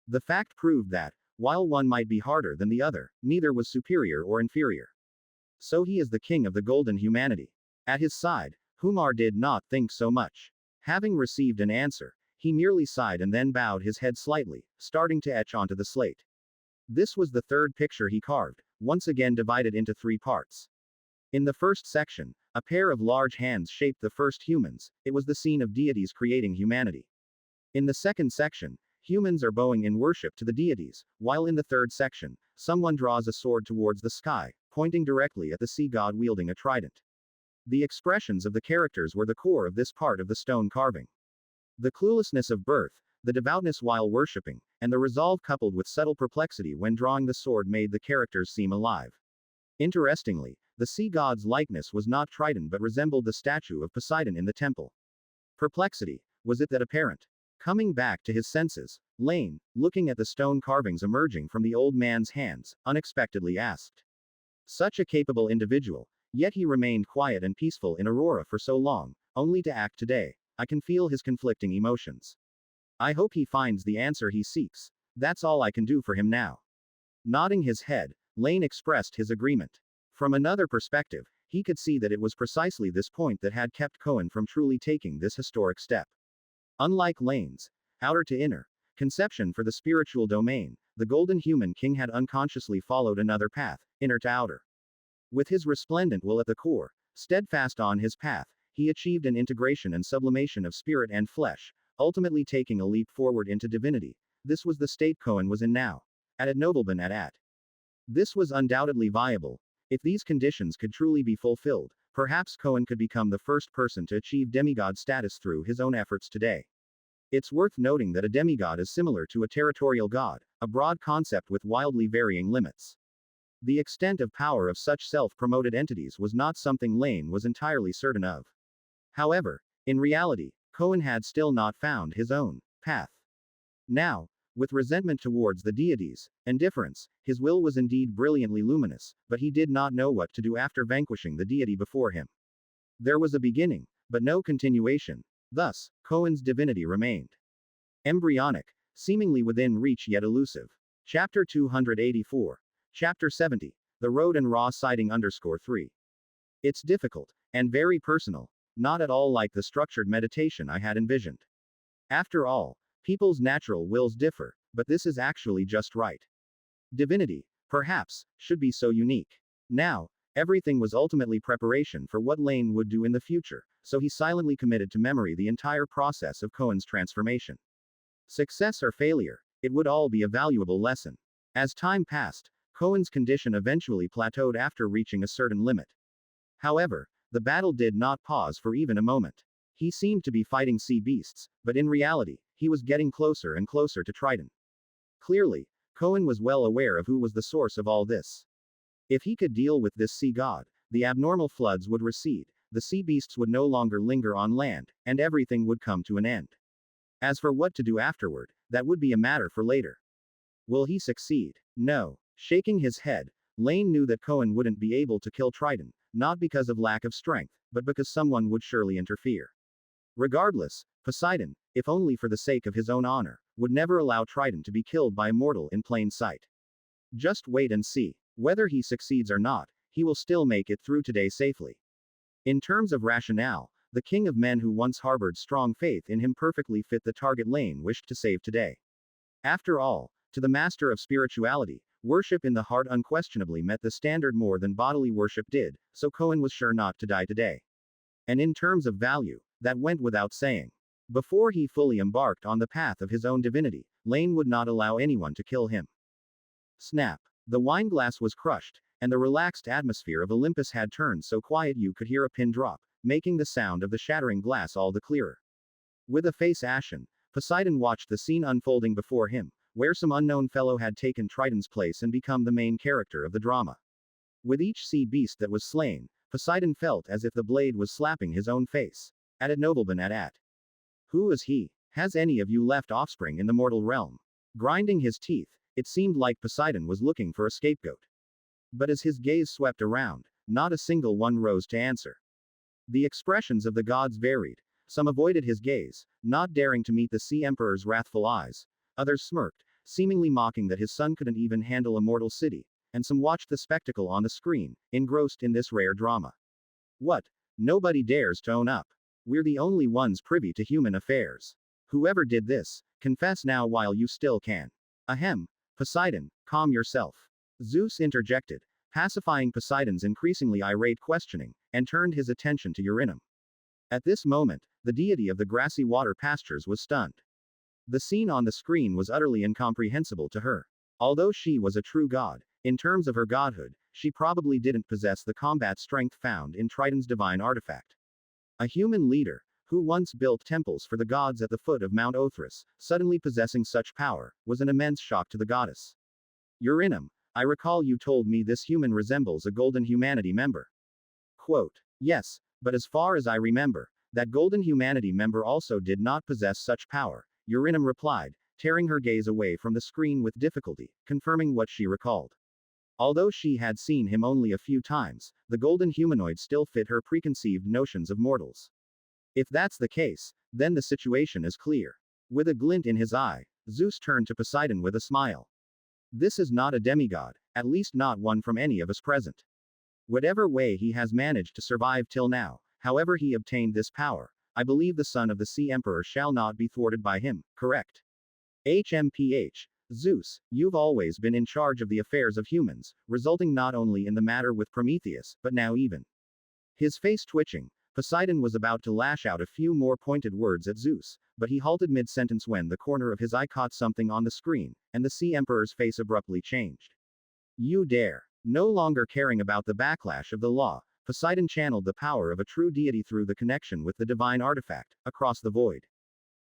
The fact proved that, while one might be harder than the other, neither was superior or inferior. So he is the king of the golden humanity. At his side, Humar did not think so much. Having received an answer, He merely sighed and then bowed his head slightly, starting to etch onto the slate. This was the third picture he carved, once again divided into 3 parts. In the first section, a pair of large hands shaped the first humans. It was the scene of deities creating humanity. In the second section, humans are bowing in worship to the deities, while in the third section, someone draws a sword towards the sky, pointing directly at the sea god wielding a trident. The expressions of the characters were the core of this part of the stone carving. The cluelessness of birth, the devoutness while worshipping, and the resolve coupled with subtle perplexity when drawing the sword made the characters seem alive. Interestingly, the sea god's likeness was not Triton but resembled the statue of Poseidon in the temple. Perplexity, was it that apparent? Coming back to his senses, Laine, looking at the stone carvings emerging from the old man's hands, unexpectedly asked. Such a capable individual, yet he remained quiet and peaceful in Aurora for so long, only to act today. I can feel his conflicting emotions. I hope he finds the answer he seeks. That's all I can do for him now. Nodding his head, Laine expressed his agreement. From another perspective, he could see that it was precisely this point that had kept Cohen from truly taking this historic step. Unlike Laine's outer to inner conception for the spiritual domain, the Golden Human King had unconsciously followed another path, inner to outer. With his resplendent will at the core, steadfast on his path, he achieved an integration and sublimation of spirit and flesh, ultimately taking a leap forward into divinity. This was the state Cohen was in now. At nobleman at. This was undoubtedly viable. If these conditions could truly be fulfilled, perhaps Cohen could become the first person to achieve demigod status through his own efforts today. It's worth noting that a demigod is similar to a territorial god, a broad concept with wildly varying limits. The extent of power of such self-promoted entities was not something Laine was entirely certain of. However, in reality, Cohen had still not found his own path. Now, with resentment towards the deities, indifference, his will was indeed brilliantly luminous, but he did not know what to do after vanquishing the deity before him. There was a beginning, but no continuation. Thus, Cohen's divinity remained embryonic, seemingly within reach yet elusive. Chapter 284. Chapter 70. The Road and Raw Sighting _3. It's difficult, and very personal, not at all like the structured meditation I had envisioned. After all, people's natural wills differ, but this is actually just right. Divinity, perhaps, should be so unique. Now, everything was ultimately preparation for what Laine would do in the future, so he silently committed to memory the entire process of Cohen's transformation. Success or failure, it would all be a valuable lesson. As time passed, Cohen's condition eventually plateaued after reaching a certain limit. However, the battle did not pause for even a moment. He seemed to be fighting sea beasts, but in reality, he was getting closer and closer to Triton. Clearly, Cohen was well aware of who was the source of all this. If he could deal with this sea god, the abnormal floods would recede, the sea beasts would no longer linger on land, and everything would come to an end. As for what to do afterward, that would be a matter for later. Will he succeed? No. Shaking his head, Laine knew that Cohen wouldn't be able to kill Triton, not because of lack of strength, but because someone would surely interfere. Regardless, Poseidon, if only for the sake of his own honor, would never allow Triton to be killed by a mortal in plain sight. Just wait and see. Whether he succeeds or not, he will still make it through today safely. In terms of rationale, the king of men who once harbored strong faith in him perfectly fit the target Laine wished to save today. After all, to the master of spirituality, worship in the heart unquestionably met the standard more than bodily worship did, so Cohen was sure not to die today. And in terms of value, that went without saying. Before he fully embarked on the path of his own divinity, Laine would not allow anyone to kill him. Snap. The wineglass was crushed, and the relaxed atmosphere of Olympus had turned so quiet you could hear a pin drop, making the sound of the shattering glass all the clearer. With a face ashen, Poseidon watched the scene unfolding before him, where some unknown fellow had taken Triton's place and become the main character of the drama. With each sea beast that was slain, Poseidon felt as if the blade was slapping his own face. At nobleman at. Who is he? Has any of you left offspring in the mortal realm? Grinding his teeth, it seemed like Poseidon was looking for a scapegoat. But as his gaze swept around, not a single one rose to answer. The expressions of the gods varied. Some avoided his gaze, not daring to meet the Sea Emperor's wrathful eyes. Others smirked, seemingly mocking that his son couldn't even handle a mortal city, and some watched the spectacle on the screen, engrossed in this rare drama. What? Nobody dares to own up. We're the only ones privy to human affairs. Whoever did this, confess now while you still can. Ahem. Poseidon, calm yourself. Zeus interjected, pacifying Poseidon's increasingly irate questioning, and turned his attention to Uranum. At this moment, the deity of the grassy water pastures was stunned. The scene on the screen was utterly incomprehensible to her. Although she was a true god, in terms of her godhood, she probably didn't possess the combat strength found in Triton's divine artifact. A human leader, who once built temples for the gods at the foot of Mount Othrys, suddenly possessing such power, was an immense shock to the goddess. Uranum, I recall you told me this human resembles a Golden Humanity member. Quote. Yes, but as far as I remember, that Golden Humanity member also did not possess such power, Uranum replied, tearing her gaze away from the screen with difficulty, confirming what she recalled. Although she had seen him only a few times, the golden humanoid still fit her preconceived notions of mortals. If that's the case, then the situation is clear. With a glint in his eye, Zeus turned to Poseidon with a smile. This is not a demigod, at least not one from any of us present. Whatever way he has managed to survive till now, however he obtained this power, I believe the son of the Sea Emperor shall not be thwarted by him, correct? HMPH. Zeus, you've always been in charge of the affairs of humans, resulting not only in the matter with Prometheus, but now even. His face twitching, Poseidon was about to lash out a few more pointed words at Zeus, but he halted mid-sentence when the corner of his eye caught something on the screen, and the Sea Emperor's face abruptly changed. You dare. No longer caring about the backlash of the law, Poseidon channeled the power of a true deity through the connection with the divine artifact, across the void.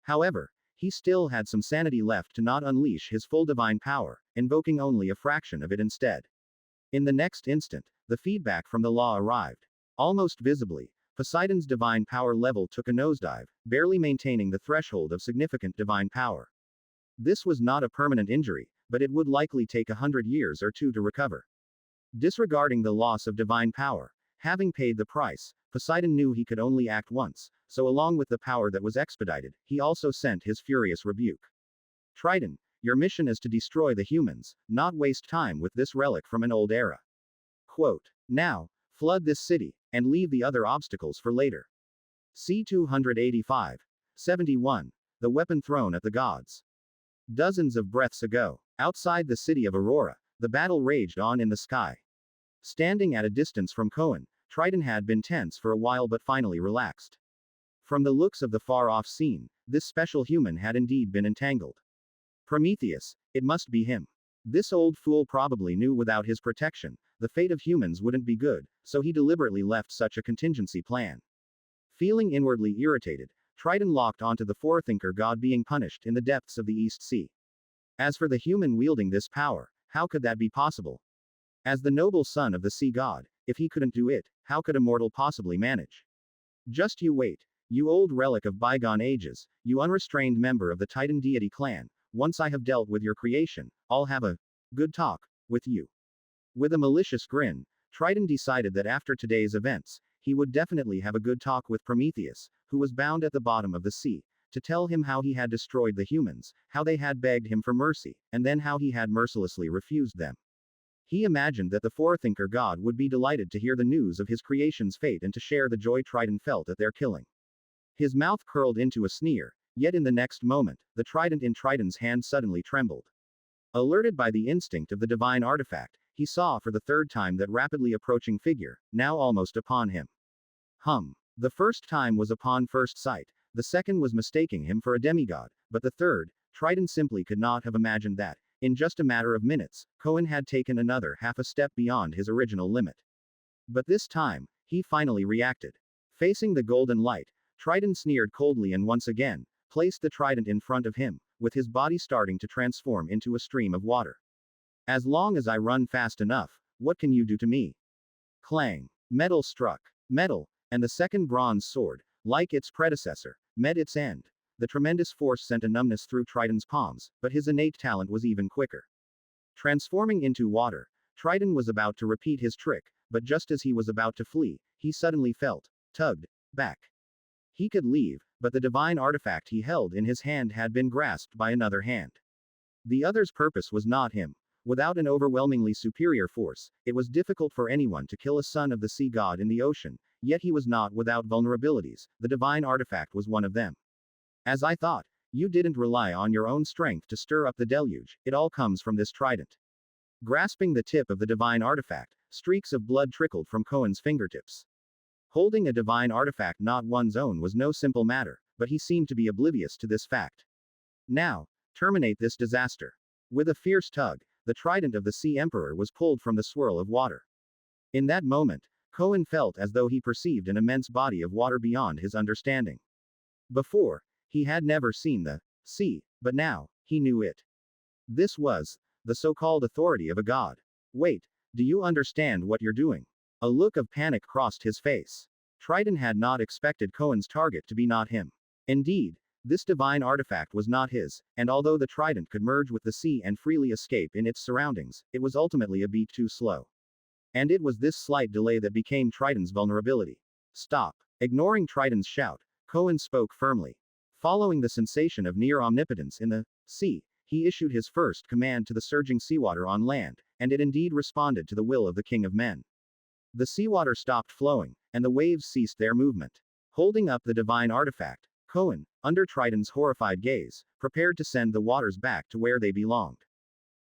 However, he still had some sanity left to not unleash his full divine power, invoking only a fraction of it instead. In the next instant, the feedback from the law arrived. Almost visibly, Poseidon's divine power level took a nosedive, barely maintaining the threshold of significant divine power. This was not a permanent injury, but it would likely take 100 years or two to recover. Disregarding the loss of divine power, having paid the price, Poseidon knew he could only act once, so along with the power that was expedited, he also sent his furious rebuke. Triton, your mission is to destroy the humans, not waste time with this relic from an old era. Quote. Now, flood this city, and leave the other obstacles for later. C-285. 71. The weapon thrown at the gods. Dozens of breaths ago, outside the city of Aurora, the battle raged on in the sky. Standing at a distance from Cohen, Triton had been tense for a while but finally relaxed. From the looks of the far-off scene, this special human had indeed been entangled. Prometheus, it must be him. This old fool probably knew without his protection, the fate of humans wouldn't be good, so he deliberately left such a contingency plan. Feeling inwardly irritated, Triton locked onto the forethinker god being punished in the depths of the East Sea. As for the human wielding this power, how could that be possible? As the noble son of the sea god, if he couldn't do it, how could a mortal possibly manage? Just you wait, you old relic of bygone ages, you unrestrained member of the Titan deity clan, once I have dealt with your creation, I'll have a good talk with you. With a malicious grin, Triton decided that after today's events, he would definitely have a good talk with Prometheus, who was bound at the bottom of the sea, to tell him how he had destroyed the humans, how they had begged him for mercy, and then how he had mercilessly refused them. He imagined that the forethinker god would be delighted to hear the news of his creation's fate and to share the joy Triton felt at their killing. His mouth curled into a sneer, yet in the next moment, the trident in Triton's hand suddenly trembled. Alerted by the instinct of the divine artifact, he saw for the third time that rapidly approaching figure, now almost upon him. The first time was upon first sight, the second was mistaking him for a demigod, but the third, Triton simply could not have imagined that, in just a matter of minutes, Cohen had taken another half a step beyond his original limit. But this time, he finally reacted. Facing the golden light, Triton sneered coldly and once again, placed the trident in front of him, with his body starting to transform into a stream of water. As long as I run fast enough, what can you do to me? Clang. Metal struck metal, and the second bronze sword, like its predecessor, met its end. The tremendous force sent a numbness through Triton's palms, but his innate talent was even quicker. Transforming into water, Triton was about to repeat his trick, but just as he was about to flee, he suddenly felt tugged back. He could leave, but the divine artifact he held in his hand had been grasped by another hand. The other's purpose was not him. Without an overwhelmingly superior force, it was difficult for anyone to kill a son of the sea god in the ocean, yet he was not without vulnerabilities, the divine artifact was one of them. As I thought, You didn't rely on your own strength to stir up the deluge, it all comes from this trident. Grasping the tip of the divine artifact, streaks of blood trickled from Cohen's fingertips. Holding a divine artifact not one's own was no simple matter, but he seemed to be oblivious to this fact. Now, terminate this disaster. With a fierce tug, the trident of the Sea Emperor was pulled from the swirl of water. In that moment, Cohen felt as though he perceived an immense body of water beyond his understanding. Before, he had never seen the sea, but now, he knew it. This was the so-called authority of a god. Wait, do you understand what you're doing? A look of panic crossed his face. Triton had not expected Cohen's target to be not him. Indeed, this divine artifact was not his, and although the trident could merge with the sea and freely escape in its surroundings, it was ultimately a beat too slow. And it was this slight delay that became Triton's vulnerability. Stop. Ignoring Triton's shout, Cohen spoke firmly. Following the sensation of near omnipotence in the sea, he issued his first command to the surging seawater on land, and it indeed responded to the will of the King of Men. The seawater stopped flowing, and the waves ceased their movement. Holding up the divine artifact, Cohen, under Triton's horrified gaze, prepared to send the waters back to where they belonged.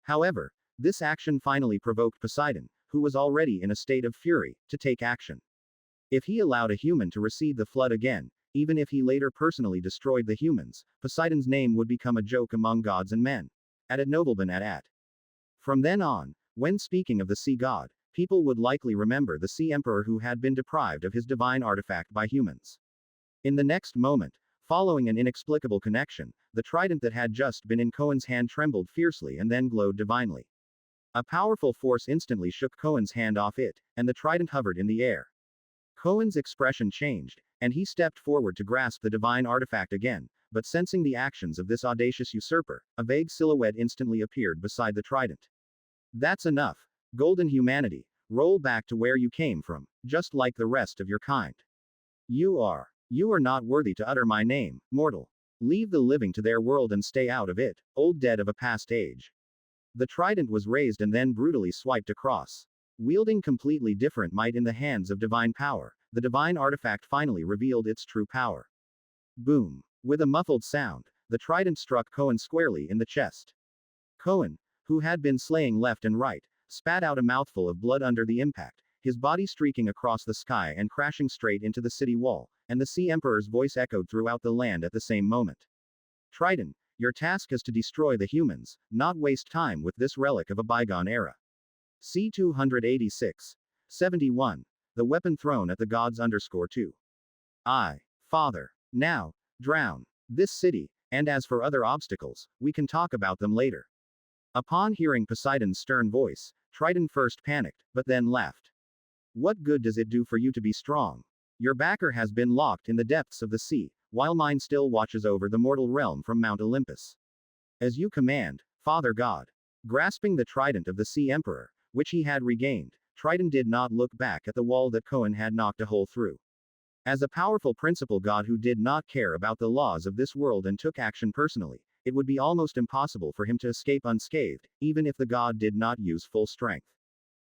However, this action finally provoked Poseidon, who was already in a state of fury, to take action. If he allowed a human to receive the flood again, even if he later personally destroyed the humans, Poseidon's name would become a joke among gods and men. Ad nobleman at. From then on, when speaking of the sea god, people would likely remember the Sea Emperor who had been deprived of his divine artifact by humans. In the next moment, following an inexplicable connection, the trident that had just been in Cohen's hand trembled fiercely and then glowed divinely. A powerful force instantly shook Cohen's hand off it, and the trident hovered in the air. Cohen's expression changed, and he stepped forward to grasp the divine artifact again, but sensing the actions of this audacious usurper, a vague silhouette instantly appeared beside the trident. That's enough. Golden humanity, roll back to where you came from, just like the rest of your kind. You are not worthy to utter my name, mortal. Leave the living to their world and stay out of it, old dead of a past age. The trident was raised and then brutally swiped across. Wielding completely different might in the hands of divine power, the divine artifact finally revealed its true power. Boom. With a muffled sound, the trident struck Cohen squarely in the chest. Cohen, who had been slaying left and right, spat out a mouthful of blood under the impact, his body streaking across the sky and crashing straight into the city wall, and the Sea Emperor's voice echoed throughout the land at the same moment. Triton, your task is to destroy the humans, not waste time with this relic of a bygone era. C-286. 71. The weapon thrown at the gods _2. Father. Now, drown this city, and as for other obstacles, we can talk about them later. Upon hearing Poseidon's stern voice, Triton first panicked, but then laughed. What good does it do for you to be strong? Your backer has been locked in the depths of the sea, while mine still watches over the mortal realm from Mount Olympus. As you command, Father God. Grasping the trident of the Sea Emperor, which he had regained, Triton did not look back at the wall that Cohen had knocked a hole through. As a powerful principal god who did not care about the laws of this world and took action personally, it would be almost impossible for him to escape unscathed, even if the god did not use full strength.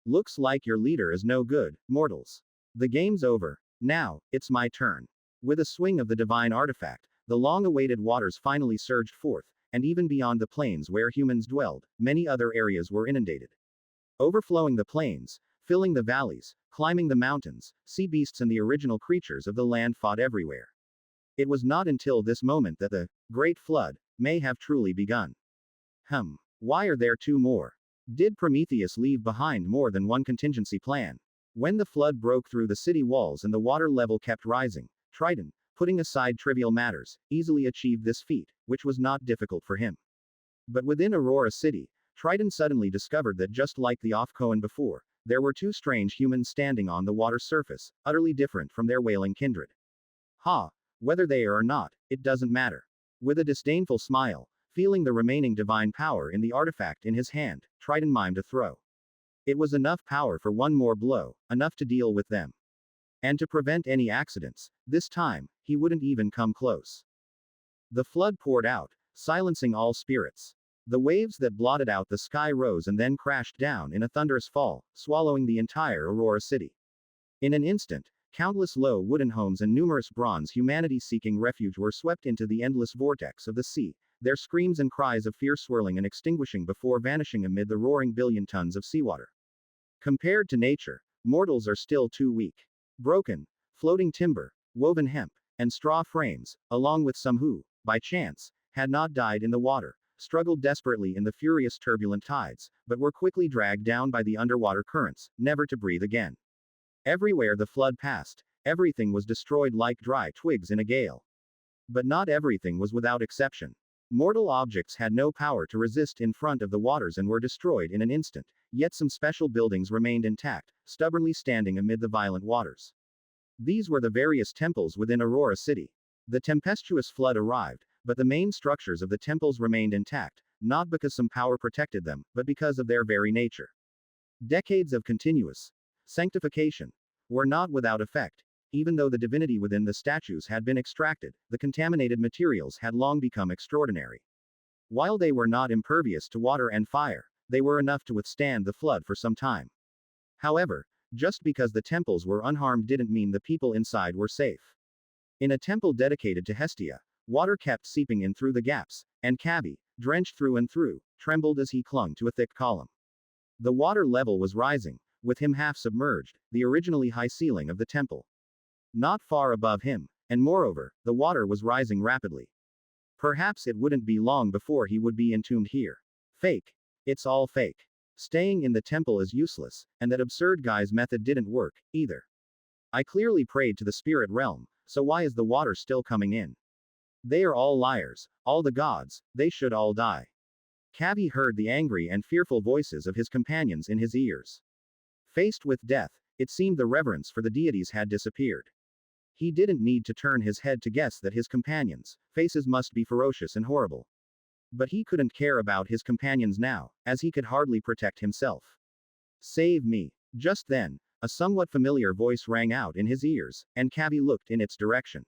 Looks like your leader is no good, mortals. The game's over. Now, it's my turn. With a swing of the divine artifact, the long-awaited waters finally surged forth, and even beyond the plains where humans dwelled, many other areas were inundated. Overflowing the plains, filling the valleys, climbing the mountains, sea beasts and the original creatures of the land fought everywhere. It was not until this moment that the Great Flood may have truly begun. Why are there two more? Did Prometheus leave behind more than one contingency plan? When the flood broke through the city walls and the water level kept rising, Triton, putting aside trivial matters, easily achieved this feat, which was not difficult for him. But within Aurora City, Triton suddenly discovered that just like the off-Cohen before, there were two strange humans standing on the water's surface, utterly different from their wailing kindred. Whether they are or not, it doesn't matter. With a disdainful smile, feeling the remaining divine power in the artifact in his hand, Triton mimed a throw. It was enough power for one more blow, enough to deal with them. And to prevent any accidents, this time, he wouldn't even come close. The flood poured out, silencing all spirits. The waves that blotted out the sky rose and then crashed down in a thunderous fall, swallowing the entire Aurora City. In an instant, Countless low wooden homes and numerous bronze humanity seeking refuge were swept into the endless vortex of the sea, their screams and cries of fear swirling and extinguishing before vanishing amid the roaring billion tons of seawater. Compared to nature, mortals are still too weak. Broken, floating timber, woven hemp, and straw frames, along with some who, by chance, had not died in the water, struggled desperately in the furious turbulent tides, but were quickly dragged down by the underwater currents, never to breathe again. Everywhere the flood passed, everything was destroyed like dry twigs in a gale. But not everything was without exception. Mortal objects had no power to resist in front of the waters and were destroyed in an instant, yet some special buildings remained intact, stubbornly standing amid the violent waters. These were the various temples within Aurora City. The tempestuous flood arrived, but the main structures of the temples remained intact, not because some power protected them, but because of their very nature. Decades of continuous sanctification were not without effect. Even though the divinity within the statues had been extracted, the contaminated materials had long become extraordinary. While they were not impervious to water and fire, they were enough to withstand the flood for some time. However, just because the temples were unharmed didn't mean the people inside were safe. In a temple dedicated to Hestia, water kept seeping in through the gaps, and Cavi, drenched through and through, trembled as he clung to a thick column. The water level was rising, with him half submerged, the originally high ceiling of the temple. Not far above him, and moreover, the water was rising rapidly. Perhaps it wouldn't be long before he would be entombed here. Fake. It's all fake. Staying in the temple is useless, and that absurd guy's method didn't work, either. I clearly prayed to the spirit realm, so why is the water still coming in? They are all liars, all the gods, they should all die. Cavi heard the angry and fearful voices of his companions in his ears. Faced with death, it seemed the reverence for the deities had disappeared. He didn't need to turn his head to guess that his companions' faces must be ferocious and horrible. But he couldn't care about his companions now, as he could hardly protect himself. Save me. Just then, a somewhat familiar voice rang out in his ears, and Cavi looked in its direction.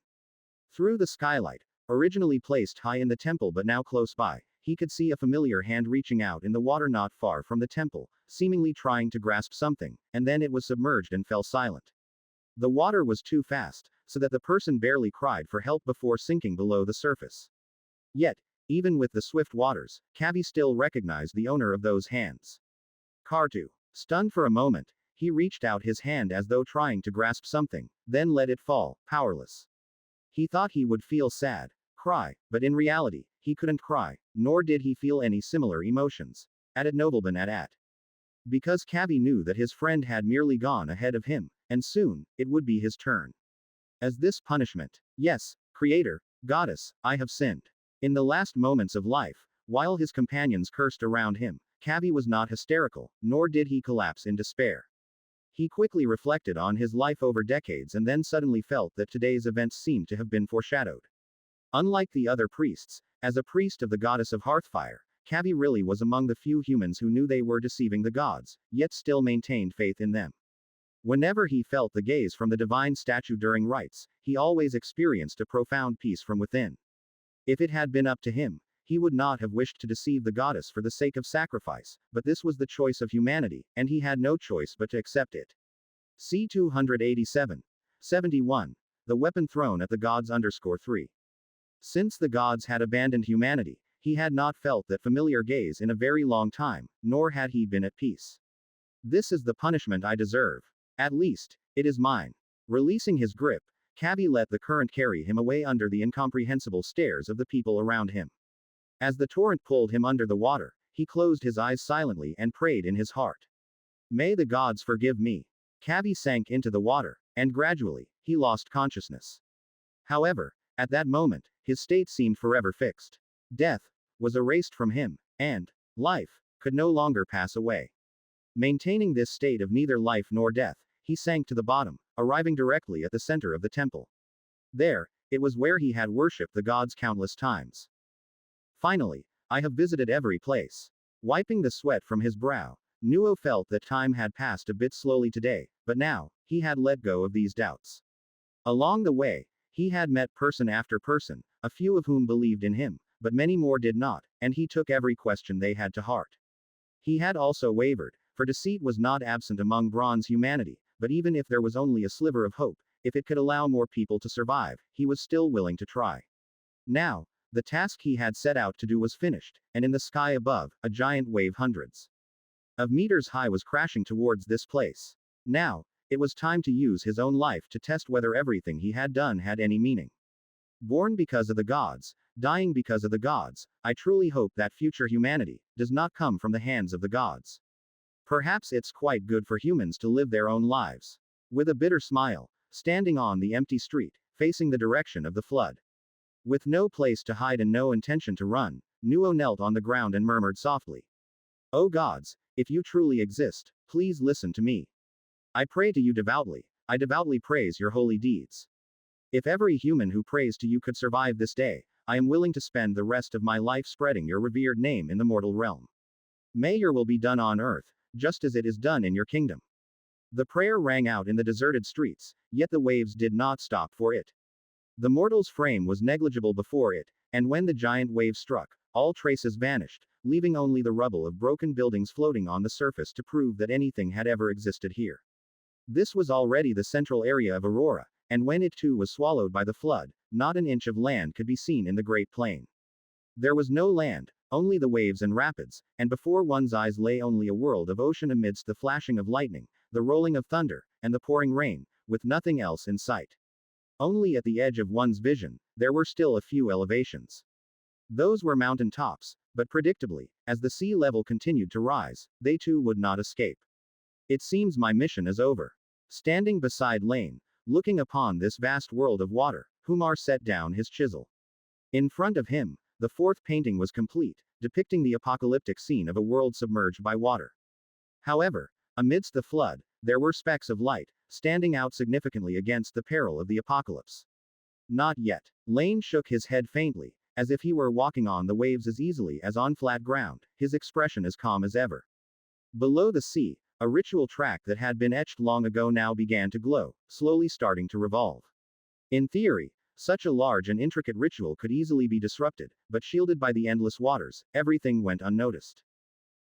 Through the skylight, originally placed high in the temple but now close by, he could see a familiar hand reaching out in the water not far from the temple, seemingly trying to grasp something, and then it was submerged and fell silent. The water was too fast, so that the person barely cried for help before sinking below the surface. Yet, even with the swift waters, Cavi still recognized the owner of those hands. Kartu. Stunned for a moment, he reached out his hand as though trying to grasp something, then let it fall, powerless. He thought he would feel sad, cry, but in reality, he couldn't cry, nor did he feel any similar emotions. Added Nobleman at. Because Cavi knew that his friend had merely gone ahead of him, and soon, it would be his turn. As this punishment. Yes, Creator, Goddess, I have sinned. In the last moments of life, while his companions cursed around him, Cavi was not hysterical, nor did he collapse in despair. He quickly reflected on his life over decades and then suddenly felt that today's events seemed to have been foreshadowed. Unlike the other priests, as a priest of the goddess of Hearthfire, Cavi really was among the few humans who knew they were deceiving the gods, yet still maintained faith in them. Whenever he felt the gaze from the divine statue during rites, he always experienced a profound peace from within. If it had been up to him, he would not have wished to deceive the goddess for the sake of sacrifice, but this was the choice of humanity, and he had no choice but to accept it. C287. 71. The weapon thrown at the gods _3. Since the gods had abandoned humanity, he had not felt that familiar gaze in a very long time, nor had he been at peace. This is the punishment I deserve. At least, it is mine. Releasing his grip, Cavi let the current carry him away under the incomprehensible stares of the people around him. As the torrent pulled him under the water, he closed his eyes silently and prayed in his heart. May the gods forgive me. Cavi sank into the water, and gradually, he lost consciousness. However, at that moment, his state seemed forever fixed. Death was erased from him, and life could no longer pass away. Maintaining this state of neither life nor death, he sank to the bottom, arriving directly at the center of the temple. There, it was where he had worshipped the gods countless times. Finally, I have visited every place. Wiping the sweat from his brow, Nuo felt that time had passed a bit slowly today, but now, he had let go of these doubts. Along the way, he had met person after person, a few of whom believed in him, but many more did not, and he took every question they had to heart. He had also wavered, for deceit was not absent among bronze humanity, but even if there was only a sliver of hope, if it could allow more people to survive, he was still willing to try. Now, the task he had set out to do was finished, and in the sky above, a giant wave hundreds of meters high was crashing towards this place. Now, it was time to use his own life to test whether everything he had done had any meaning. Born because of the gods, dying because of the gods, I truly hope that future humanity does not come from the hands of the gods. Perhaps it's quite good for humans to live their own lives. With a bitter smile, standing on the empty street, facing the direction of the flood. With no place to hide and no intention to run, Nuo knelt on the ground and murmured softly. O gods, if you truly exist, please listen to me. I pray to you devoutly, I devoutly praise your holy deeds. If every human who prays to you could survive this day, I am willing to spend the rest of my life spreading your revered name in the mortal realm. May your will be done on earth, just as it is done in your kingdom. The prayer rang out in the deserted streets, yet the waves did not stop for it. The mortal's frame was negligible before it, and when the giant wave struck, all traces vanished, leaving only the rubble of broken buildings floating on the surface to prove that anything had ever existed here. This was already the central area of Aurora, and when it too was swallowed by the flood, not an inch of land could be seen in the Great Plain. There was no land, only the waves and rapids, and before one's eyes lay only a world of ocean amidst the flashing of lightning, the rolling of thunder, and the pouring rain, with nothing else in sight. Only at the edge of one's vision, there were still a few elevations. Those were mountain tops, but predictably, as the sea level continued to rise, they too would not escape. It seems my mission is over. Standing beside Laine, looking upon this vast world of water, Humar set down his chisel. In front of him, the fourth painting was complete, depicting the apocalyptic scene of a world submerged by water. However, amidst the flood, there were specks of light, standing out significantly against the peril of the apocalypse. Not yet. Laine shook his head faintly, as if he were walking on the waves as easily as on flat ground, his expression as calm as ever. Below the sea, a ritual track that had been etched long ago now began to glow, slowly starting to revolve. In theory, such a large and intricate ritual could easily be disrupted, but shielded by the endless waters, everything went unnoticed.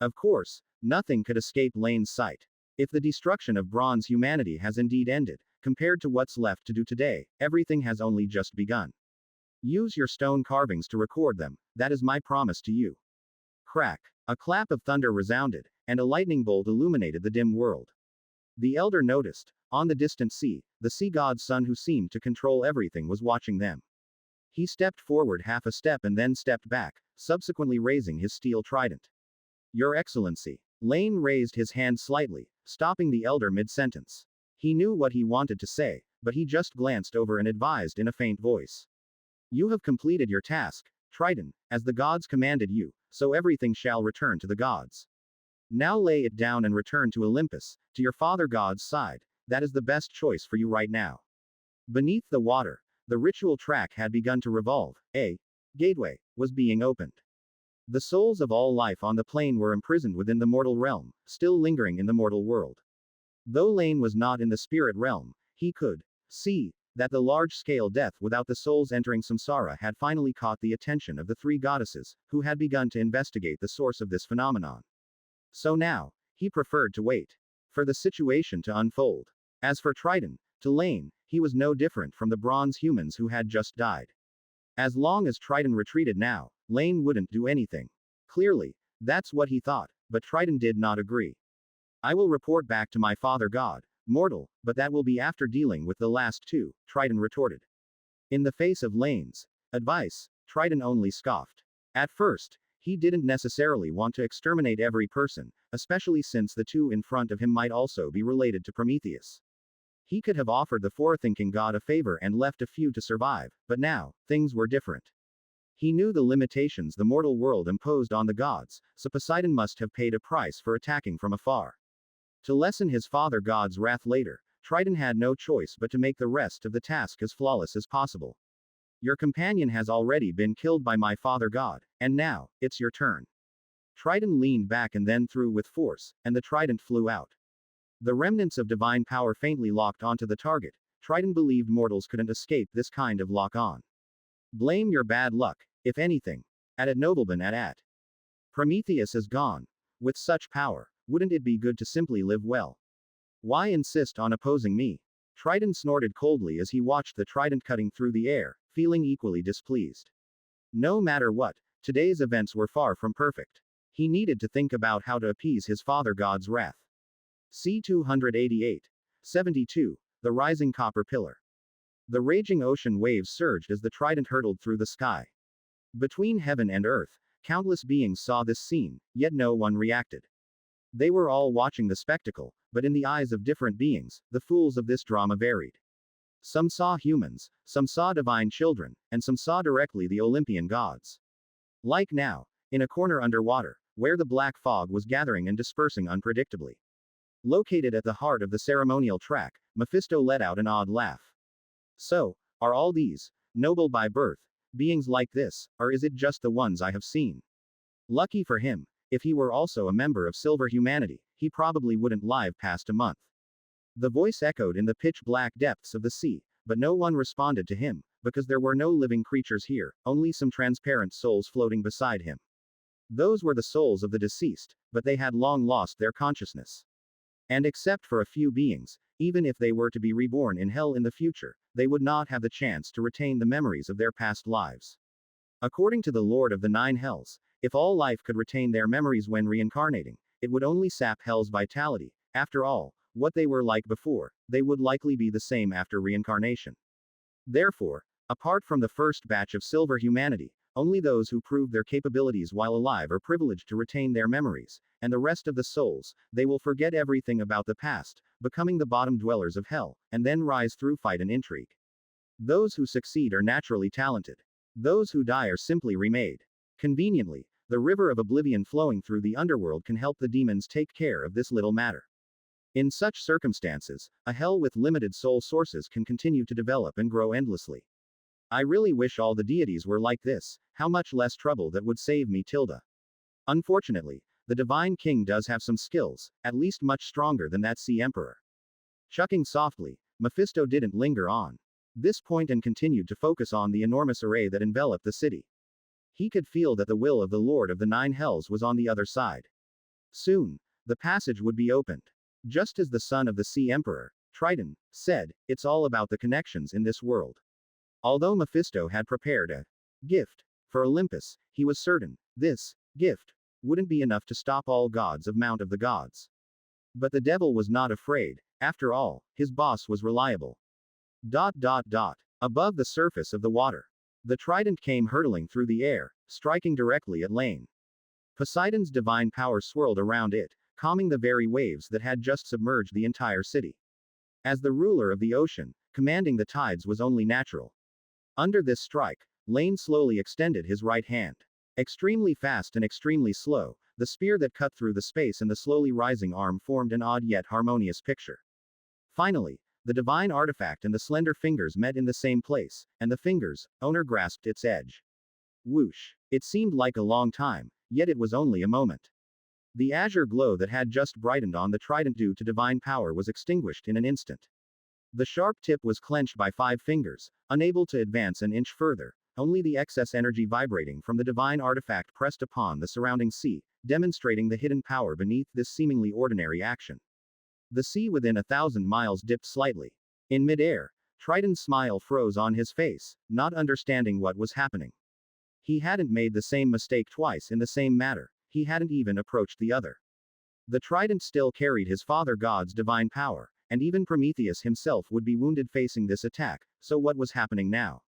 Of course, nothing could escape Laine's sight. If the destruction of bronze humanity has indeed ended, compared to what's left to do today, everything has only just begun. Use your stone carvings to record them, that is my promise to you. Crack. A clap of thunder resounded, and a lightning bolt illuminated the dim world. The elder noticed, on the distant sea, the sea god's son who seemed to control everything was watching them. He stepped forward half a step and then stepped back, subsequently raising his steel trident. Your Excellency. Laine raised his hand slightly, stopping the elder mid-sentence. He knew what he wanted to say, but he just glanced over and advised in a faint voice. You have completed your task, Triton, as the gods commanded you, so everything shall return to the gods. Now lay it down and return to Olympus, to your father god's side, that is the best choice for you right now. Beneath the water, the ritual track had begun to revolve, a gateway was being opened. The souls of all life on the plane were imprisoned within the mortal realm, still lingering in the mortal world. Though Laine was not in the spirit realm, he could see that the large-scale death without the souls entering samsara had finally caught the attention of the three goddesses, who had begun to investigate the source of this phenomenon. So now, he preferred to wait for the situation to unfold. As for Triton, to Laine, he was no different from the bronze humans who had just died. As long as Triton retreated now, Laine wouldn't do anything. Clearly, that's what he thought, but Triton did not agree. I will report back to my father god, mortal, but that will be after dealing with the last two, Triton retorted. In the face of Laine's advice, Triton only scoffed. At first, he didn't necessarily want to exterminate every person, especially since the two in front of him might also be related to Prometheus. He could have offered the forethinking god a favor and left a few to survive, but now, things were different. He knew the limitations the mortal world imposed on the gods, so Poseidon must have paid a price for attacking from afar. To lessen his father god's wrath later, Triton had no choice but to make the rest of the task as flawless as possible. Your companion has already been killed by my father god, and now, it's your turn. Triton leaned back and then threw with force, and the trident flew out. The remnants of divine power faintly locked onto the target. Triton believed mortals couldn't escape this kind of lock-on. Blame your bad luck, if anything. At nobleman at. Prometheus is gone. With such power, wouldn't it be good to simply live well? Why insist on opposing me? Triton snorted coldly as he watched the trident cutting through the air, feeling equally displeased. No matter what, today's events were far from perfect. He needed to think about how to appease his father god's wrath. C-288. 72. The rising copper pillar. The raging ocean waves surged as the trident hurtled through the sky. Between heaven and earth, countless beings saw this scene, yet no one reacted. They were all watching the spectacle, but in the eyes of different beings, the fools of this drama varied. Some saw humans, some saw divine children, and some saw directly the Olympian gods. Like now, in a corner underwater, where the black fog was gathering and dispersing unpredictably. Located at the heart of the ceremonial track, Mephisto let out an odd laugh. So, are all these, noble by birth, beings like this, or is it just the ones I have seen? Lucky for him, if he were also a member of Silver Humanity, he probably wouldn't live past a month. The voice echoed in the pitch-black depths of the sea, but no one responded to him, because there were no living creatures here, only some transparent souls floating beside him. Those were the souls of the deceased, but they had long lost their consciousness. And except for a few beings, even if they were to be reborn in hell in the future, they would not have the chance to retain the memories of their past lives. According to the Lord of the Nine Hells, if all life could retain their memories when reincarnating, it would only sap hell's vitality. After all, what they were like before, they would likely be the same after reincarnation. Therefore, apart from the first batch of Silver Humanity, only those who proved their capabilities while alive are privileged to retain their memories, and the rest of the souls, they will forget everything about the past, becoming the bottom dwellers of hell, and then rise through fight and intrigue. Those who succeed are naturally talented. Those who die are simply remade. Conveniently, the river of oblivion flowing through the underworld can help the demons take care of this little matter. In such circumstances, a hell with limited soul sources can continue to develop and grow endlessly. I really wish all the deities were like this, how much less trouble that would save me tilde. Unfortunately, the Divine King does have some skills, at least much stronger than that Sea Emperor. Chuckling softly, Mephisto didn't linger on this point and continued to focus on the enormous array that enveloped the city. He could feel that the will of the Lord of the Nine Hells was on the other side. Soon, the passage would be opened. Just as the son of the Sea Emperor, Triton, said, it's all about the connections in this world. Although Mephisto had prepared a gift for Olympus, he was certain this gift wouldn't be enough to stop all gods of Mount of the Gods. But the devil was not afraid. After all, his boss was reliable. Above the surface of the water, the trident came hurtling through the air, striking directly at Laine. Poseidon's divine power swirled around it, calming the very waves that had just submerged the entire city. As the ruler of the ocean, commanding the tides was only natural. Under this strike, Laine slowly extended his right hand. Extremely fast and extremely slow, the spear that cut through the space and the slowly rising arm formed an odd yet harmonious picture. Finally, the divine artifact and the slender fingers met in the same place, and the fingers' owner grasped its edge. Whoosh! It seemed like a long time, yet it was only a moment. The azure glow that had just brightened on the trident due to divine power was extinguished in an instant. The sharp tip was clenched by 5 fingers, unable to advance an inch further, only the excess energy vibrating from the divine artifact pressed upon the surrounding sea, demonstrating the hidden power beneath this seemingly ordinary action. The sea within 1,000 miles dipped slightly. In midair, Triton's smile froze on his face, not understanding what was happening. He hadn't made the same mistake twice in the same matter, he hadn't even approached the other. The trident still carried his father god's divine power, and even Prometheus himself would be wounded facing this attack, so what was happening now?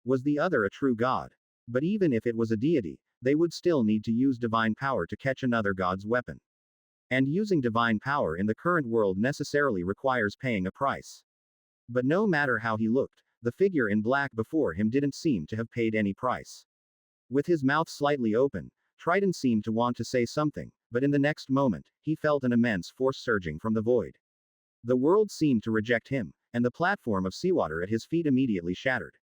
Was the other a true god? But even if it was a deity, they would still need to use divine power to catch another god's weapon. And using divine power in the current world necessarily requires paying a price. But no matter how he looked, the figure in black before him didn't seem to have paid any price. With his mouth slightly open, Triton seemed to want to say something, but in the next moment, he felt an immense force surging from the void. The world seemed to reject him, and the platform of seawater at his feet immediately shattered.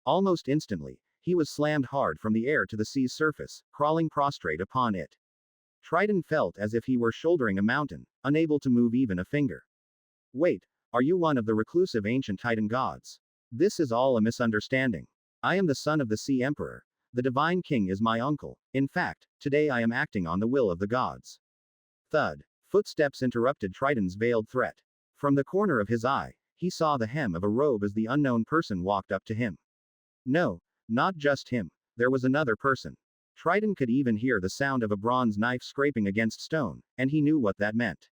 Almost instantly, he was slammed hard from the air to the sea's surface, crawling prostrate upon it. Triton felt as if he were shouldering a mountain, unable to move even a finger. Wait, are you one of the reclusive ancient Titan gods? This is all a misunderstanding. I am the son of the Sea Emperor. The Divine King is my uncle. In fact, today I am acting on the will of the gods. Thud. Footsteps interrupted Triton's veiled threat. From the corner of his eye, He saw the hem of a robe as the unknown person walked up to him. No, not just him. There was another person. Triton could even hear the sound of a bronze knife scraping against stone, and he knew what that meant.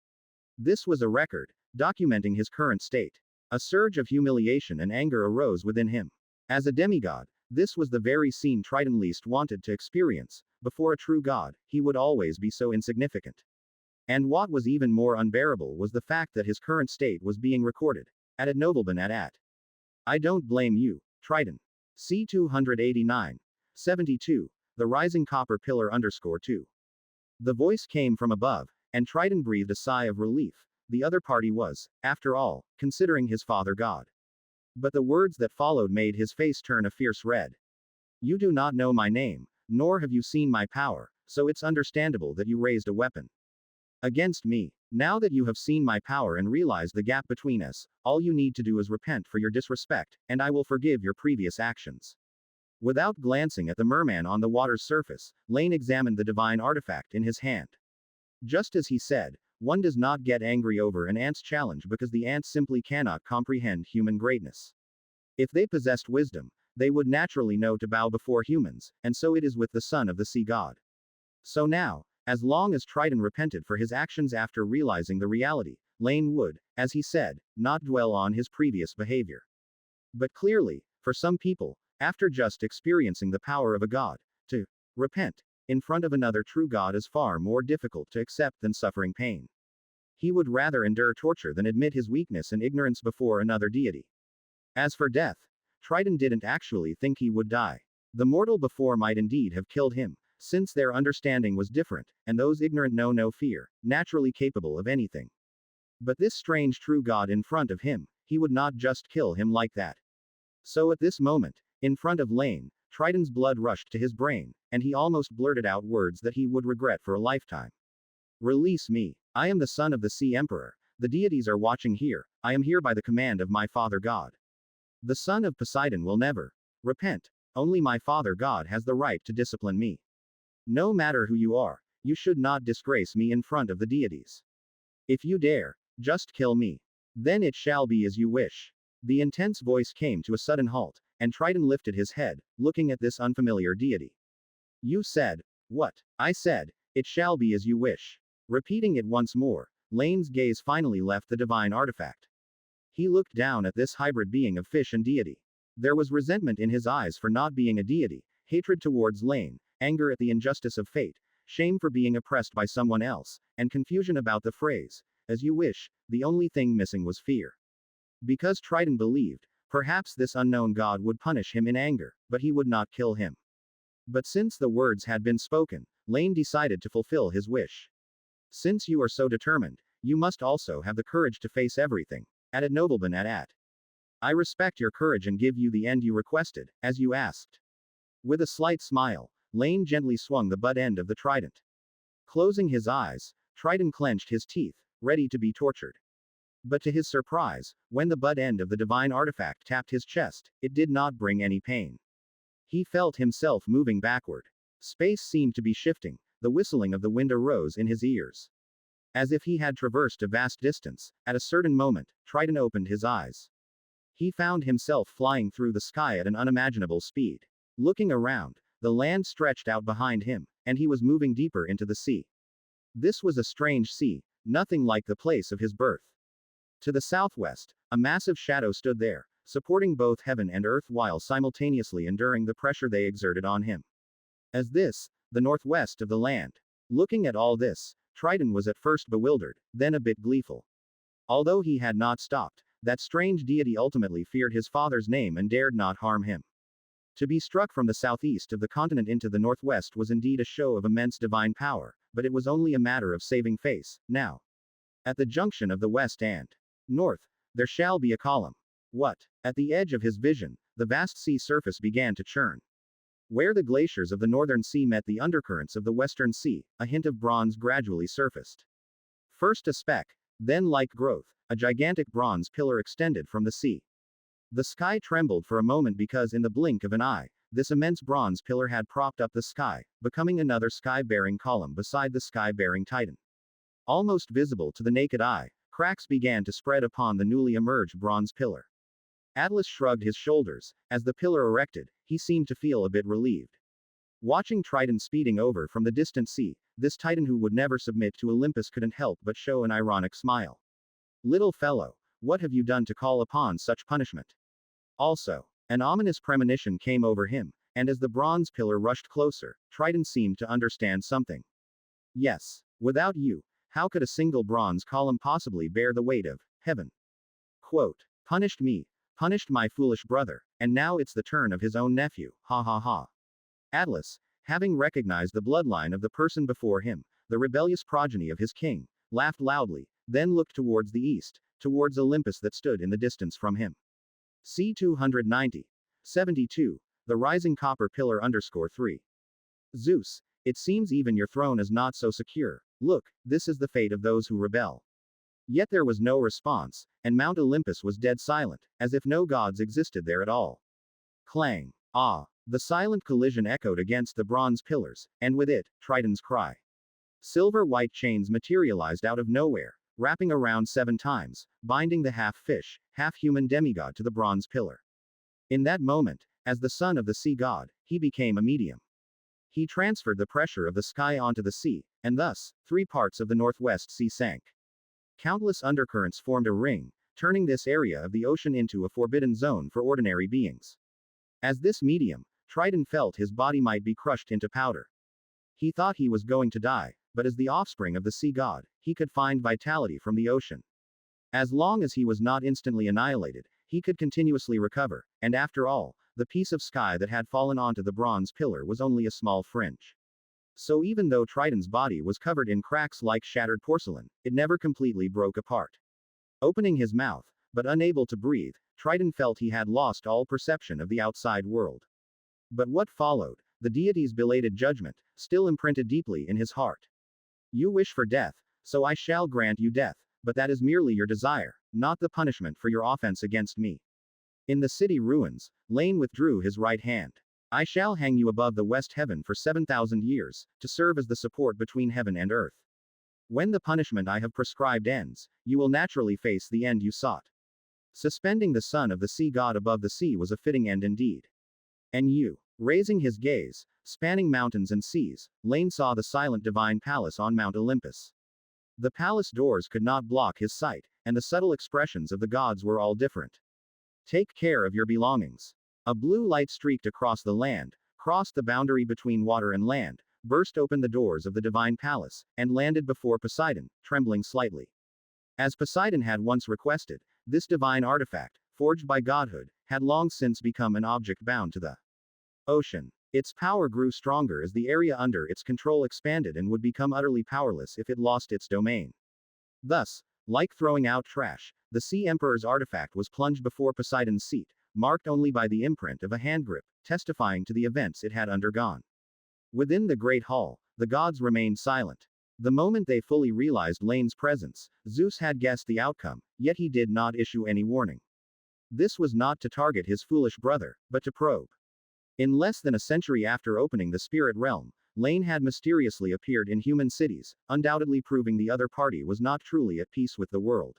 This was a record, documenting his current state. A surge of humiliation and anger arose within him. As a demigod, this was the very scene Triton least wanted to experience. Before a true god, he would always be so insignificant. And what was even more unbearable was the fact that his current state was being recorded. At nobleman at. I don't blame you, Triton. C 289. 72. The rising copper pillar _2. The voice came from above, and Triton breathed a sigh of relief. The other party was, after all, considering his father God. But the words that followed made his face turn a fierce red. You do not know my name, nor have you seen my power, so it's understandable that you raised a weapon against me. Now that you have seen my power and realized the gap between us, all you need to do is repent for your disrespect, and I will forgive your previous actions. Without glancing at the merman on the water's surface, Laine examined the divine artifact in his hand. Just as he said, one does not get angry over an ant's challenge because the ants simply cannot comprehend human greatness. If they possessed wisdom, they would naturally know to bow before humans, and so it is with the son of the sea god. So now, as long as Triton repented for his actions after realizing the reality, Laine would, as he said, not dwell on his previous behavior. But clearly, for some people, after just experiencing the power of a god, to repent in front of another true god is far more difficult to accept than suffering pain. He would rather endure torture than admit his weakness and ignorance before another deity. As for death, Triton didn't actually think he would die. The mortal before might indeed have killed him, since their understanding was different, and those ignorant know no fear, naturally capable of anything. But this strange true god in front of him, he would not just kill him like that. So at this moment, in front of Laine, Triton's blood rushed to his brain, and he almost blurted out words that he would regret for a lifetime. Release me. I am the son of the Sea Emperor. The deities are watching here. I am here by the command of my father God. The son of Poseidon will never repent. Only my father God has the right to discipline me. No matter who you are, you should not disgrace me in front of the deities. If you dare, just kill me. Then it shall be as you wish. The intense voice came to a sudden halt, and Triton lifted his head, looking at this unfamiliar deity. You said, what? I said, it shall be as you wish. Repeating it once more, Laine's gaze finally left the divine artifact. He looked down at this hybrid being of fish and deity. There was resentment in his eyes for not being a deity, hatred towards Laine, anger at the injustice of fate, shame for being oppressed by someone else, and confusion about the phrase, as you wish. The only thing missing was fear. Because Triton believed, perhaps this unknown god would punish him in anger, but he would not kill him. But since the words had been spoken, Laine decided to fulfill his wish. Since you are so determined, you must also have the courage to face everything. At nobleman at. I respect your courage and give you the end you requested, as you asked. With a slight smile, Laine gently swung the butt end of the trident. Closing his eyes, Triton clenched his teeth, ready to be tortured. But to his surprise, when the butt end of the divine artifact tapped his chest, it did not bring any pain. He felt himself moving backward. Space seemed to be shifting, the whistling of the wind arose in his ears. As if he had traversed a vast distance, at a certain moment, Triton opened his eyes. He found himself flying through the sky at an unimaginable speed. Looking around, the land stretched out behind him, and he was moving deeper into the sea. This was a strange sea, nothing like the place of his birth. To the southwest, a massive shadow stood there, supporting both heaven and earth while simultaneously enduring the pressure they exerted on him. As this, the northwest of the land. Looking at all this, Triton was at first bewildered, then a bit gleeful. Although he had not stopped, that strange deity ultimately feared his father's name and dared not harm him. To be struck from the southeast of the continent into the northwest was indeed a show of immense divine power, but it was only a matter of saving face, now. At the junction of the west and north, there shall be a column. What? At the edge of his vision, the vast sea surface began to churn. Where the glaciers of the northern sea met the undercurrents of the western sea, a hint of bronze gradually surfaced. First a speck, then like growth, a gigantic bronze pillar extended from the sea. The sky trembled for a moment because in the blink of an eye, this immense bronze pillar had propped up the sky, becoming another sky-bearing column beside the sky-bearing titan. Almost visible to the naked eye, Cracks began to spread upon the newly emerged bronze pillar. Atlas shrugged his shoulders. As the pillar erected, he seemed to feel a bit relieved. Watching Triton speeding over from the distant sea, this titan who would never submit to Olympus couldn't help but show an ironic smile. Little fellow, what have you done to call upon such punishment? Also, an ominous premonition came over him, and as the bronze pillar rushed closer, Triton seemed to understand something. Yes, without you, how could a single bronze column possibly bear the weight of heaven? Quote, punished me, punished my foolish brother, and now it's the turn of his own nephew, ha ha ha. Atlas, having recognized the bloodline of the person before him, the rebellious progeny of his king, laughed loudly, then looked towards the east, towards Olympus that stood in the distance from him. C 290. 72. The rising copper pillar _3. Zeus, it seems even your throne is not so secure. Look, this is the fate of those who rebel. Yet there was no response, and Mount Olympus was dead silent, as if no gods existed there at all. Clang. Ah. The silent collision echoed against the bronze pillars, and with it, Triton's cry. Silver-white chains materialized out of nowhere, wrapping around 7 times, binding the half-fish, half-human demigod to the bronze pillar. In that moment, as the son of the sea god, he became a medium. He transferred the pressure of the sky onto the sea, and thus, 3 parts of the Northwest Sea sank. Countless undercurrents formed a ring, turning this area of the ocean into a forbidden zone for ordinary beings. As this medium, Triton felt his body might be crushed into powder. He thought he was going to die, but as the offspring of the sea god, he could find vitality from the ocean. As long as he was not instantly annihilated, he could continuously recover, and after all, the piece of sky that had fallen onto the bronze pillar was only a small fringe. So even though Triton's body was covered in cracks like shattered porcelain, it never completely broke apart. Opening his mouth, but unable to breathe, Triton felt he had lost all perception of the outside world. But what followed, the deity's belated judgment, still imprinted deeply in his heart. You wish for death, so I shall grant you death, but that is merely your desire, not the punishment for your offense against me. In the city ruins, Laine withdrew his right hand. I shall hang you above the west heaven for 7,000 years, to serve as the support between heaven and earth. When the punishment I have prescribed ends, you will naturally face the end you sought. Suspending the son of the sea god above the sea was a fitting end indeed. And you, raising his gaze, spanning mountains and seas, Laine saw the silent divine palace on Mount Olympus. The palace doors could not block his sight, and the subtle expressions of the gods were all different. Take care of your belongings. A blue light streaked across the land, crossed the boundary between water and land, burst open the doors of the divine palace, and landed before Poseidon, trembling slightly. As Poseidon had once requested, this divine artifact, forged by godhood, had long since become an object bound to the ocean. Its power grew stronger as the area under its control expanded and would become utterly powerless if it lost its domain. Thus, like throwing out trash, the Sea Emperor's artifact was plunged before Poseidon's seat, marked only by the imprint of a handgrip, testifying to the events it had undergone. Within the great hall, the gods remained silent. The moment they fully realized Laine's presence, Zeus had guessed the outcome, yet he did not issue any warning. This was not to target his foolish brother, but to probe. In less than a century after opening the spirit realm, Laine had mysteriously appeared in human cities, undoubtedly proving the other party was not truly at peace with the world.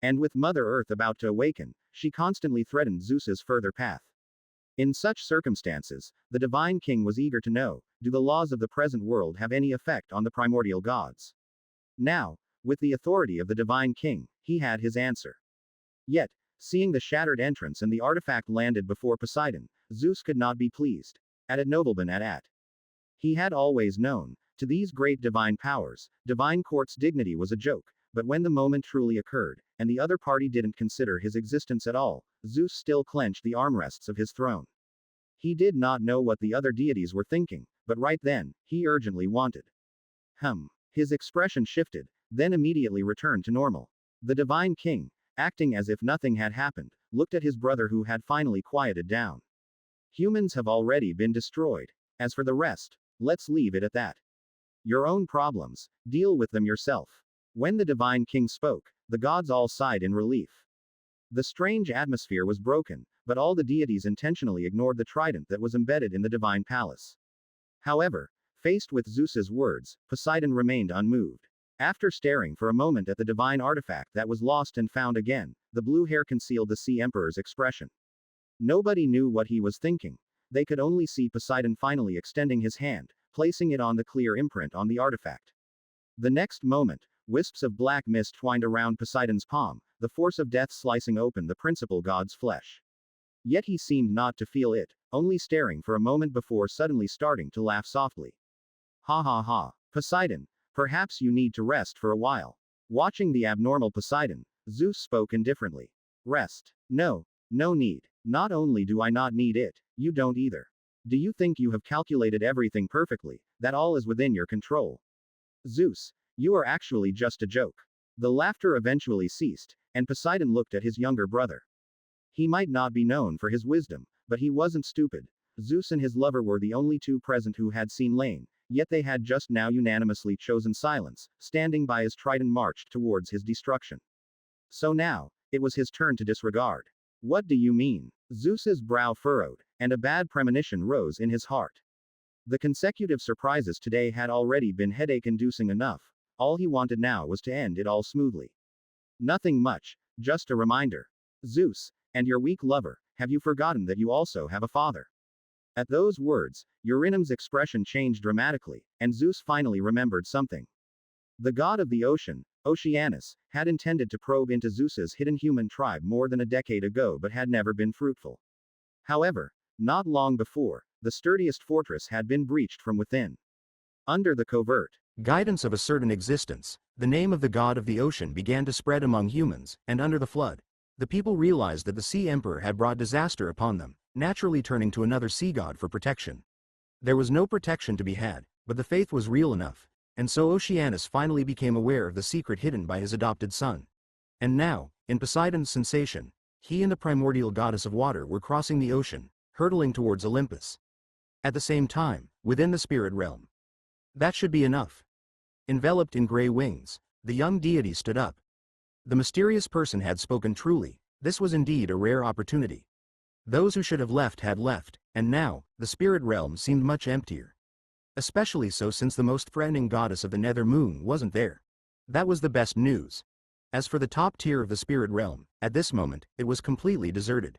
And with Mother Earth about to awaken, she constantly threatened Zeus's further path. In such circumstances, the divine king was eager to know, do the laws of the present world have any effect on the primordial gods? Now, with the authority of the divine king, he had his answer. Yet, seeing the shattered entrance and the artifact landed before Poseidon, Zeus could not be pleased. At it nobleman at. He had always known, to these great divine powers, divine court's dignity was a joke, but when the moment truly occurred, and the other party didn't consider his existence at all, Zeus still clenched the armrests of his throne. He did not know what the other deities were thinking, but right then, he urgently wanted. His expression shifted, then immediately returned to normal. The divine king, acting as if nothing had happened, looked at his brother who had finally quieted down. Humans have already been destroyed. As for the rest, let's leave it at that. Your own problems, deal with them yourself. When the divine king spoke, the gods all sighed in relief. The strange atmosphere was broken, but all the deities intentionally ignored the trident that was embedded in the divine palace. However, faced with Zeus's words, Poseidon remained unmoved. After staring for a moment at the divine artifact that was lost and found again, the blue hair concealed the Sea Emperor's expression. Nobody knew what he was thinking. They could only see Poseidon finally extending his hand, placing it on the clear imprint on the artifact. The next moment, wisps of black mist twined around Poseidon's palm, the force of death slicing open the principal god's flesh. Yet he seemed not to feel it, only staring for a moment before suddenly starting to laugh softly. Ha ha ha. Poseidon, perhaps you need to rest for a while. Watching the abnormal Poseidon, Zeus spoke indifferently. Rest. No. No need. Not only do I not need it, you don't either. Do you think you have calculated everything perfectly, that all is within your control? Zeus, you are actually just a joke. The laughter eventually ceased, and Poseidon looked at his younger brother. He might not be known for his wisdom, but he wasn't stupid. Zeus and his lover were the only two present who had seen Laine, yet they had just now unanimously chosen silence, standing by as Triton marched towards his destruction. So now, it was his turn to disregard. What do you mean? Zeus's brow furrowed, and a bad premonition rose in his heart. The consecutive surprises today had already been headache-inducing enough. All he wanted now was to end it all smoothly. Nothing much, just a reminder. Zeus, and your weak lover, have you forgotten that you also have a father? At those words, Eurynym's expression changed dramatically, and Zeus finally remembered something. The god of the ocean, Oceanus, had intended to probe into Zeus's hidden human tribe more than a decade ago but had never been fruitful. However, not long before, the sturdiest fortress had been breached from within. Under the covert guidance of a certain existence, the name of the god of the ocean began to spread among humans, and under the flood, the people realized that the Sea Emperor had brought disaster upon them, naturally turning to another sea god for protection. There was no protection to be had, but the faith was real enough, and so Oceanus finally became aware of the secret hidden by his adopted son. And now, in Poseidon's sensation, he and the primordial goddess of water were crossing the ocean, hurtling towards Olympus. At the same time, within the spirit realm. That should be enough. Enveloped in gray wings, the young deity stood up. The mysterious person had spoken truly. This was indeed a rare opportunity. Those who should have left had left, and now, the spirit realm seemed much emptier. Especially so since the most threatening goddess of the nether moon wasn't there. That was the best news. As for the top tier of the spirit realm, at this moment, it was completely deserted.